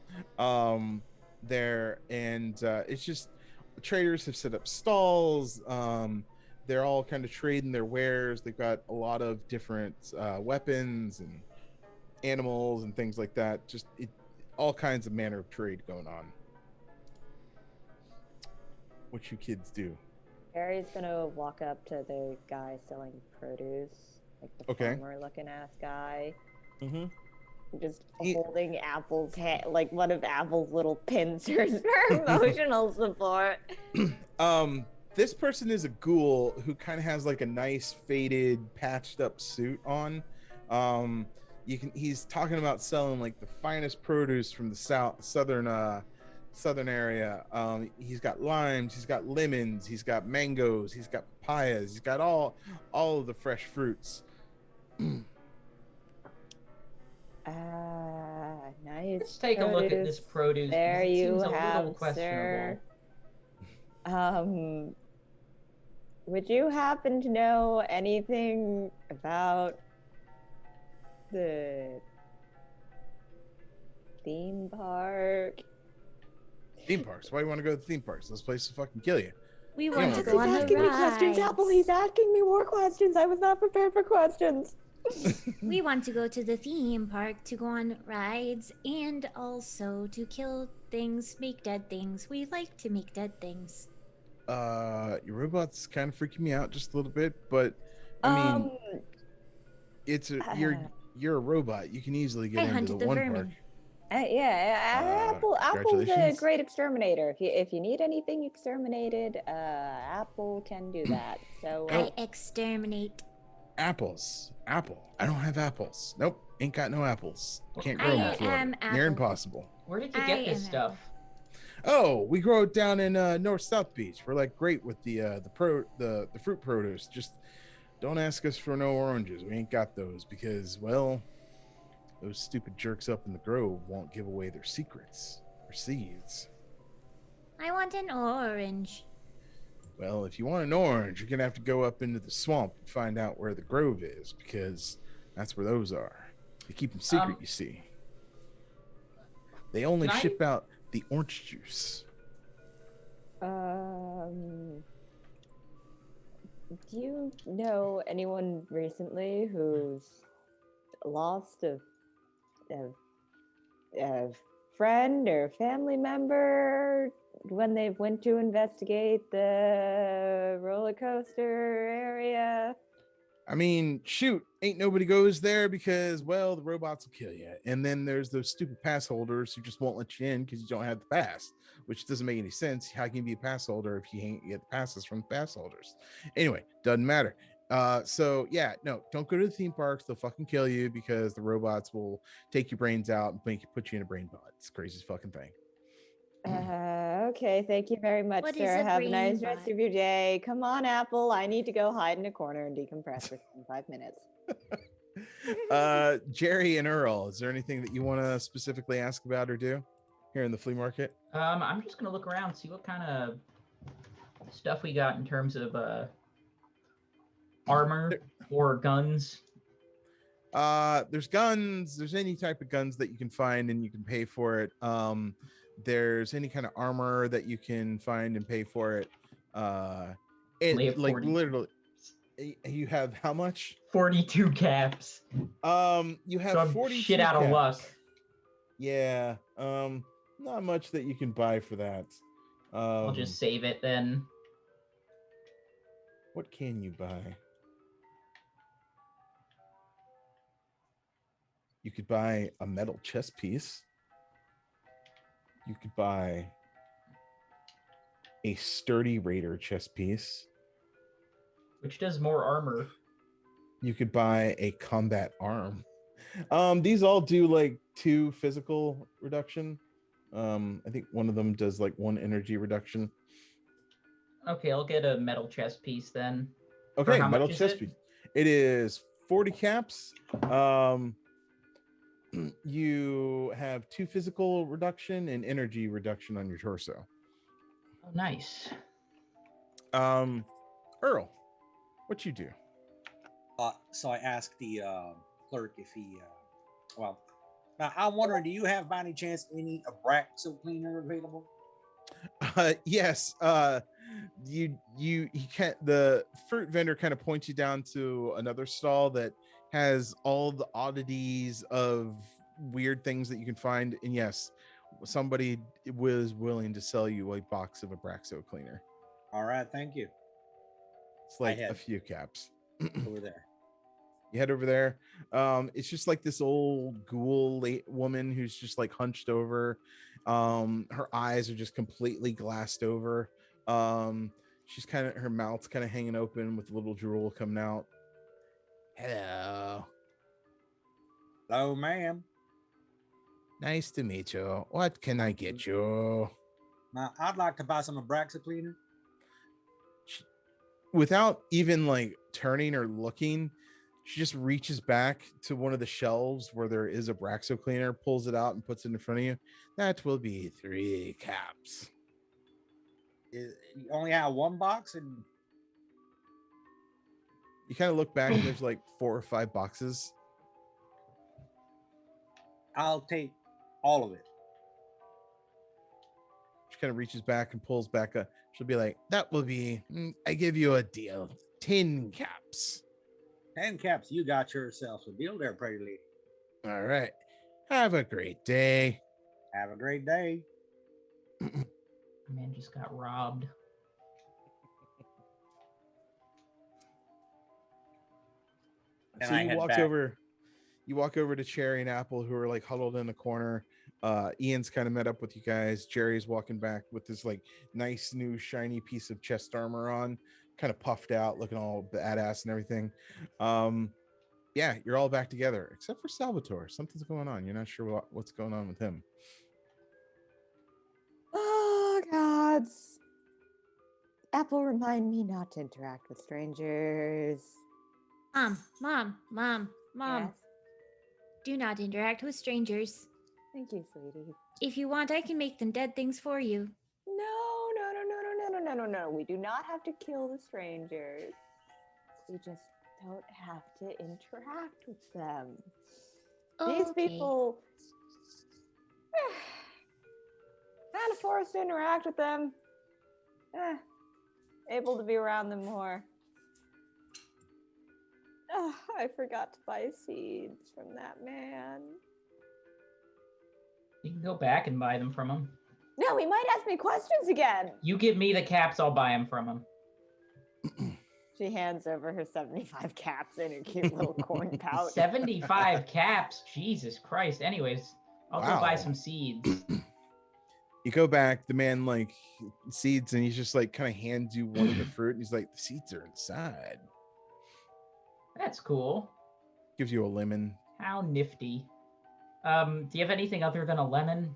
there, and it's just traders have set up stalls. They're all kind of trading their wares. They've got a lot of different weapons and animals and things like that. Just all kinds of manner of trade going on. What you kids do? Harry's gonna walk up to the guy selling produce, like the farmer-looking ass guy. Mm-hmm. Just holding Apple's head, like one of Apple's little pincers for emotional support. This person is a ghoul who kind of has like a nice faded, patched up suit on. He's talking about selling like the finest produce from the southern area. He's got limes, he's got lemons, he's got mangoes, he's got papayas, he's got all of the fresh fruits. Nice. Let's take a look at this produce. There it you seems a have, little questionable. sir. Would you happen to know anything about the theme park? Theme parks? Why do you want to go to the theme parks? Those places fucking kill you. We want to He's go on the asking me questions, rides. Apple. He's asking me more questions. I was not prepared for questions. We want to go to the theme park to go on rides and also to kill things, make dead things. We like to make dead things. Your robot's kind of freaking me out just a little bit, but I mean, you're a robot. You can easily get I into hunted the the one vermin. park. Apple's a Congratulations. great exterminator. If you need anything exterminated, Apple can do that. So I exterminate. Apples. Apple. I don't have apples. Nope. Ain't got no apples. Can't grow them I in Florida. am Near apple. impossible. Where did you I get this am stuff? Oh, we grow it down in North South Beach. We're like great with the fruit produce. Just don't ask us for no oranges. We ain't got those because, well, those stupid jerks up in the grove won't give away their secrets or seeds. I want an orange. Well, if you want an orange, you're gonna have to go up into the swamp and find out where the grove is because that's where those are. They keep them secret, you see. They only Can I- ship out the orange juice. Do you know anyone recently who's lost a friend or family member when they went to investigate the roller coaster area? I mean, shoot, ain't nobody goes there because, well, the robots will kill you. And then there's those stupid pass holders who just won't let you in because you don't have the pass, which doesn't make any sense. How can you be a pass holder if you ain't get the passes from the pass holders? Anyway, doesn't matter. So yeah, no, don't go to the theme parks. They'll fucking kill you because the robots will take your brains out and put you in a brain pod. It's the craziest fucking thing. Okay, thank you very much, What is sir. a Have a nice brain rest bot? of your day. Come on, Apple. I need to go hide in a corner and decompress for 5 minutes. Jerry and Earl, is there anything that you want to specifically ask about or do here in the flea market? I'm just gonna look around, see what kind of stuff we got in terms of armor or guns. There's guns, there's any type of guns that you can find and you can pay for it. There's any kind of armor that you can find and pay for it. Only have Like 40. literally, you have how much? 42 caps. You have So I'm 42 shit out of caps. luck. Yeah. Not much that you can buy for that. I'll just save it then. What can you buy? You could buy a metal chess piece. You could buy a sturdy raider chess piece. Which does more armor. You could buy a combat arm. These all do like 2 physical reduction. I think one of them does like 1 energy reduction. Okay, I'll get a metal chest piece then. Okay, how metal much is chess it? piece. It is 40 caps. You have 2 physical reduction and energy reduction on your torso. Oh, nice. Earl, what you do? So I asked the clerk if he, well, now I'm wondering, do you have by any chance any Abraxo cleaner available? Yes. He can't. The fruit vendor kind of points you down to another stall that has all the oddities of weird things that you can find. And yes, somebody was willing to sell you a box of Abraxo cleaner. All right, thank you. It's like had- a few caps. Over there. You head over there. It's just like this old ghoul woman who's just like hunched over. Her eyes are just completely glassed over. She's kind of, her mouth's kind of hanging open with a little drool coming out. Hello. Hello, ma'am. Nice to meet you. What can I get you? Now, I'd like to buy some Abraxo cleaner. Without even like turning or looking, she just reaches back to one of the shelves where there is a Abraxo cleaner, pulls it out and puts it in front of you. That will be 3 caps. You only have 1 box, and You kind of look back and there's like 4 or 5 boxes. I'll take all of it. She kind of reaches back and pulls back up. She'll be like, that will be, I give you a deal. 10 caps. 10 caps. You got yourself a deal there, pretty lady. All right. Have a great day. Have a great day. Man just got robbed. And So I you head walk back. over. You walk over to Cherry and Apple, who are like huddled in a corner. Ian's kind of met up with you guys. Jerry's walking back with this like nice new shiny piece of chest armor on, kind of puffed out, looking all badass and everything. Yeah, you're all back together except for Salvatore. Something's going on. You're not sure what's going on with him. Oh, gods. Apple, remind me not to interact with strangers. Mom. Yes. Do not interact with strangers. Thank you, sweetie. If you want, I can make them dead things for you. No. We do not have to kill the strangers. We just don't have to interact with them. These Okay. people. kind of forced to interact with them. Able to be around them more. I forgot to buy seeds from that man. You can go back and buy them from him. No, he might ask me questions again. You give me the caps, I'll buy them from him. She hands over her 75 caps in her cute little corn pouch. 75 caps? Jesus Christ. Anyways, I'll go buy Wow. some seeds. You go back, the man like seeds, and he's just like kind of hands you one of the fruit, and he's like, the seeds are inside. That's cool. Gives you a lemon. How nifty. Do you have anything other than a lemon?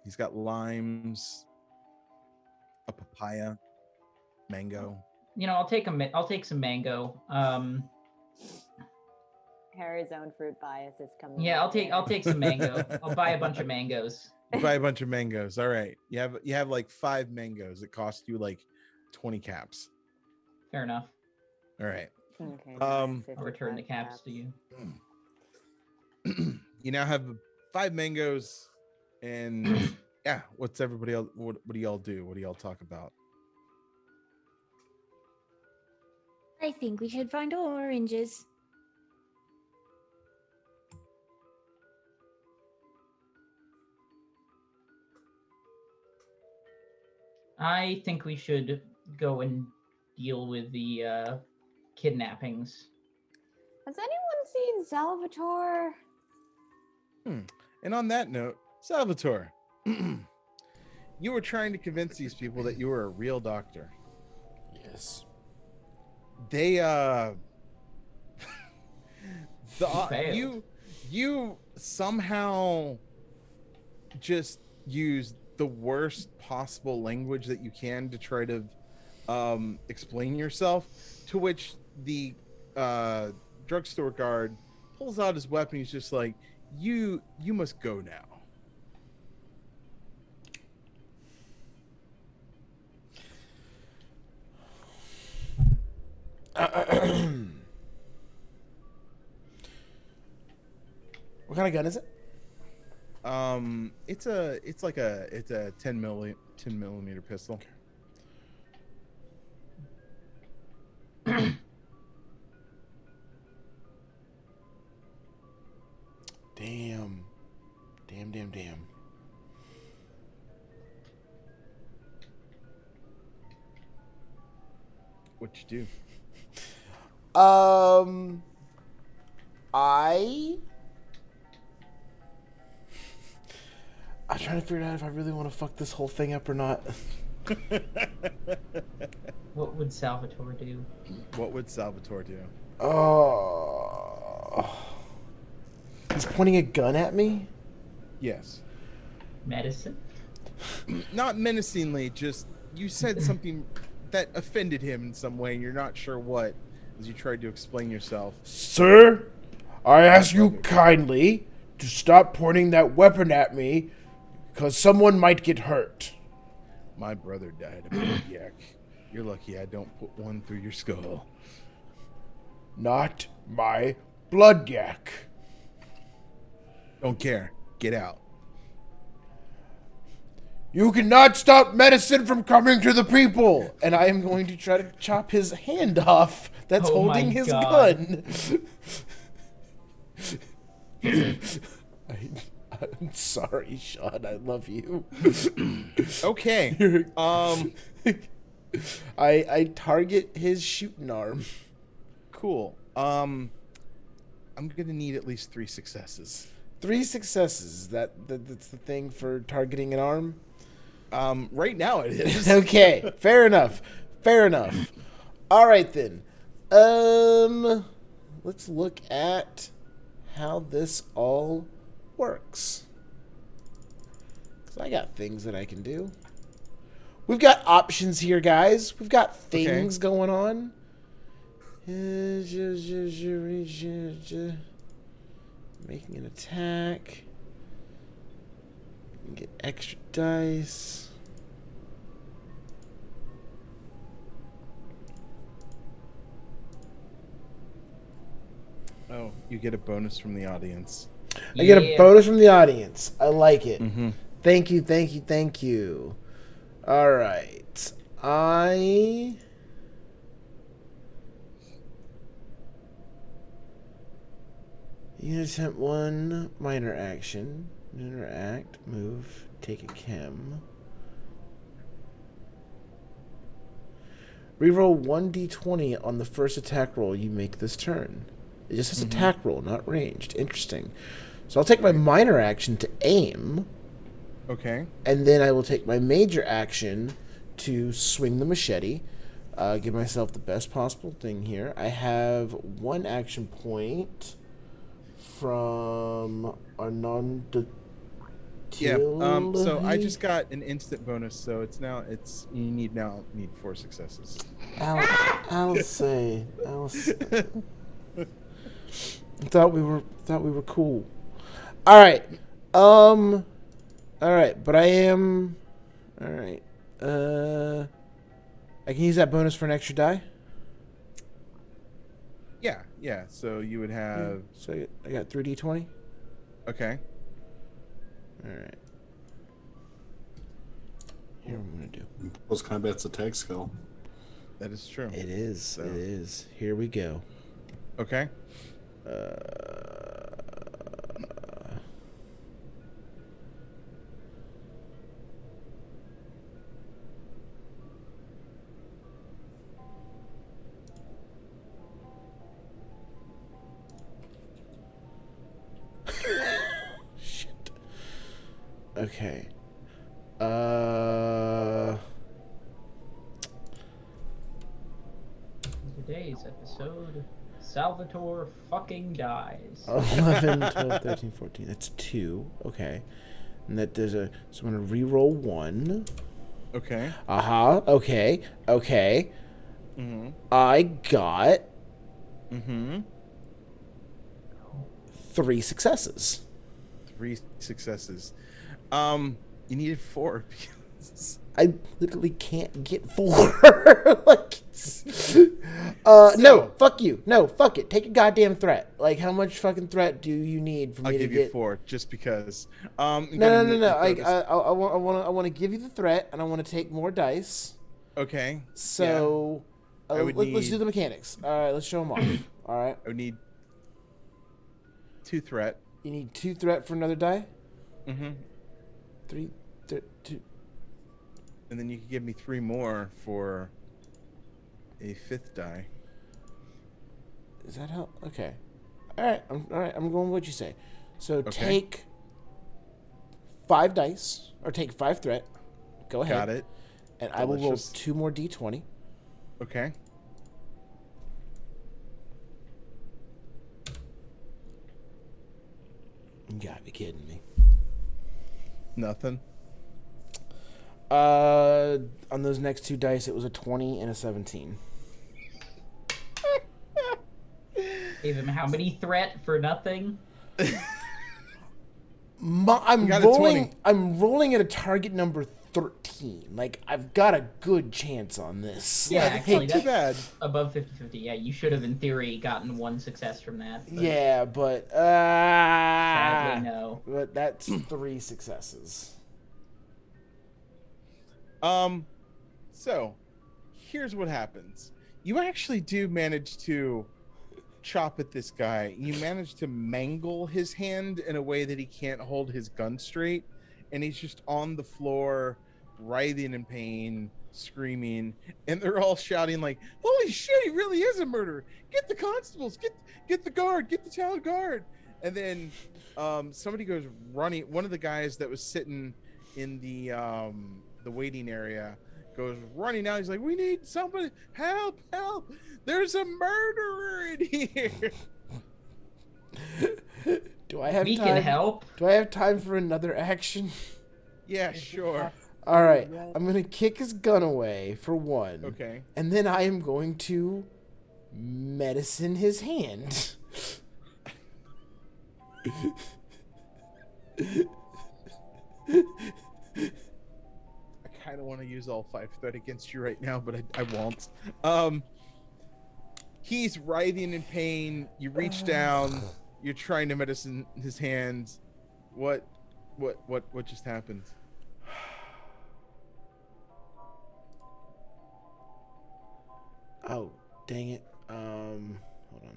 He's got limes, a papaya, mango. You know, I'll take some mango. Harry's own fruit bias is coming. Yeah, out here. I'll take some mango. I'll buy a bunch of mangoes. You buy a bunch of mangoes. All right. You have like 5 mangoes that cost you like 20 caps. Fair enough. All right. Okay, I'll return the caps to you. You now have 5 mangoes, and yeah, what's everybody else? What do y'all do? What do y'all talk about? I think we should find oranges. I think we should go and deal with the kidnappings. Has anyone seen Salvatore? And on that note, Salvatore, you were trying to convince these people that you were a real doctor. Yes. They failed. you somehow just used the worst possible language that you can to try to explain yourself, to which the drugstore guard pulls out his weapon. He's just like, you must go now. What kind of gun is it? It's a 10 millimeter pistol. Damn. What you do? I'm trying to figure out if I really want to fuck this whole thing up or not. What would Salvatore do? What would Salvatore do? Oh. He's pointing a gun at me? Yes. Medicine? Not menacingly, just you said something that offended him in some way, and you're not sure what, as you tried to explain yourself. Sir, I ask you kindly to stop pointing that weapon at me, because someone might get hurt. My brother died of cardiac. You're lucky I don't put one through your skull. Not my blood yak. Don't care. Get out. You cannot stop medicine from coming to the people. And I am going to try to chop his hand off that's Oh holding my his God. gun. I'm sorry, Sean. I love you. Okay. I target his shooting arm. Cool. I'm gonna need at least 3 successes. 3 successes. That's the thing for targeting an arm? Right now it is. Okay, fair enough. All right then. Let's look at how this all works. 'Cause I got things that I can do. We've got options here, guys. We've got things going on. Making an attack. Get extra dice. Oh, you get a bonus from the audience. I get a bonus from the audience. I like it. Mm-hmm. Thank you, thank you, thank you. All right. You attempt one minor action. Interact, move, take a chem. Reroll 1d20 on the first attack roll you make this turn. It just says attack roll, not ranged. Interesting. So I'll take my minor action to aim. Okay. And then I will take my major action to swing the machete. Give myself the best possible thing here. I have one action point from our Yeah. So I just got an instant bonus, so it's you need 4 successes. I'll say. Thought we were cool. All right. All right, but I am. All right. I can use that bonus for an extra die. Yeah. So you would have. So I got 3d20. Okay. All right. Here I'm gonna do. Close combat's attack skill. That is true. It is. So. It is. Here we go. Okay. Shit. Okay. Today's episode, Salvatore fucking dies. 11, 12, 13, 14. That's 2. Okay. And that there's a. So I'm going to re-roll 1. Okay. Okay. Okay. Mm-hmm. I got Mm-hmm. 3 successes. 3 successes. You needed 4 because I literally can't get 4. Like, no, fuck you. No, fuck it. Take a goddamn threat. Like, how much fucking threat do you need for me I'll to give get? you 4 just because. No. I want to give you the threat, and I want to take more dice. Okay. So, I would let's do need- the mechanics. All right, let's show them off. All right. I would need 2 threat. You need 2 threat for another die. Mm-hmm. 3, 2. And then you can give me 3 more for a 5th die. Is that how? Okay. All right. I'm going with what you say. So take 5 dice, or take 5 threat. Go ahead. Got it. And I will roll Delicious. 2 more d20. Okay. You gotta be kidding me. Nothing. On those next 2 dice, it was a 20 and a 17. Gave him how many threat for nothing? I'm got a 20. rolling at a target number 13. Like, I've got a good chance on this. Yeah, Like, actually, Too bad. that's above 50-50. Yeah, you should have, in theory, gotten 1 success from that. But yeah, but sadly, no. But that's 3 successes. So here's what happens. You actually do manage to chop at this guy. You manage to mangle his hand in a way that he can't hold his gun straight, and he's just on the floor, writhing in pain, screaming, and they're all shouting like, "Holy shit, he really is a murderer! Get the constables, get the guard, get the town guard!" And then somebody goes running. One of the guys that was sitting in the waiting area goes running out. He's like, "We need somebody, help! There's a murderer in here." Do I have We time? can help. Do I have time for another action? Yeah, sure. All right, I'm gonna kick his gun away for 1. Okay. And then I am going to medicine his hand. I kind of want to use all 5 threat against you right now, but I won't. He's writhing in pain. You reach down. You're trying to medicine his hands. What What just happened? Oh, dang it. Hold on.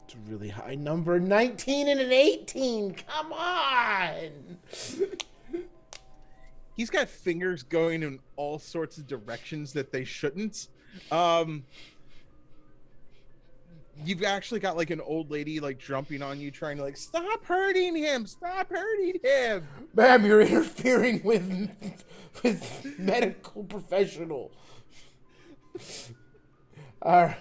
It's a really high number. 19 and an 18. Come on. He's got fingers going in all sorts of directions that they shouldn't. You've actually got like an old lady like jumping on you, trying to like stop hurting him. Stop hurting him. Ma'am, you're interfering with medical professional. All right.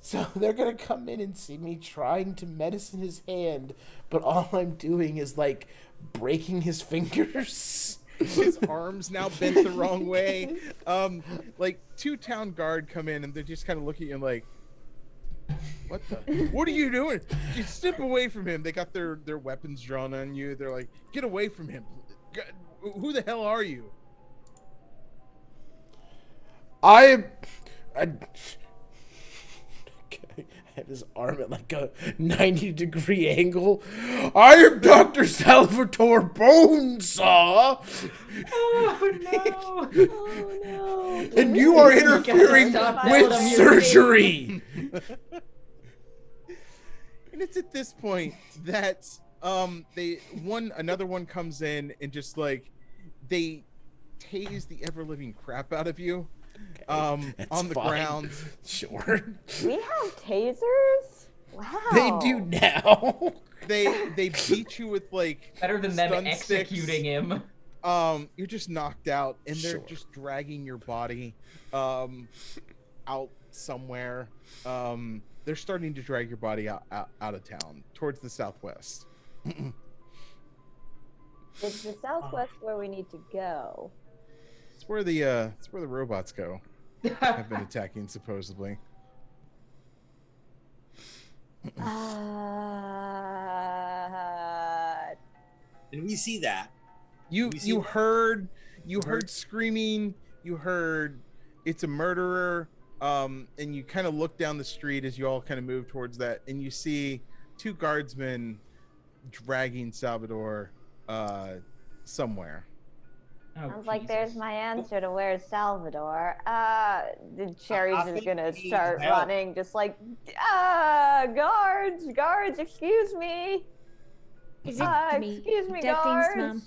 So they're going to come in and see me trying to medicine his hand, but all I'm doing is like breaking his fingers. His arms now bent the wrong way. Like 2 town guard come in and they're just kind of looking at him like, what are you doing? Just step away from him. They got their weapons drawn on you. They're like, get away from him. Who the hell are you? I had his arm at like a 90-degree angle. I am Dr. Salvatore Bonesaw. Oh no! Oh no! And you are interfering Stop with telling him surgery. And it's at this point that another one comes in and just like they tase the ever living crap out of you. On the fine. ground. Sure. We have tasers? Wow. They do now. They beat you with like Better than them stun executing sticks. him. You're just knocked out, and they're Sure. just dragging your body out somewhere. They're starting to drag your body out of town towards the southwest. Is the southwest where we need to go? It's where the robots go. Have been attacking supposedly. And we see that. You We see you that. heard you heard- heard screaming. You heard it's a murderer. And you kind of look down the street as you all kind of move towards that, and you see 2 guardsmen dragging Salvador somewhere. Oh, Sounds like there's Jesus. my answer to where's Salvador. The Cherries I is think gonna we need start help. running, just like, guards, excuse me. Is it me? Excuse me, Dead things, guards. Mom.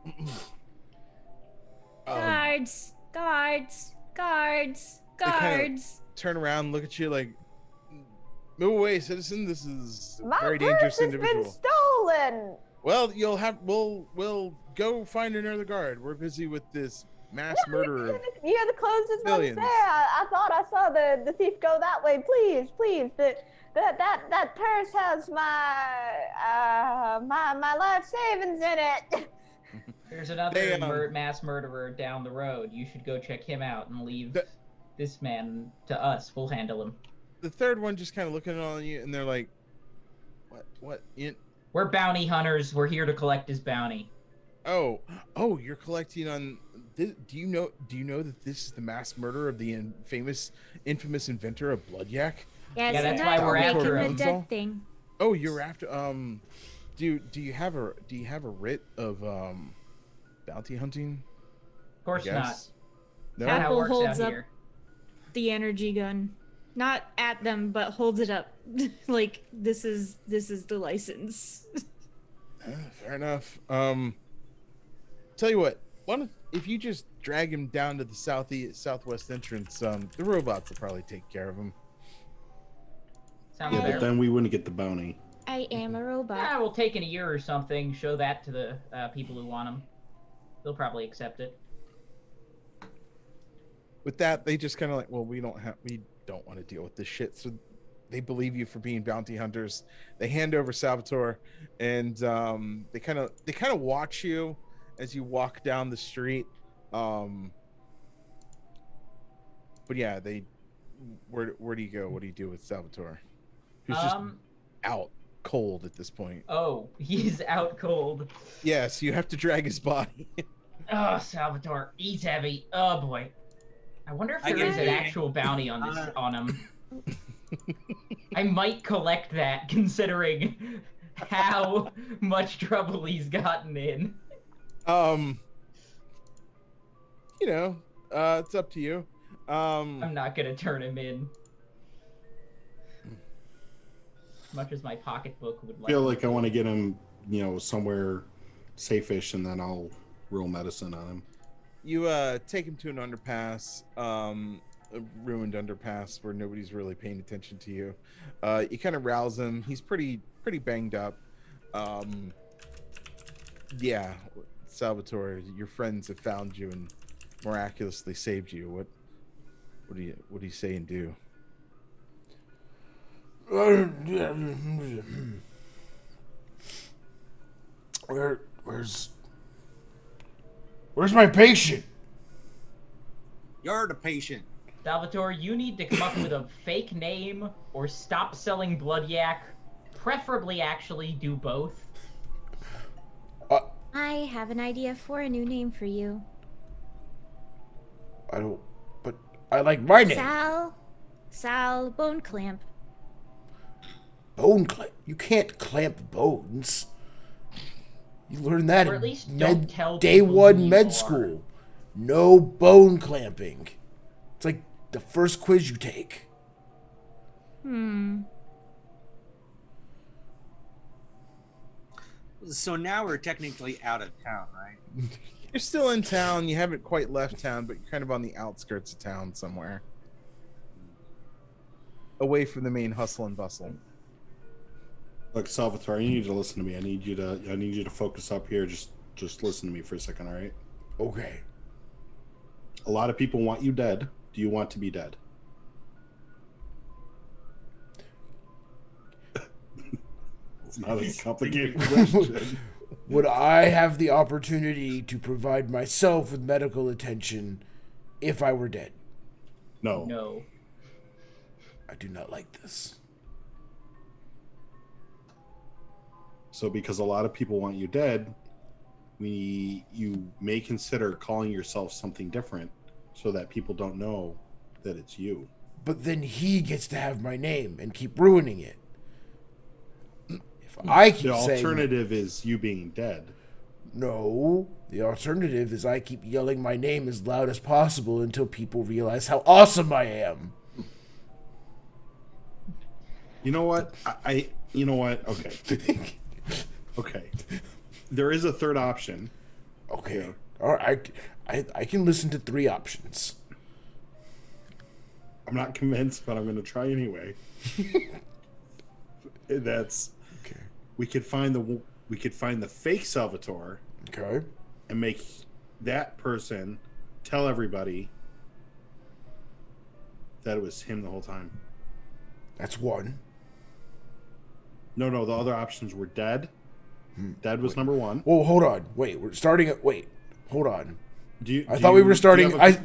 Um, Guards, guards, guards, kinda- guards. turn around, look at you like, move away, citizen. This is a My very purse dangerous has individual. been stolen. Well, we'll go find another guard. We're busy with this mass murder of You're the closest one Millions. there. I thought I saw the thief go that way. Please. That purse has my life savings in it. There's another They, mass murderer down the road. You should go check him out and leave The- this man to us. We'll handle him. the third one just kind of looking on you, and they're like, what? We're bounty hunters. We're here to collect his bounty. Oh, you're collecting on. Do you know that this is the mass murder of the infamous inventor of blood yak? Yes, Yeah, and that's why I'm we're making after the him. dead thing. Oh, you're after. Do you have a writ of bounty hunting? Of course not. Yes. No. Not how it Apple works holds out up here. the energy gun, not at them, but holds it up. Like this is the license. Fair enough. Tell you what. If you just drag him down to the southwest entrance, the robots will probably take care of him. Sounds Yeah, fair. but then we wouldn't get the bounty. I am a robot. Yeah, we'll take in a year or something. Show that to the people who want him. They'll probably accept it. With that, they just kind of like, well, we don't want to deal with this shit. So they believe you for being bounty hunters. They hand over Salvatore, and they kind of watch you as you walk down the street. But yeah, where do you go? What do you do with Salvatore? Who's just out cold at this point. Oh, he's out cold. Yes, you have to drag his body. Oh, Salvatore, he's heavy. Oh boy. I wonder if I there is get an it. actual bounty on Uh, him. I might collect that, considering how much trouble he's gotten in. It's up to you. I'm not gonna turn him in. Much as my pocketbook would I like. feel like I want to get him, somewhere safe-ish, and then I'll roll medicine on him. You take him to an underpass, a ruined underpass where nobody's really paying attention to you. You kind of rouse him. He's pretty banged up. Yeah, Salvatore, your friends have found you and miraculously saved you. What do you say and do? Where's my patient? You're the patient. Salvatore, you need to come up with a fake name or stop selling blood yak. Preferably, actually, do both. I have an idea for a new name for you. I don't. But I like my name. Sal Bone Clamp. Bone clamp? You can't clamp bones. You learn that Or at in least don't tell day people one who you med are. school. No bone clamping. It's like the first quiz you take. So now we're technically out of town, right? You're still in town. You haven't quite left town, but you're kind of on the outskirts of town somewhere, away from the main hustle and bustle. Look, Salvatore, you need to listen to me. I need you to focus up here. Just listen to me for a second, all right? Okay. A lot of people want you dead. Do you want to be dead? It's not a complicated question. Would I have the opportunity to provide myself with medical attention if I were dead? No. No. I do not like this. So because a lot of people want you dead, you may consider calling yourself something different so that people don't know that it's you. But then he gets to have my name and keep ruining it. If I keep The saying alternative is you being dead. no, the alternative is I keep yelling my name as loud as possible until people realize how awesome I am. You know what? You know what? Okay. Okay. There is a third option. Okay. Yeah. All right. I can listen to three options. I'm not convinced, but I'm going to try anyway. That's Okay. we could find the fake Salvatore Okay. and make that person tell everybody that it was him the whole time. That's one. No, the other options were dead. Dead was number one. Whoa, hold on. Wait, we're starting at. Wait, hold on. I thought we were starting- I thought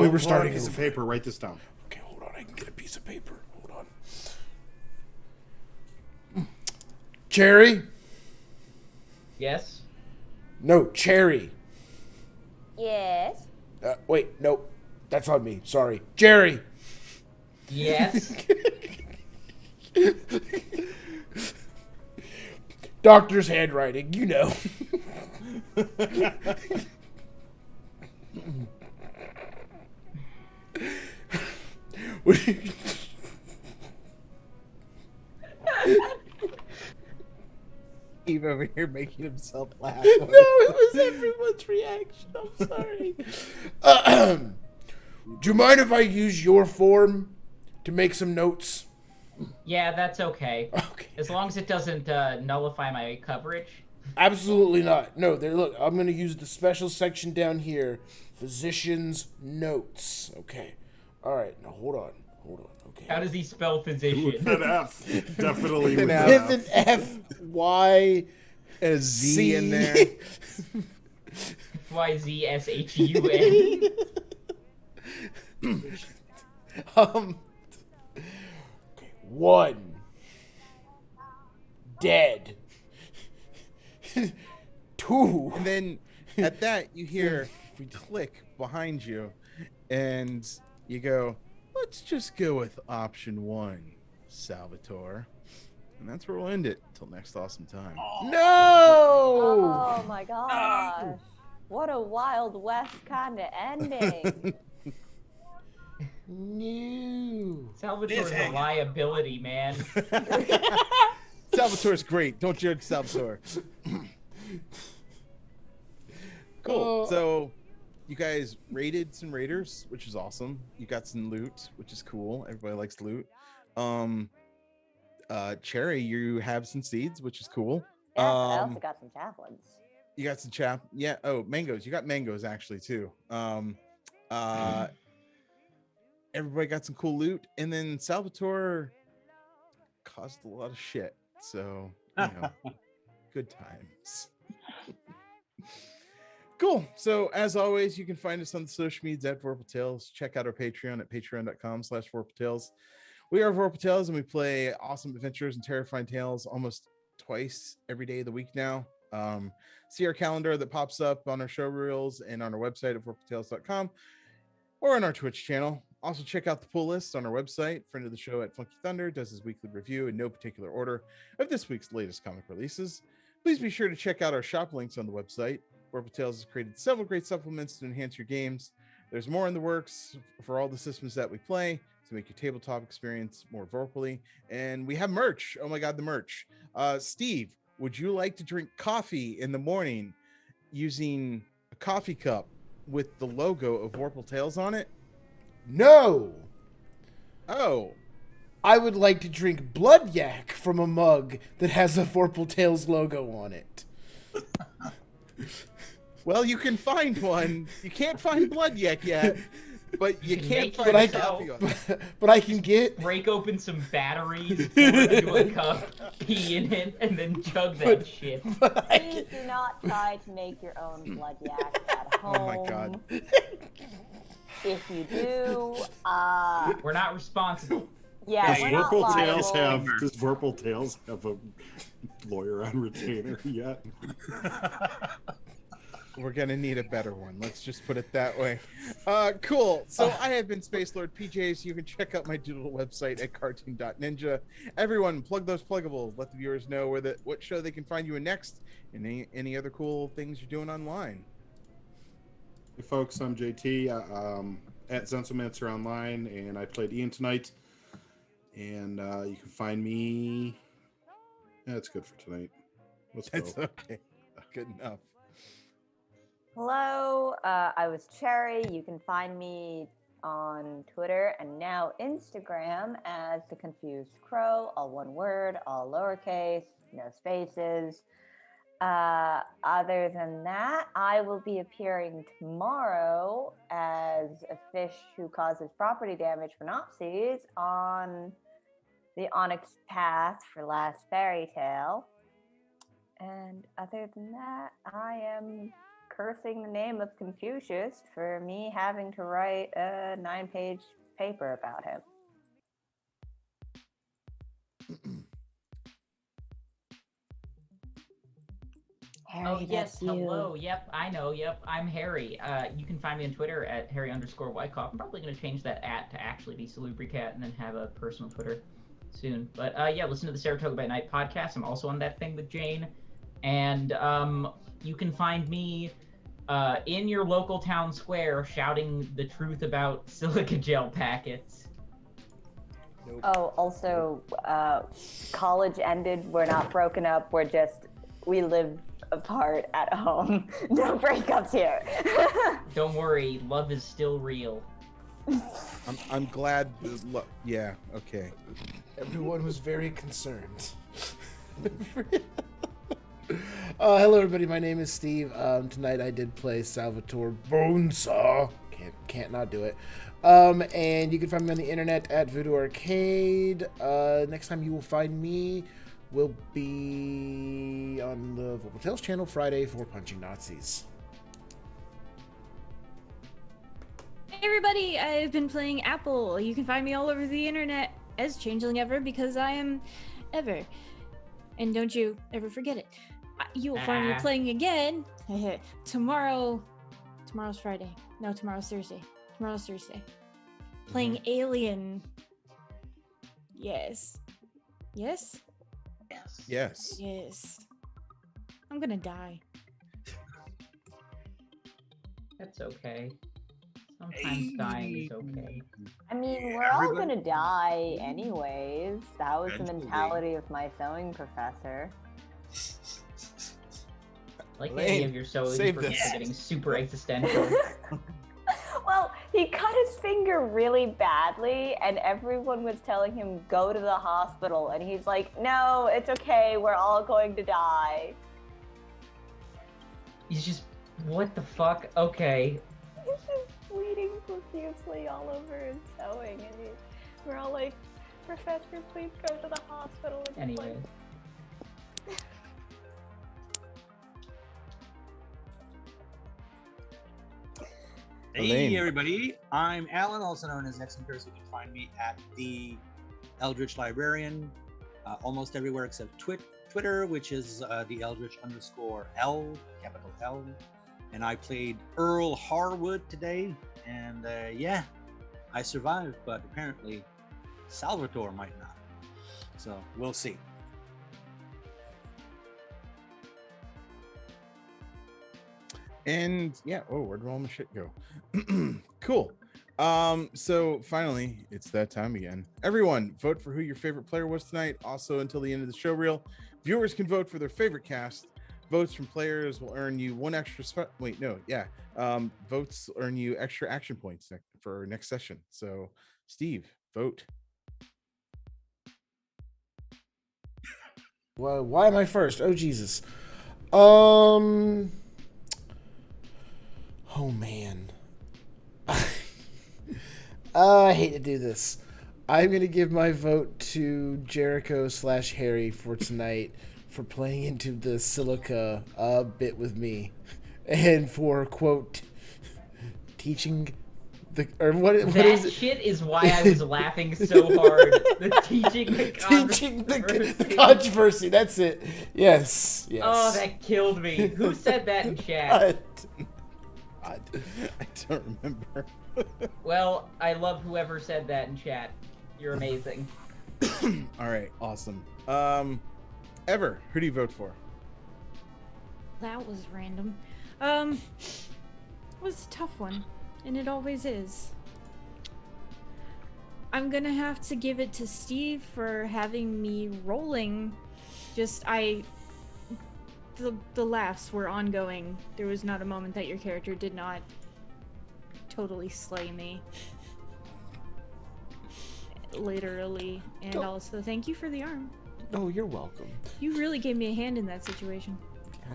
we were Hold on starting a piece of over. paper. Write this down. Okay, hold on. I can get a piece of paper. Hold on. Cherry? Yes? No, Cherry. Yes. Wait, nope. That's on me. Sorry. Jerry. Yes? Doctor's handwriting, you know. Steve over here making himself laugh. No, it was everyone's reaction. I'm sorry. Do you mind if I use your form to make some notes? Yeah, that's okay. Okay. As long as it doesn't nullify my coverage. Absolutely not. No, there. Look, I'm going to use the special section down here. Physician's notes. Okay. All right. Now, hold on. Okay. How does he spell physician? With an F. Definitely with an F. With F. an F, Y, A Z C in there. YZSHUN. Okay, 1. Dead. 2. And then at that, you hear click behind you, and you go, let's just go with option 1, Salvatore. And that's where we'll end it. Until next awesome time. No! Oh my gosh. What a Wild West kind of ending. No. Salvatore's a liability, man. Salvatore's great. Don't judge Salvatore. Cool. So you guys raided some raiders, which is awesome. You got some loot, which is cool. Everybody likes loot. Cherry, you have some seeds, which is cool. Yes, I also got some chaplains. You got some yeah. Oh, mangoes. You got mangoes actually too. Everybody got some cool loot, and then Salvatore caused a lot of shit. So good times. Cool. So as always, you can find us on the social medias at Vorpal Tales. Check out our Patreon at patreon.com/Vorpal Tales. We are Vorpal Tales, and we play awesome adventures and terrifying tales almost twice every day of the week now. See our calendar that pops up on our show reels and on our website at vorpaltales.com or on our Twitch channel. Also, check out the pull list on our website. Friend of the show at Funky Thunder does his weekly review in no particular order of this week's latest comic releases. Please be sure to check out our shop links on the website. Vorpal Tales has created several great supplements to enhance your games. There's more in the works for all the systems that we play to make your tabletop experience more Vorpally. And we have merch. Oh my God, the merch. Steve, would you like to drink coffee in the morning using a coffee cup with the logo of Vorpal Tales on it? No. Oh. I would like to drink blood yak from a mug that has a Vorpal Tales logo on it. Well, you can find one. You can't find blood yak yet, but you can't find it coffee on it. But I can get... Break open some batteries, pour it into a cup, pee in it, and then chug that shit. Please do not try to make your own blood yak at home. Oh my God. If you do, we're not responsible. yeah, Does we're not Vorpal Tales liable. have? Does Vorpal Tales have a lawyer on retainer yet? We're gonna need a better one. Let's just put it that way. Cool. So I have been Space Lord PJs. You can check out my doodle website at cartoon.ninja. Everyone, plug those pluggables. Let the viewers know what show they can find you in next, and any other cool things you're doing online. Hey folks, I'm JT at Zensomancer Online, and I played Ian tonight. And you can find me. That's good for tonight. Let's go. It's okay. Good enough. Hello, I was Cherry. You can find me on Twitter and now Instagram as The Confused Crow, all one word, all lowercase, no spaces. Other than that, I will be appearing tomorrow as a fish who causes property damage for Nazis on the Onyx Path for Last Fairy Tale. And other than that, I am cursing the name of Confucius for me having to write a 9-page paper about him. Harry, Oh, yes, that's you. hello, yep, I know, yep, I'm Harry. You can find me on Twitter at Harry_Wyckoff. I'm probably going to change that @ to actually be Salubricat and then have a personal Twitter soon. But yeah, listen to the Saratoga by Night podcast. I'm also on that thing with Jane. And you can find me in your local town square shouting the truth about silica gel packets. Nope. Oh, also, college ended. We're not broken up. We live apart at home. No breakups here. Don't worry, love is still real. I'm glad. Yeah. Okay. Everyone was very concerned. Hello, everybody. My name is Steve. Tonight I did play Salvatore Bonesaw. Can't not do it. And you can find me on the internet at Voodoo Arcade. Next time you will find me will be on the Vorpal Tales channel Friday for Punching Nazis. Hey everybody, I've been playing Apple. You can find me all over the internet as Changeling Ever because I am Ever. And don't you ever forget it. You'll find me playing again tomorrow. Tomorrow's Friday. No, tomorrow's Thursday. Tomorrow's Thursday. Playing Alien. Yes. Yes? Yes. Yes. I'm gonna die. That's okay. Sometimes dying is okay. I mean, we're all Everybody- gonna die anyways. That was the Eventually. mentality of my sewing professor. I like the Elaine, idea of your sewing save professor this. getting super existential. Well, he cut his finger really badly, and everyone was telling him, go to the hospital. And he's like, no, it's okay. We're all going to die. He's just, what the fuck? Okay. He's just bleeding profusely all over his sewing. And we're all like, Professor, please go to the hospital. And he's Anyway. like, Hey, Elaine. everybody. I'm Alan, also known as Hexen Curse. You can find me at the Eldritch Librarian almost everywhere except Twitter, which is the Eldritch_L, capital L. And I played Earl Harwood today. And yeah, I survived, but apparently Salvatore might not. So we'll see. And yeah, oh, where'd all my shit go? Cool. So finally, it's that time again. Everyone, vote for who your favorite player was tonight. Also, until the end of the show reel, viewers can vote for their favorite cast. Votes from players will earn you one extra. Votes earn you extra action points for next session. So, Steve, vote. Well, why am I first? Oh Jesus. Oh man. I hate to do this. I'm gonna give my vote to Jericho/Harry for tonight for playing into the silica bit with me, and for quote teaching the what That is it? shit is why I was laughing so hard. The teaching the Teaching the controversy. controversy. That's it. Yes. Yes. Oh, that killed me. Who said that in chat? I don't remember. Well, I love whoever said that in chat. You're amazing. All right, awesome. Ever, who do you vote for? That was random. It was a tough one, and it always is. I'm gonna have to give it to Steve for having me rolling. The laughs were ongoing. There was not a moment that your character did not totally slay me. Literally. And also, thank you for the arm. Oh, you're welcome. You really gave me a hand in that situation.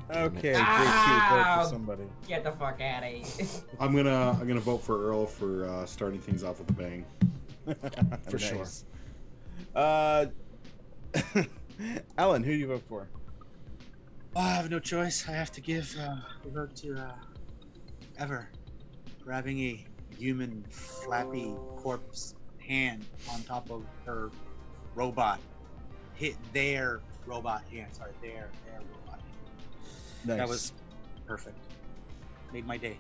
God damn it. Okay, JQ, vote Ow. for somebody. Get the fuck out of here. I'm gonna vote for Earl for starting things off with a bang. For sure. Alan, who do you vote for? I have no choice. I have to give the vote to Ever. Grabbing a human flappy corpse hand on top of her robot. Hit their robot hand. Sorry, their robot hand. Nice. That was perfect. Made my day.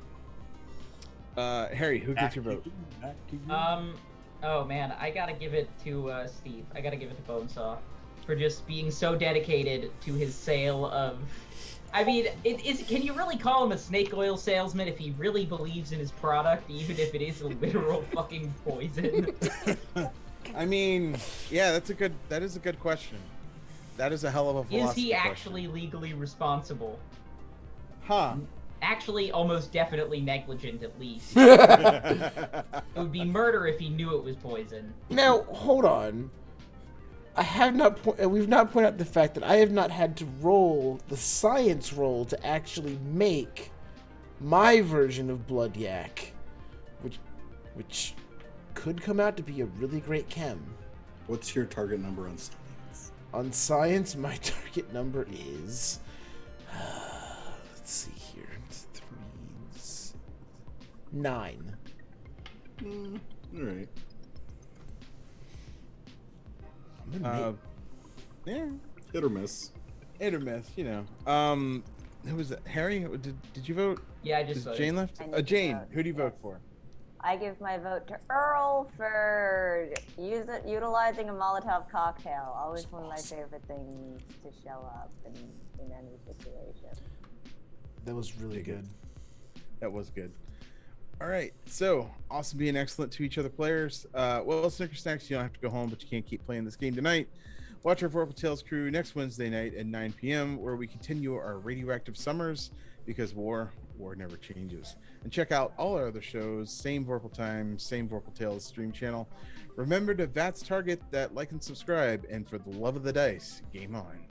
Harry, who gets your Back vote? to you, back to you. Oh man, I gotta give it to Steve. I gotta give it to Bonesaw for just being so dedicated to his sale of. I mean, can you really call him a snake oil salesman if he really believes in his product, even if it is a literal fucking poison? I mean, yeah, that is a good question. That is a hell of a Is philosophy he question. actually legally responsible? Huh. Actually, almost definitely negligent, at least. It would be murder if he knew it was poison. Now, hold on. We've not pointed out the fact that I have not had to roll the science roll to actually make my version of Blood Yak, which could come out to be a really great chem. What's your target number on science? On science, my target number is. Let's see here. It's 9. All right. I'm gonna Yeah, Hit or miss. hit or miss, you know. Who was it? Harry? Did you vote? Yeah, I just Is voted. Jane left? I need to Jane, vote, who do you yes. vote for? I give my vote to Earl for utilizing a Molotov cocktail. Always one of my favorite things to show up in any situation. That was really good. That was good. All right, so awesome being excellent to each other players. Well, Snicker Snacks, you don't have to go home, but you can't keep playing this game tonight. Watch our Vorpal Tales crew next Wednesday night at 9 p.m. where we continue our Radioactive Summers, because war never changes. And check out all our other shows, same Vorpal time, same Vorpal Tales stream channel. Remember to VATS target that like and subscribe, and for the love of the dice, game on.